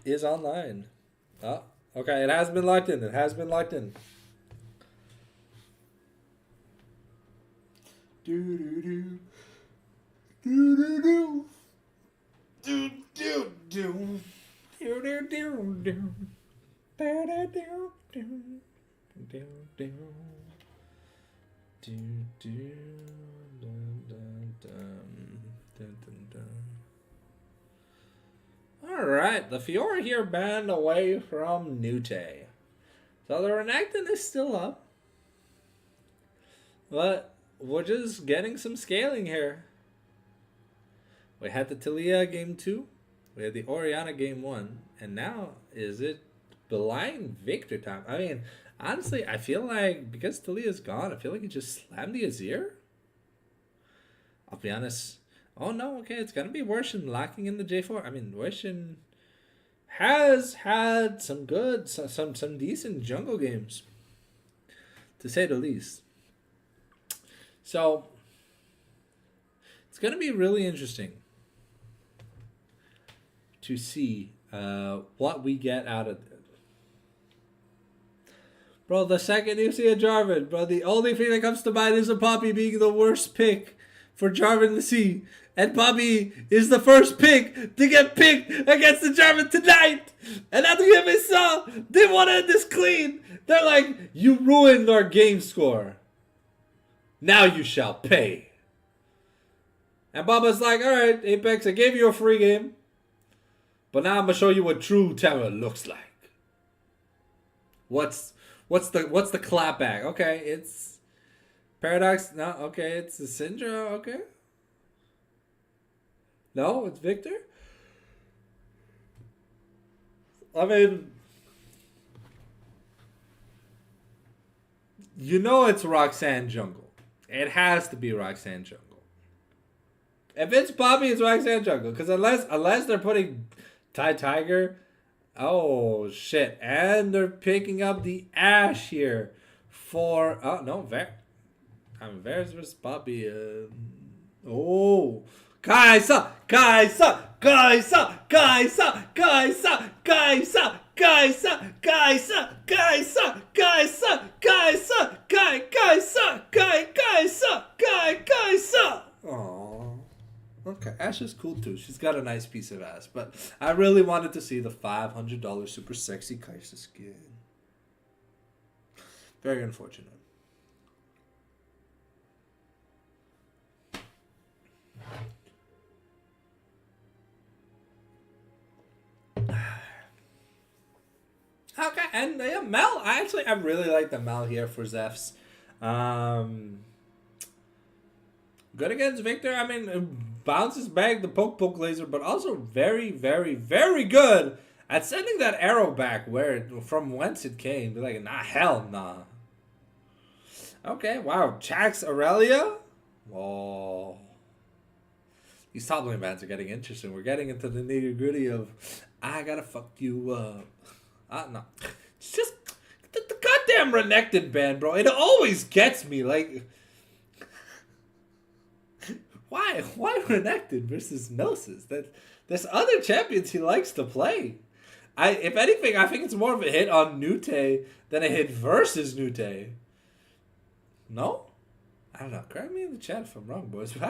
A: is online. Oh, okay, it has been locked in. It has been locked in. Do do do. Do do do. Do do do. Do do do do. Do do do do. Do do. Do do. Dun dun dun. Dun dun dun. Alright, the Fiora here banned away from Nute. So the Renekton is still up. But we're just getting some scaling here. We had the Talia game 2. We had the Oriana game 1. And now, is it blind Victor time? I mean, honestly, I feel like, because Talia's gone, I feel like he just slammed the Azir. I'll be honest. Oh no, okay, it's gonna be Wershin locking in the J4. I mean, Wershin has had some good, some decent jungle games, to say the least. So it's gonna be really interesting to see what we get out of it. Bro, the second you see a Jarvan, bro, the only thing that comes to mind is a Poppy being the worst pick for Jarvan to see. And Poppy is the first pick to get picked against the Jarvan tonight. And Adrien Vincent, they want to end this clean. They're like, you ruined our game score. Now you shall pay. And Baba's like, alright, Apex, I gave you a free game. But now I'm going to show you what true terror looks like. What's the clapback? Okay, it's Paradox. No, okay, it's the Syndra. Okay. No, it's Victor. I mean, you know it's Roxanne Jungle. It has to be Roxanne Jungle. If it's Poppy, it's Roxanne Jungle. Because unless they're putting Tiger. Oh, shit. And they're picking up the Ashe here for... Oh, no, Varus versus Poppy. Oh. Kaisa! Kaisa! Kaisa! Kaisa! Kaisa! Kaisa! Kaisa! Kaisa! Kaisa! Kaisa! Kaisa! Kaisa! Kaisa! Aww. Okay, Ashe is cool too. She's got a nice piece of ass, but I really wanted to see the $500 super sexy Kaisa skin. Very unfortunate. Okay, and Mel, I really like the Mel here for Zephs. Good against Victor. I mean, bounces back the poke laser, but also very, very, very good at sending that arrow back from whence it came. Be like, nah, hell nah. Okay, wow. Jax Aurelia? Whoa. These top lane bans are getting interesting. We're getting into the nitty gritty of, I gotta fuck you up. No. It's just the goddamn Renekton ban, bro. It always gets me. Like, why Renekton versus Gnosis? There's other champions he likes to play. If anything, I think it's more of a hit on Nute than a hit versus Nute. No? I don't know. Correct me in the chat if I'm wrong, boys. But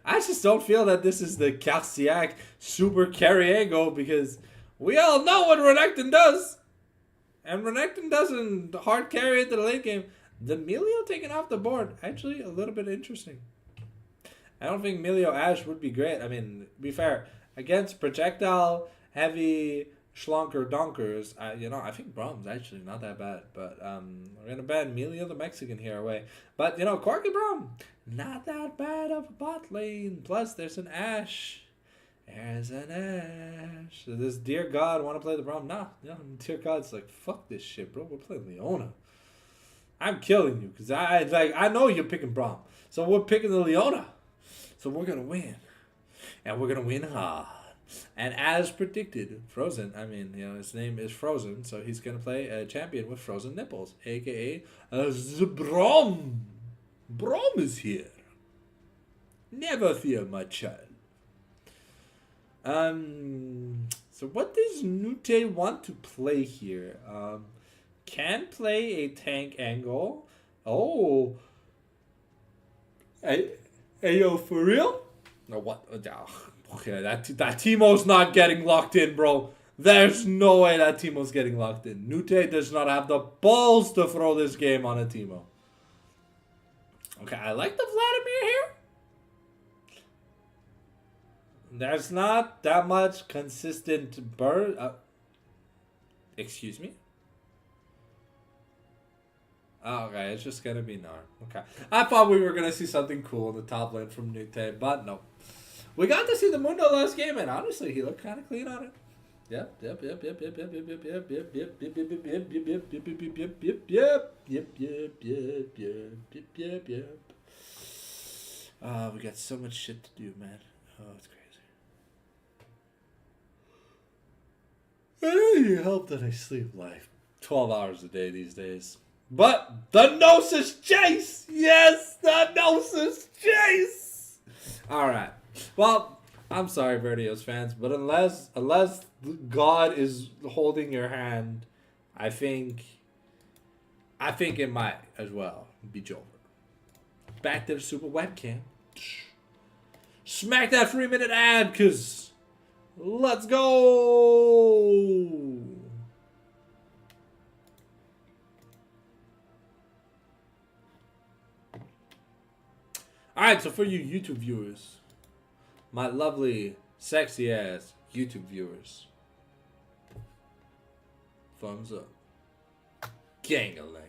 A: I just don't feel that this is the Carciac super carry angle, because we all know what Renekton does. And Renekton doesn't hard carry into the late game. The Melio taken off the board, actually a little bit interesting. I don't think Melio Ashe would be great. I mean, to be fair,
D: against projectile heavy schlonker donkers, I think Brom's actually not that bad. But we're gonna ban Emilio the Mexican here away. But Corky Brom, not that bad of a bot lane. Plus there's an Ashe. There's an Ashe. So this dear God want to play the Brom? Nah, dear God's like, fuck this shit, bro. We're playing Leona. I'm killing you because I know you're picking Brom. So we're picking the Leona. So we're gonna win. And we're gonna win hard. And as predicted, Frozen, his name is Frozen, so he's gonna play a champion with frozen nipples, aka the Brom. Brom is here. Never fear, my child. So what does Nute want to play here? Can play a tank angle. Oh. Hey, yo, for real? No, what? Okay, that Teemo's not getting locked in, bro. There's no way that Teemo's getting locked in. Nute does not have the balls to throw this game on a Teemo. Okay, I like the Vladimir here. There's not that much consistent burst. Excuse me? Oh, okay, it's just gonna be Gnar. Okay. I thought we were gonna see something cool in the top lane from Nute, but no. We got to see the Mundo last game, and honestly, he looked kind of clean on it. Yep. We got so much shit to do, man. Oh, it's crazy. I really hope that I sleep like 12 hours a day these days. But the Gnosis chase! Yes, the Gnosis chase! Alright. Well, I'm sorry, Vertios fans, but unless God is holding your hand, I think it might as well be Jover. Back to the super webcam. Smack that 3-minute ad, cause let's go! Alright, so for you YouTube viewers, my lovely, sexy ass YouTube viewers, thumbs up. Gang-a-lang.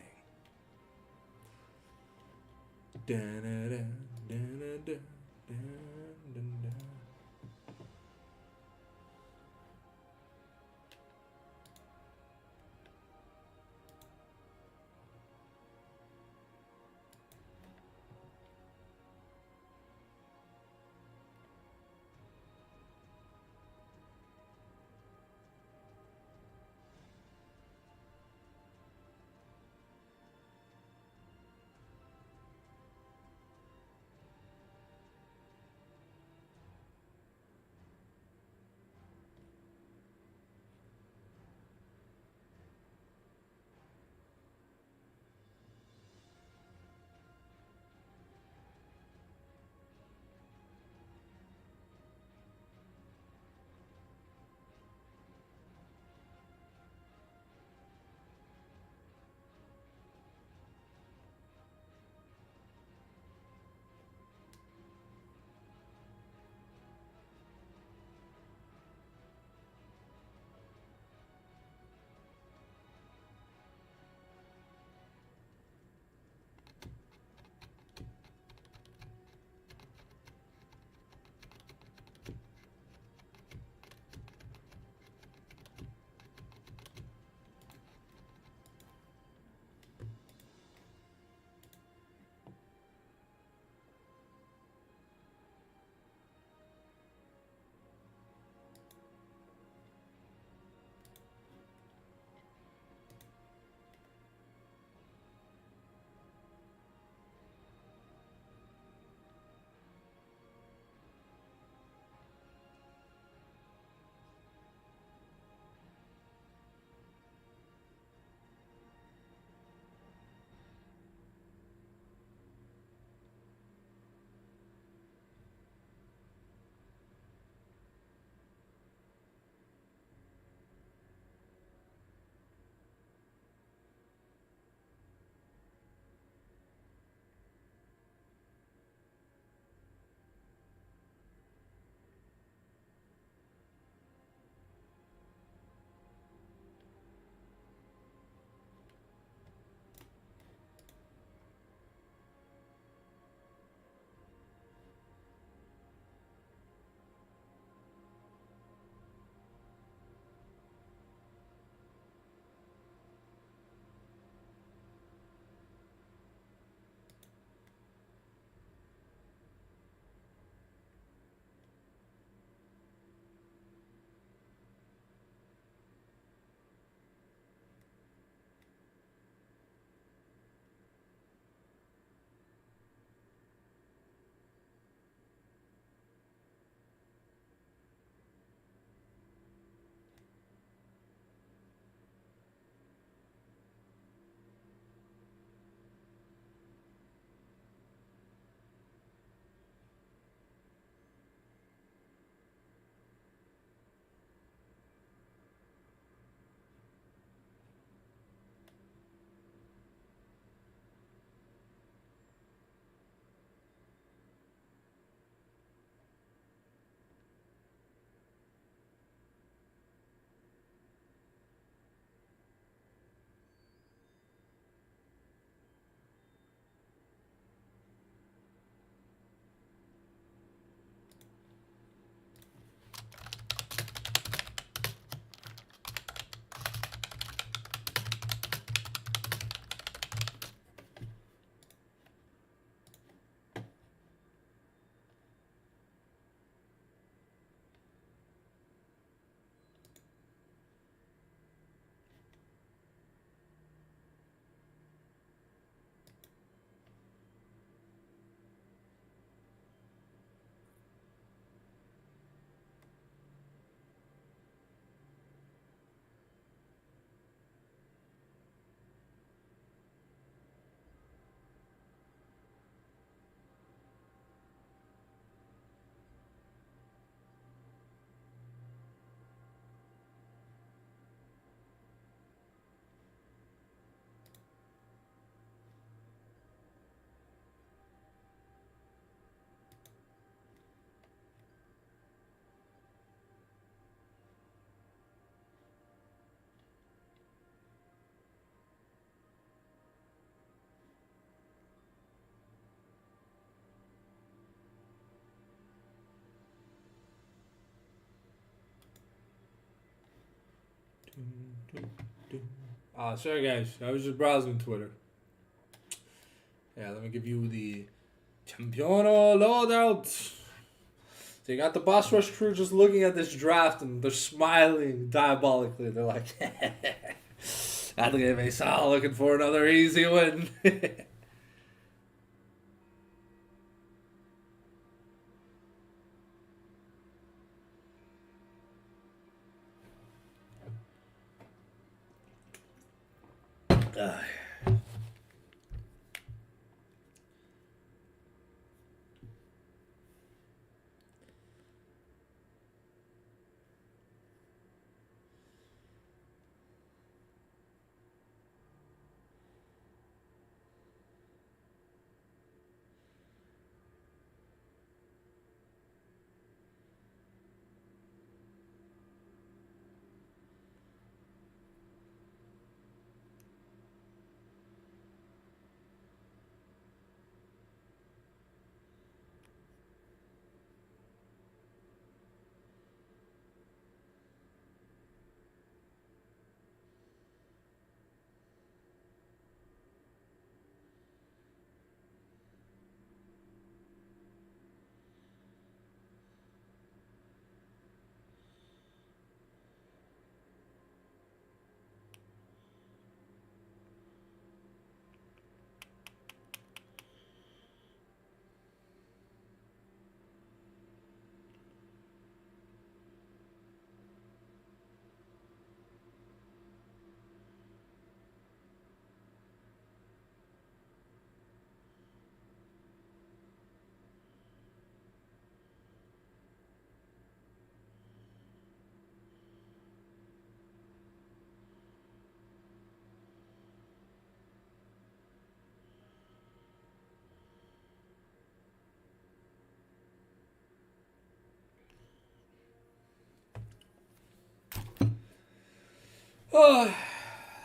A: Sorry guys, I was just browsing Twitter. Yeah, let me give you the Championo loadout. So you got the Boss Rush crew just looking at this draft and they're smiling diabolically. They're like, Adrien Vincent looking for another easy win.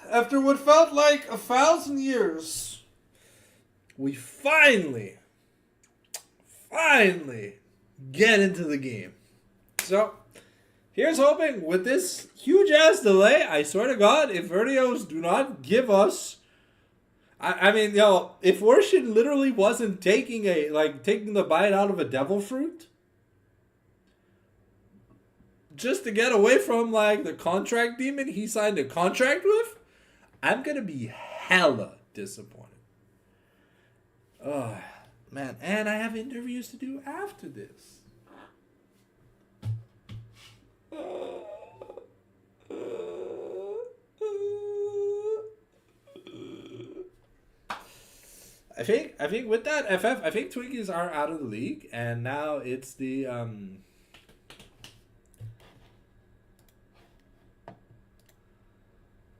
A: After what felt like 1,000 years, we finally get into the game. So, here's hoping with this huge ass delay, I swear to God, if Vertios do not give us, I mean, if Worshin literally wasn't taking the bite out of a devil fruit, just to get away from the contract demon he signed a contract with, I'm gonna be hella disappointed. Oh man, and I have interviews to do after this. I think with that FF, I think Twinkies are out of the league, and now it's the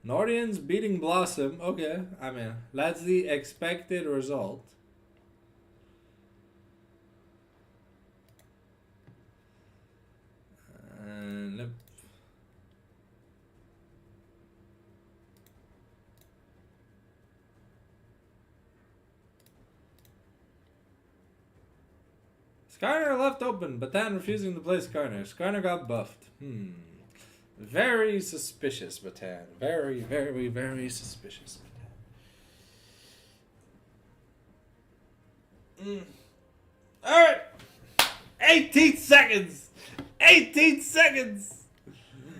A: Nordians beating Blossom. Okay, I mean, that's the expected result. And Skarner left open, Batan refusing to play Skarner. Skarner got buffed. Very suspicious, Batan. Very, very, very suspicious, Batan. Alright! 18 seconds! 18 seconds!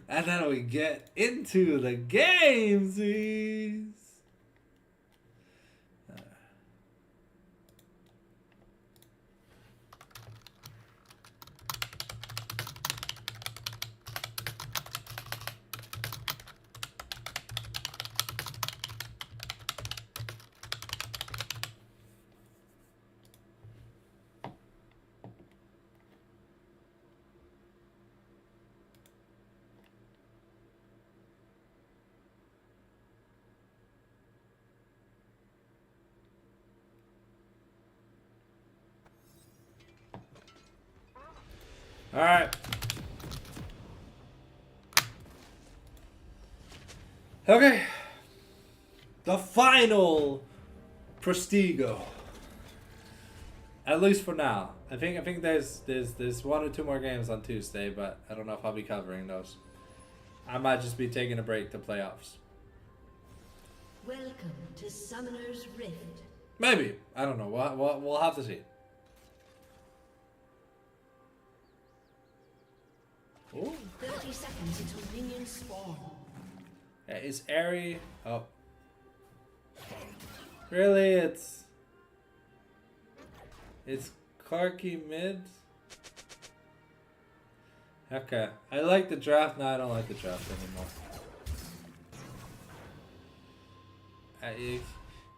A: And then we get into the games. All right. Okay. The final Prestigo. At least for now. I think there's 1 or 2 more games on Tuesday, but I don't know if I'll be covering those.
D: I might just be taking a break to playoffs.
B: Welcome to Summoner's Rift.
D: Maybe. I don't know. We'll have to see. Ooh.
B: 30 seconds until minions spawn.
D: Yeah, is Airy... Oh. Really? It's Clarky mid? Okay. I like the draft. No, I don't like the draft anymore.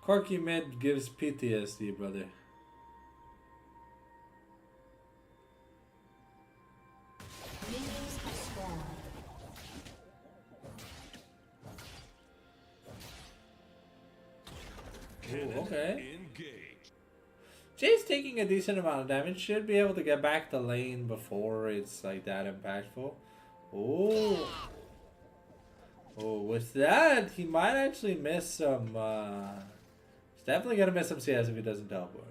D: Corky mid gives PTSD, brother.
B: Minions have spawned.
D: Ooh, okay.
E: Engage.
D: Jay's taking a decent amount of damage. Should be able to get back to lane before it's like that impactful. Oh. Oh, with that, he might actually miss some, he's definitely gonna miss some CS if he doesn't teleport.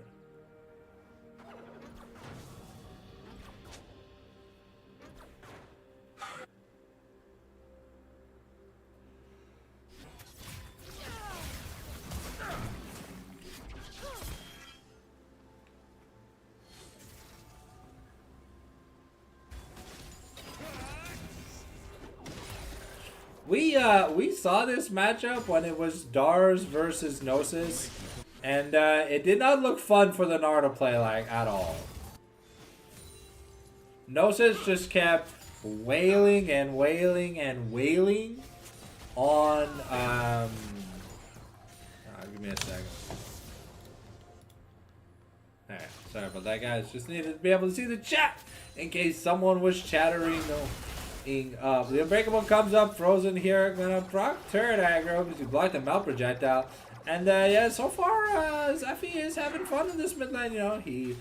D: We saw this matchup when it was Dars versus Gnosis, and it did not look fun for the Gnar to play like at all. Gnosis just kept wailing and wailing and wailing on give me a second. Alright, sorry about that, guys. Just needed to be able to see the chat in case someone was chattering. No. The Unbreakable comes up, Frozen here, gonna proc turret aggro because he blocked the melt projectile. And yeah, so far Zephy is having fun in this mid lane, you know. He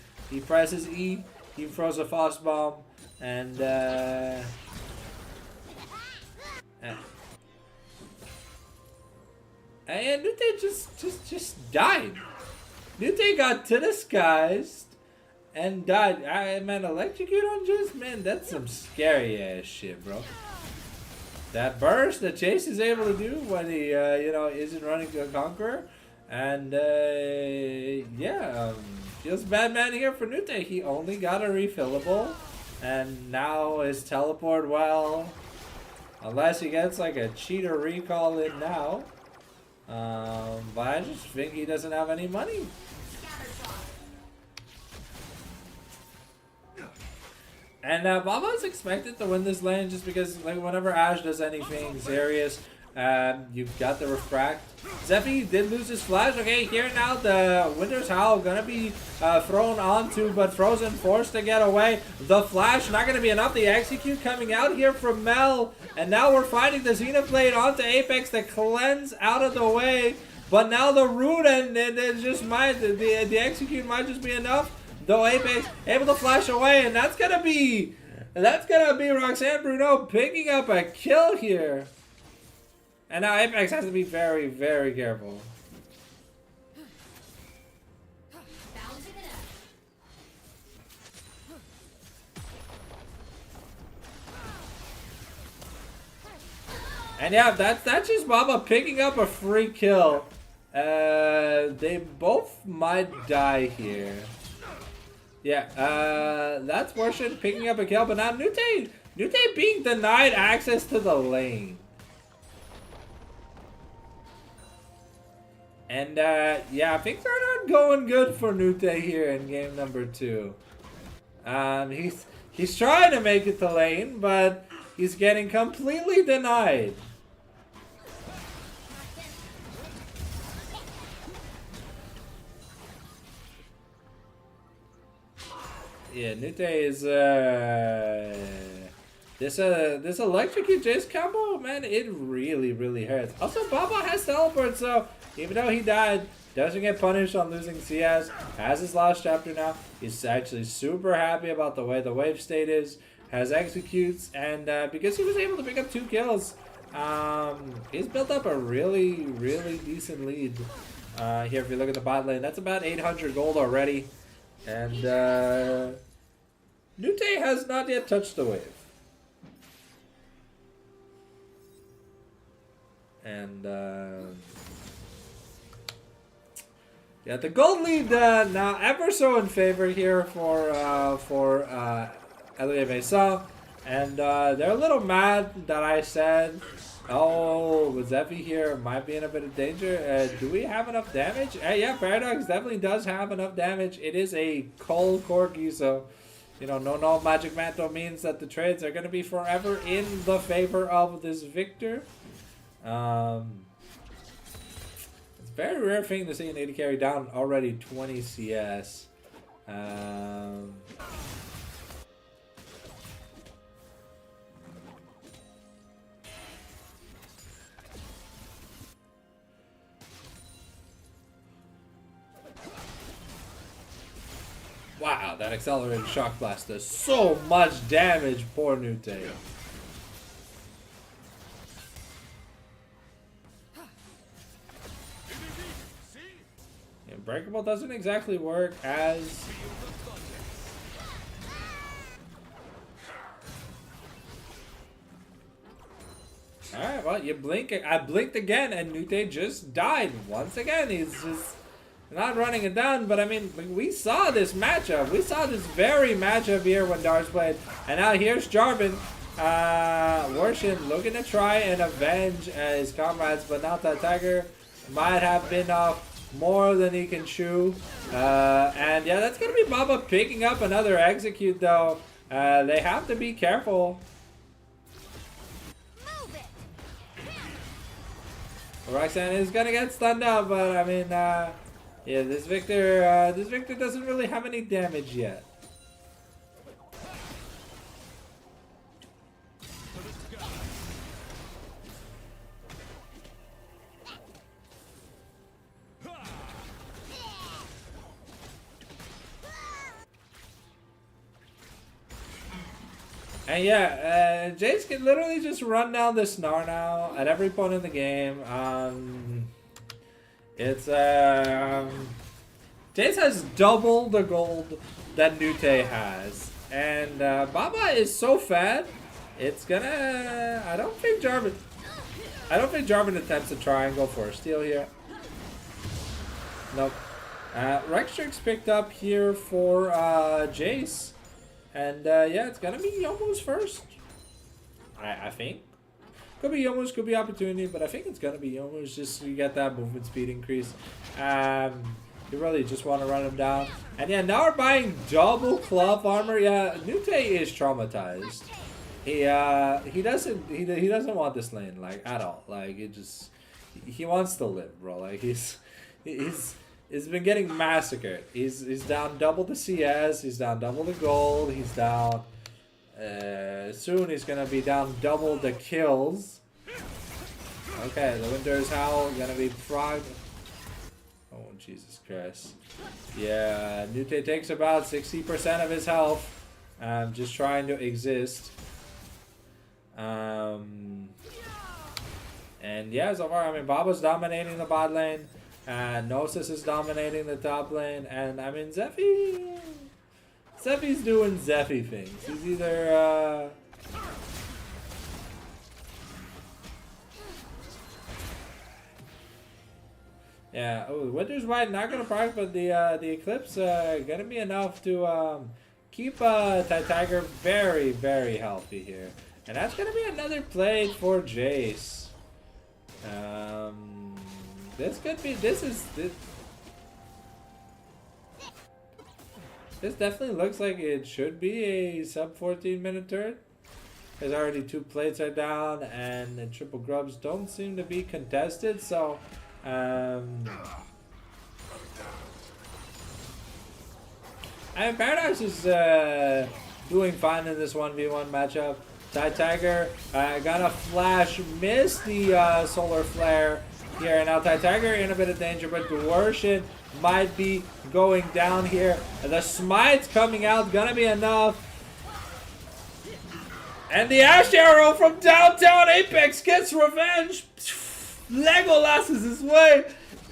D: presses E, he throws a frost bomb, and and Nute just died. Nute got to the skies and died. Man, electrocute on Juice? Man, that's some scary ass shit, bro. That burst that Chase is able to do when he, you know, isn't running a Conqueror. And, yeah, feels bad man here for Nute. He only got a refillable. And now his teleport, well, unless he gets like a cheater recall in now. But I just think he doesn't have any money. And Baba's expected to win this lane just because, like, whenever Ash does anything serious, you've got the refract. Zephy did lose his flash. Okay, here now the Winter's Howl gonna be thrown onto, but Frozen forced to get away. The flash not gonna be enough. The execute coming out here from Mel, and now we're finding the Xenoblade onto Apex to cleanse out of the way. But now the root and it just might the execute might just be enough. Though Apex able to flash away, and that's gonna be Roxanne Bruno picking up a kill here. And now Apex has to be very, very careful. And yeah, that's just Baba picking up a free kill. They both might die here. Yeah, that's Worship picking up a kill, but now Nute being denied access to the lane. And yeah, things are not going good for Nute here in game number 2. He's trying to make it to lane, but he's getting completely denied. Yeah, Nute is this electrocute Jace combo, man, it really, really hurts. Also, Baba has teleport, so even though he died, doesn't get punished on losing CS, has his last chapter now. He's actually super happy about the way the wave state is, has executes, and because he was able to pick up 2 kills, he's built up a really, really decent lead. Here, if you look at the bot lane, that's about 800 gold already. And Nute has not yet touched the wave. And yeah, the gold lead now ever so in favor here for Adrien Vincent. And they're a little mad that I said, oh, Zeffy here might be in a bit of danger. Do we have enough damage? Yeah, Paradox definitely does have enough damage. It is a cold Corgi, so, you know, no Magic Mantle means that the trades are going to be forever in the favor of this victor. It's a very rare thing to see an AD carry down already 20 CS. Wow, that accelerated shock blast does so much damage, poor Nute. Breakable doesn't exactly work as... Alright, well, you blink. I blinked again, and Nute just died once again. He's just not running it down, but I mean, we saw this matchup. We saw this very matchup here when Darts played. And now here's Jarvan. Worshin looking to try and avenge his comrades, but now that Tiger might have been off more than he can chew. And yeah, that's going to be Baba picking up another execute, though. They have to be careful. Roxanne is going to get stunned up, but I mean, yeah, this Victor doesn't really have any damage yet. And yeah, Jace can literally just run down this Snar now at every point in the game. Jace has double the gold that Nute has. And Baba is so fat, it's gonna... I don't think Jarvan attempts to try and go for a steal here. Nope. Rextrix picked up here for Jace. And yeah, it's gonna be Yomu's first. I think. Could be Yomu's, could be Opportunity, but I think it's gonna be Yomu's just so you get that movement speed increase. You really just want to run him down. And yeah, now we're buying double cloth armor. Yeah, Nute is traumatized. He doesn't want this lane like at all. Like he wants to live, bro. Like he's been getting massacred. He's down double the CS. He's down double the gold. He's down. Soon he's gonna be down double the kills. Okay, the Winter's Howl gonna be frog. Oh Jesus Christ! Yeah, Nute takes about 60% of his health. Just trying to exist. And yeah, so far I mean Baba's dominating the bot lane. Gnosis is dominating the top lane, and I mean Zeffy's doing Zeffy things. He's either yeah, oh, Winter's White not gonna proc, but the Eclipse gonna be enough to keep Tiger very, very healthy here. And that's gonna be another play for Jace. This could be. This definitely looks like it should be a sub 14-minute turret. There's already 2 plates are down, and the triple grubs don't seem to be contested. So, and Paradise is doing fine in this 1v1 matchup. Tiger gonna flash, miss the solar flare here. Now Tiger in a bit of danger, but Dwarshin might be going down here. The smite's coming out, gonna be enough. And the Ash Arrow from downtown Apex gets revenge. Legolasses his way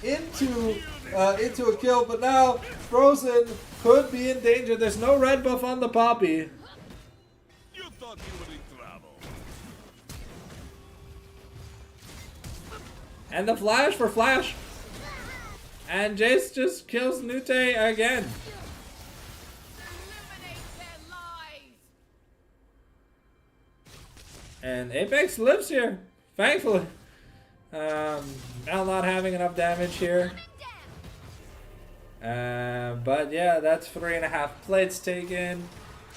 D: into a kill, but now Frozen could be in danger. There's no red buff on the Poppy.
E: You thought you were in trouble.
D: And the flash for flash. And Jace just kills Nute again.
C: Illuminate their lives.
D: And Apex lives here, thankfully. Now not having enough damage here. But yeah, that's 3.5 plates taken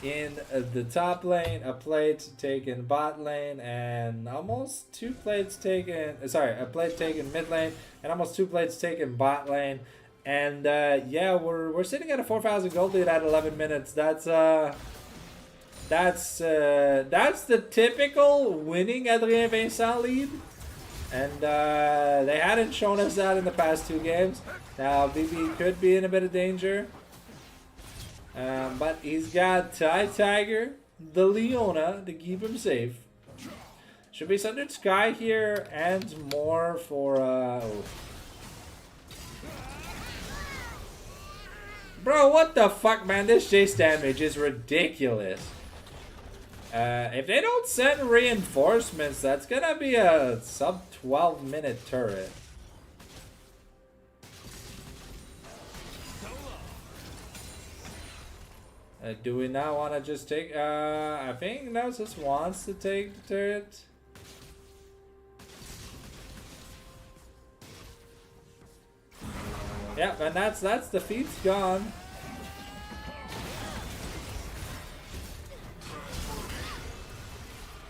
D: in the top lane, a plate taken bot lane, and almost 2 plates taken. Sorry, a plate taken mid lane, and almost 2 plates taken bot lane. And yeah, we're sitting at a 4,000 gold lead at 11 minutes. That's the typical winning Adrien Vincent lead. And they hadn't shown us that in the past 2 games. Now BB could be in a bit of danger. But he's got Tiger, the Leona to keep him safe. Should be Sundered Sky here and more for... oh. Bro, what the fuck, man? This Jace damage is ridiculous. If they don't send reinforcements, that's gonna be a sub 12 minute turret. Do we not want to just take, I think Gnosis wants to take the turret. Yeah, and that's the feat's gone.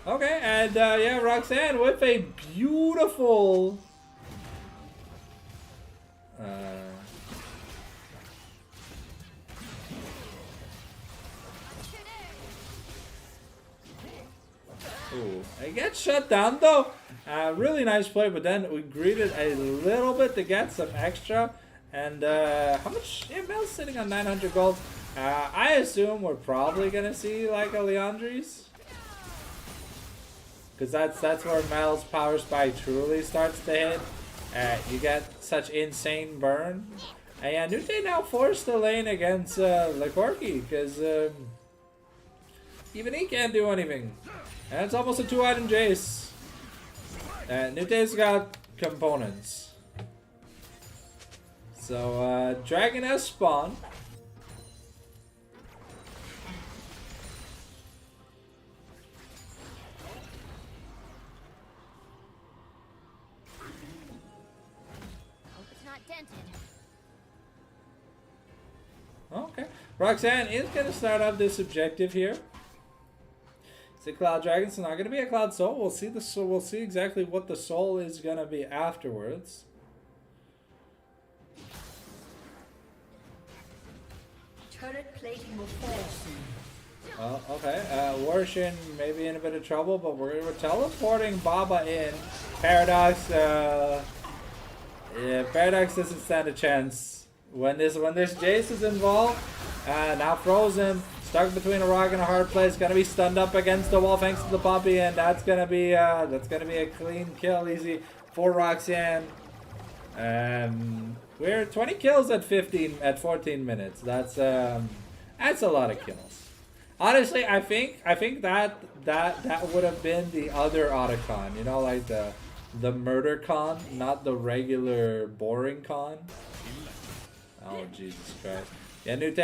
D: Okay, and yeah, Roxanne with a beautiful ooh, it gets shut down though. Really nice play, but then we greeted a little bit to get some extra. And how much? Yeah, Mel's sitting on 900 gold. I assume we're probably gonna see like a Leandri's, because that's where Mel's power spike truly starts to hit. You get such insane burn. And yeah, Nute now forced the lane against Lecorki, because even he can't do anything. And it's almost a 2-item Jace. Nute's got components. So, Dragon has spawned.
C: Hope it's not dented.
D: Okay. Roxanne is going to start up this objective here. It's a Cloud Dragon, so not going to be a Cloud Soul. We'll see the soul. We'll see exactly what the soul is going to be afterwards.
B: Turret plating will fall soon.
D: Oh, okay. Warshin may be in a bit of trouble, but we're teleporting Baba in. Paradox, yeah, Paradox doesn't stand a chance. When this Jace is involved, now frozen, stuck between a rock and a hard place, gonna be stunned up against the wall thanks to the puppy, and that's gonna be a clean kill, easy for Roxanne. We're 20 kills at 14 minutes. That's a lot of kills. Honestly, I think that would have been the other Otacon, you know, like the murder con, not the regular boring con. Oh Jesus Christ. Yeah, Nute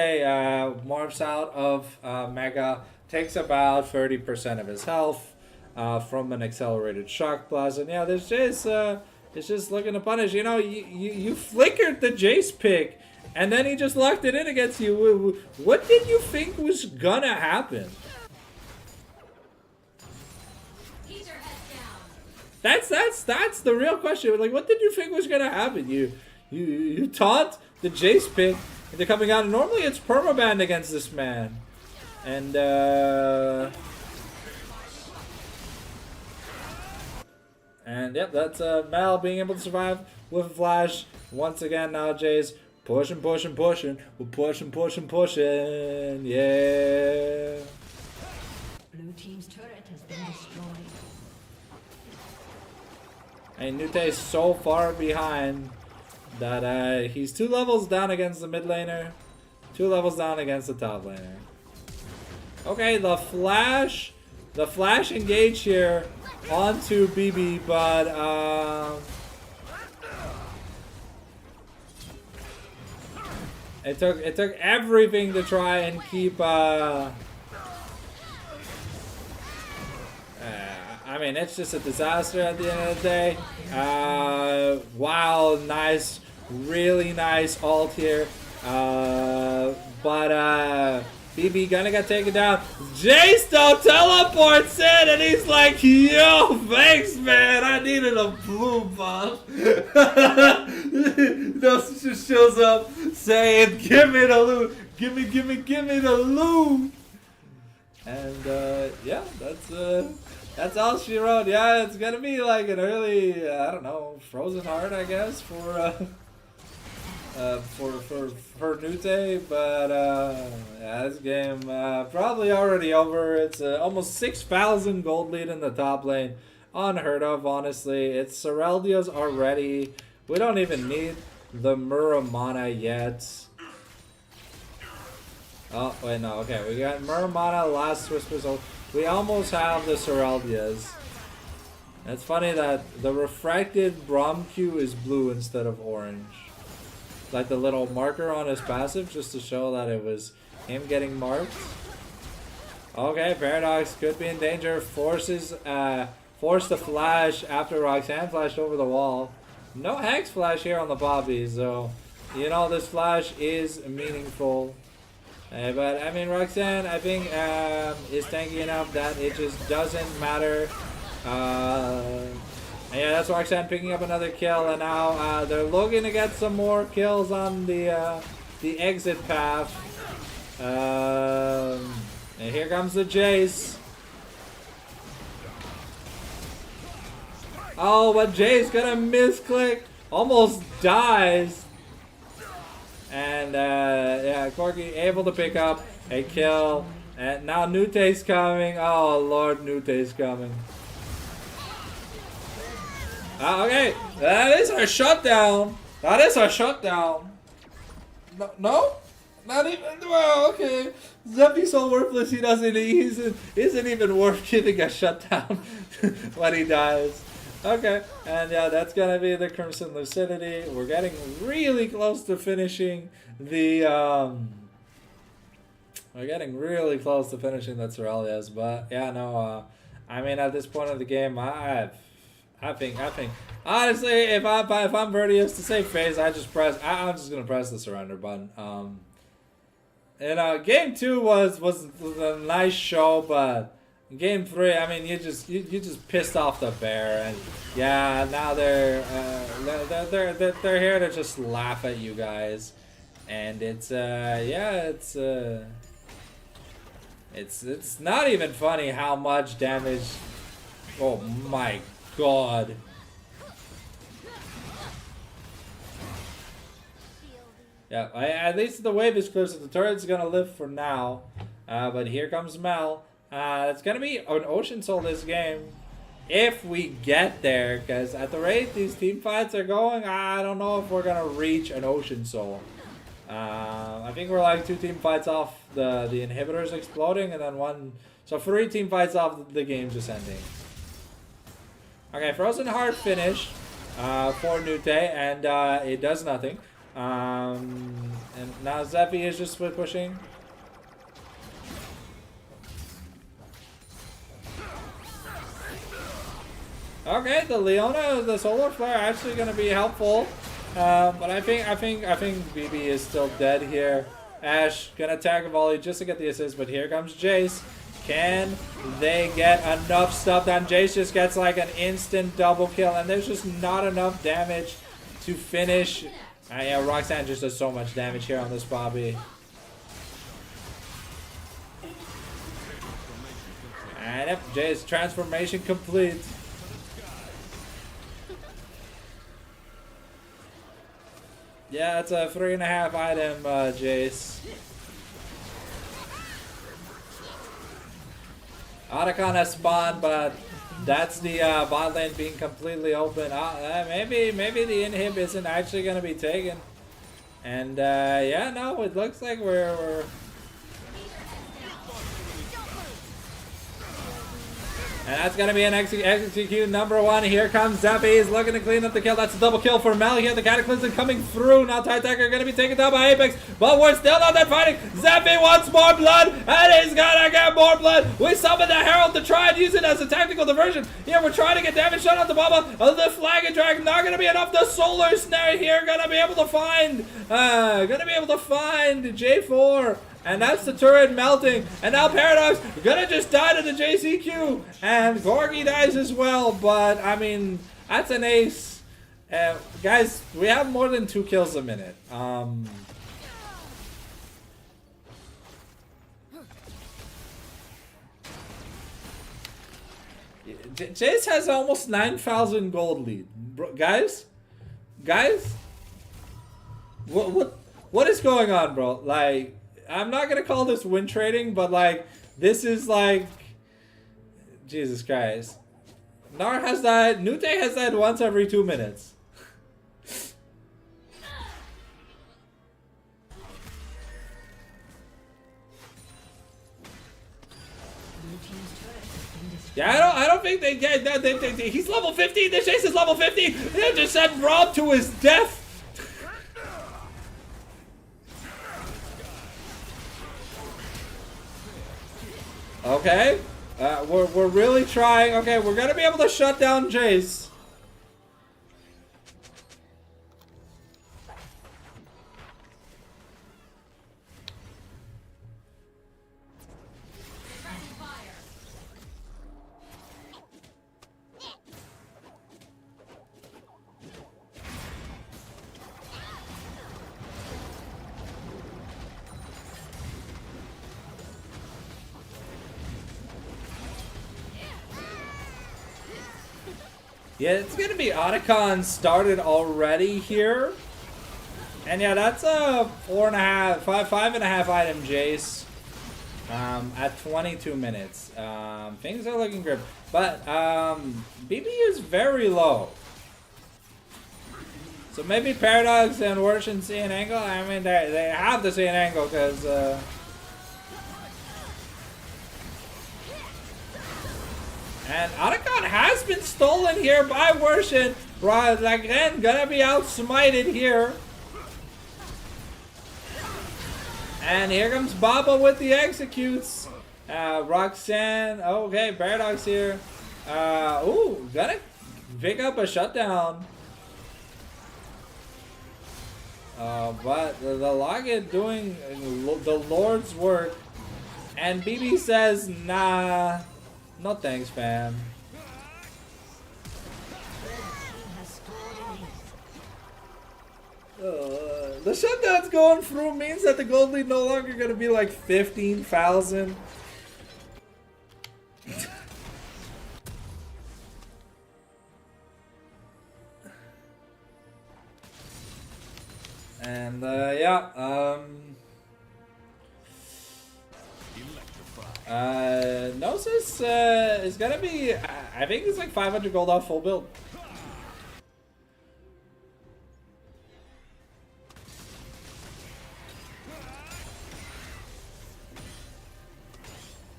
D: morphs out of Mega, takes about 30% of his health from an accelerated shock blast, and yeah, there's just it's just looking to punish. You know, you flickered the Jace pick, and then he just locked it in against you. What did you think was gonna happen? That's the real question. Like, what did you think was gonna happen? You taunt the Jace pick into coming out, and normally it's permaban against this man, and yep, that's Mal being able to survive with a flash. Once again, now Jace pushing. We're pushing. Yeah.
B: Blue team's turret has been destroyed.
D: And Nute's so far behind that he's 2 levels down against the mid laner, 2 levels down against the top laner. Okay, the flash engage here onto BB, but It took everything to try and keep. I mean, it's just a disaster at the end of the day. Wow, nice, really nice ult here. But BB gonna get taken down. Jace though teleports in and he's like, yo, thanks man, I needed a blue buff. Dose just shows up saying, give me the loot, give me the loot. And yeah, that's all she wrote. Yeah, it's gonna be like an early, I don't know, Frozen Heart, I guess, for Nute, but yeah, this game probably already over. It's almost 6,000 gold lead in the top lane. Unheard of, honestly. It's Sereldia's already. We don't even need the Muramana yet. Oh, wait, no, okay. We got Muramana, last Whisper's ult. We almost have the Sereldias. It's funny that the refracted Bromq is blue instead of orange. Like the little marker on his passive, just to show that it was him getting marked. Okay, Paradox could be in danger. Forced the flash after Roxanne flashed over the wall. No Hex flash here on the Poppy, so you know this flash is meaningful. But I mean, Roxanne, I think is tanky enough that it just doesn't matter. Yeah, that's Roxanne picking up another kill, and now they're looking to get some more kills on the exit path. And here comes the Jace. Oh, but Jace gonna misclick, almost dies. And yeah, Corky able to pick up a kill, and now Nute's coming. Oh Lord, Nute's coming. Okay, that is our shutdown. That is our shutdown. No? Not even. Well, okay. Zephy's so worthless. He isn't even worth getting a shutdown when he dies. Okay, and yeah, that's gonna be the Crimson Lucidity. We're getting really close to finishing the. We're getting really close to finishing the Terrellias, but yeah, no. I mean, at this point of the game, I think honestly, if I'm Vertios to save phase, I'm just gonna press the surrender button. And game 2 was a nice show, but game 3, I mean, you just pissed off the bear, and yeah, now they're here to just laugh at you guys, and it's yeah, it's not even funny how much damage. Oh my God. Yeah, at least the wave is close, so the turret's gonna live for now. But here comes Mel. It's gonna be an Ocean Soul this game, if we get there, because at the rate these team fights are going, I don't know if we're gonna reach an Ocean Soul. I think we're like 2 team fights off the inhibitors exploding, and then 1, so 3 team fights off the game just ending. Okay, Frozen Heart finished for Nute, and it does nothing. And now Zephy is just split pushing. Okay, the Leona, the Solar Flare actually going to be helpful, but I think BB is still dead here. Ash gonna tag a volley just to get the assist, but here comes Jace. Can they get enough stuff done? Jace just gets like an instant double kill, and there's just not enough damage to finish. Yeah, Roxanne just does so much damage here on this Bobby. And yep, Jace transformation complete. Yeah, it's a 3.5 item, Jace. Otacon has spawned, but that's the bot lane being completely open. Maybe the inhib isn't actually going to be taken. And yeah, no, it looks like we're And that's going to be an execute number 1. Here comes Zappy. He's looking to clean up the kill. That's a double kill for Mel here. The Cataclysm coming through. Now Tiger going to be taken down by Apex. But we're still not done fighting. Zappy wants more blood. And he's going to get more blood. We summon the Herald to try and use it as a tactical diversion. Here we're trying to get damage shot on the Baba. The Flag and Drag not going to be enough. The Solar Snare here going to be able to find. J4. And that's the turret melting. And now Paradox gonna just die to the JCQ. And Gorgie dies as well. But, I mean, that's an ace. Guys, we have more than 2 kills a minute. Jace has almost 9,000 gold lead. Bro, guys? What is going on, bro? Like, I'm not gonna call this win trading, but like, this is like, Jesus Christ. Nar has died, Nute has died once every 2 minutes. Yeah, I don't think he's level 15, the Chase is level 15, they just sent Rob to his death. Okay, we're really trying. Okay, we're gonna be able to shut down Jace. Yeah, it's gonna be Otacon started already here. And yeah, that's a 5.5 item Jace. At 22 minutes. Things are looking good. But BB is very low. So maybe Paradox and Worship see an angle. I mean, they have to see an angle because and Otacon has been stolen here by Worship. Adrien gonna be outsmited here. And here comes Baba with the executes. Roxanne. Okay, Paradox here. Ooh, gonna pick up a shutdown. But the Loggett doing the Lord's work. And BB says, nah. No thanks, fam. The shutdown's going through means that the gold lead no longer going to be like 15,000. And yeah, Gnosis is gonna be, I think it's like 500 gold off full build.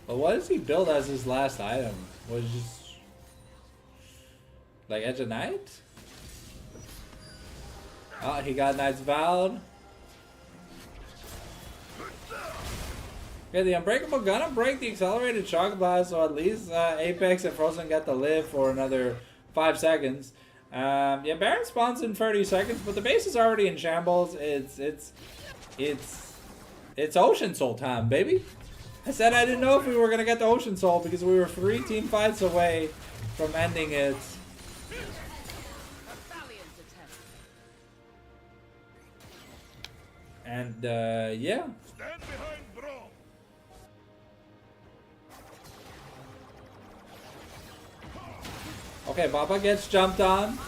D: But what does he build as his last item? Was just like Edge of Night? Oh, he got Knight's Vowed. Okay, the Unbreakable gonna break the accelerated shock blast, so at least Apex and Frozen get to live for another 5 seconds. Yeah, Baron spawns in 30 seconds, but the base is already in shambles. It's Ocean Soul time, baby. I said I didn't know if we were gonna get the Ocean Soul because we were 3 team fights away from ending it. And yeah.
E: Stand behind Brom.
D: Okay, Baba gets jumped on.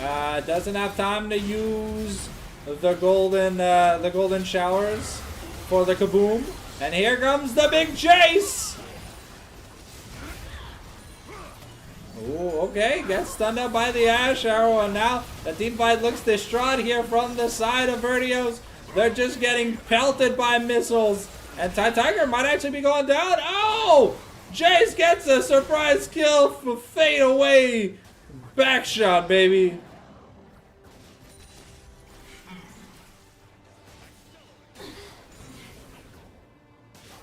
D: Doesn't have time to use the golden showers for the kaboom. And here comes the big chase. Ooh, okay, gets stunned up by the Ash Arrow, and now the team fight looks distraught here from the side of Vertios. They're just getting pelted by missiles. And Tiger might actually be going down. Oh! Jace gets a surprise kill for fade away. Back shot, baby.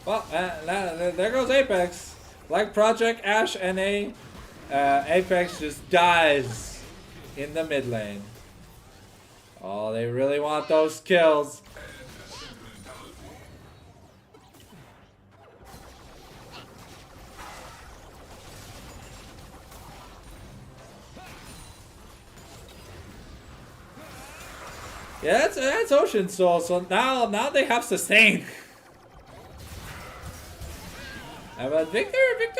D: Well, there goes Apex. Like Project Ash NA, Apex just dies in the mid lane. Oh, they really want those kills. Yeah, that's Ocean Soul. So now they have sustain. But Victor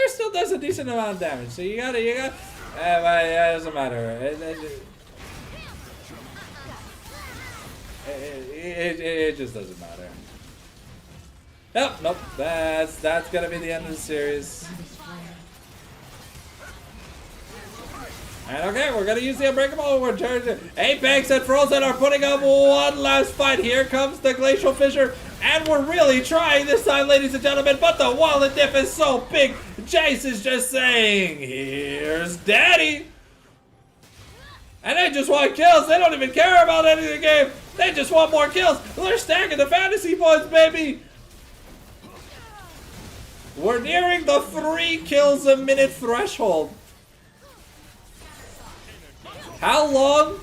D: still does a decent amount of damage. So you got. But yeah, it doesn't matter. It just doesn't matter. Nope. That's gonna be the end of the series. And okay, we're gonna use the Unbreakable. We're turning. Apex and Frozen are putting up one last fight. Here comes the Glacial Fissure. And we're really trying this time, ladies and gentlemen, but the wall of diff is so big. Jace is just saying, here's daddy. And they just want kills. They don't even care about any of the game. They just want more kills. They're stacking the fantasy points, baby. We're nearing the 3 kills a minute threshold. How long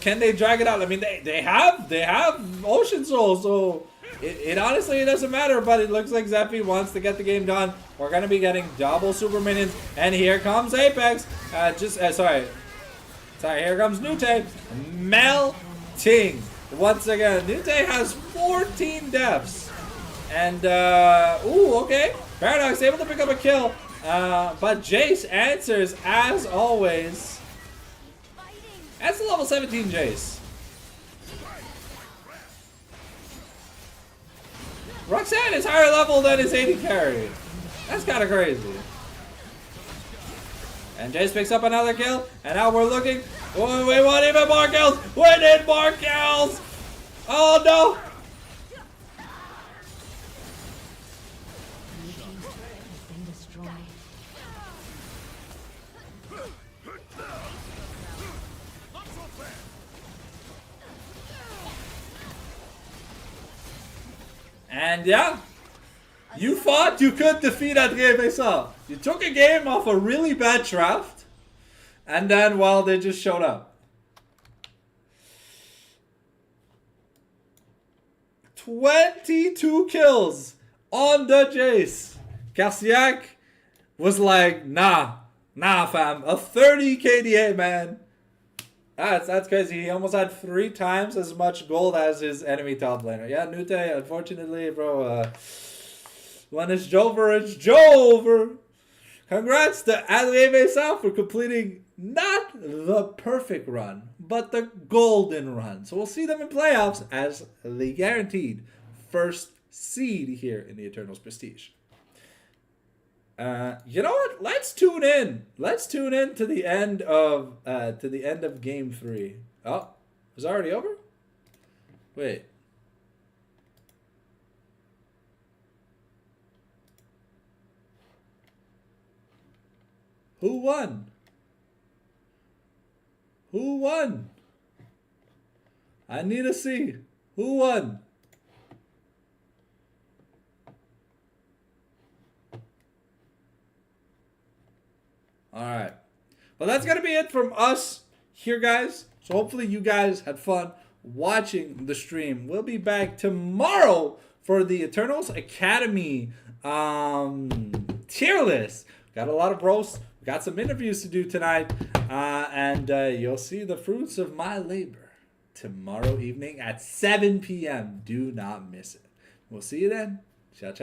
D: can they drag it out? I mean, they have Ocean Soul, so it honestly it doesn't matter. But it looks like Zephy wants to get the game done. We're gonna be getting double super minions, and here comes Apex. Sorry, here comes Nute melting once again. Nute has 14 deaths, and okay, Paradox able to pick up a kill, but Jace answers as always. That's a level 17 Jace. Roxanne is higher level than his 80 carry. That's kind of crazy. And Jace picks up another kill, and now we're looking. Oh, we want even more kills. We need more kills. Oh no. And yeah, you thought you could defeat Adrien Vincent. You took a game off a really bad draft, and then, well, they just showed up. 22 kills on the Jace. Karsiak was like, nah fam, a 30 KDA, man. That's crazy. He almost had 3 times as much gold as his enemy top laner. Yeah, Nute, unfortunately, bro, when it's Jover, it's Jover. Congrats to Adrien Vincent for completing not the perfect run, but the golden run. So we'll see them in playoffs as the guaranteed first seed here in the Eternals Prestige. You know what? Let's tune in. Let's tune in to the end of game 3. Oh, is it already over? Wait. Who won? Who won? I need to see. Who won? Alright. Well, that's going to be it from us here, guys. So hopefully you guys had fun watching the stream. We'll be back tomorrow for the Eternals Academy tier list. Got a lot of roasts. Got some interviews to do tonight. And you'll see the fruits of my labor tomorrow evening at 7 p.m. Do not miss it. We'll see you then. Ciao, ciao.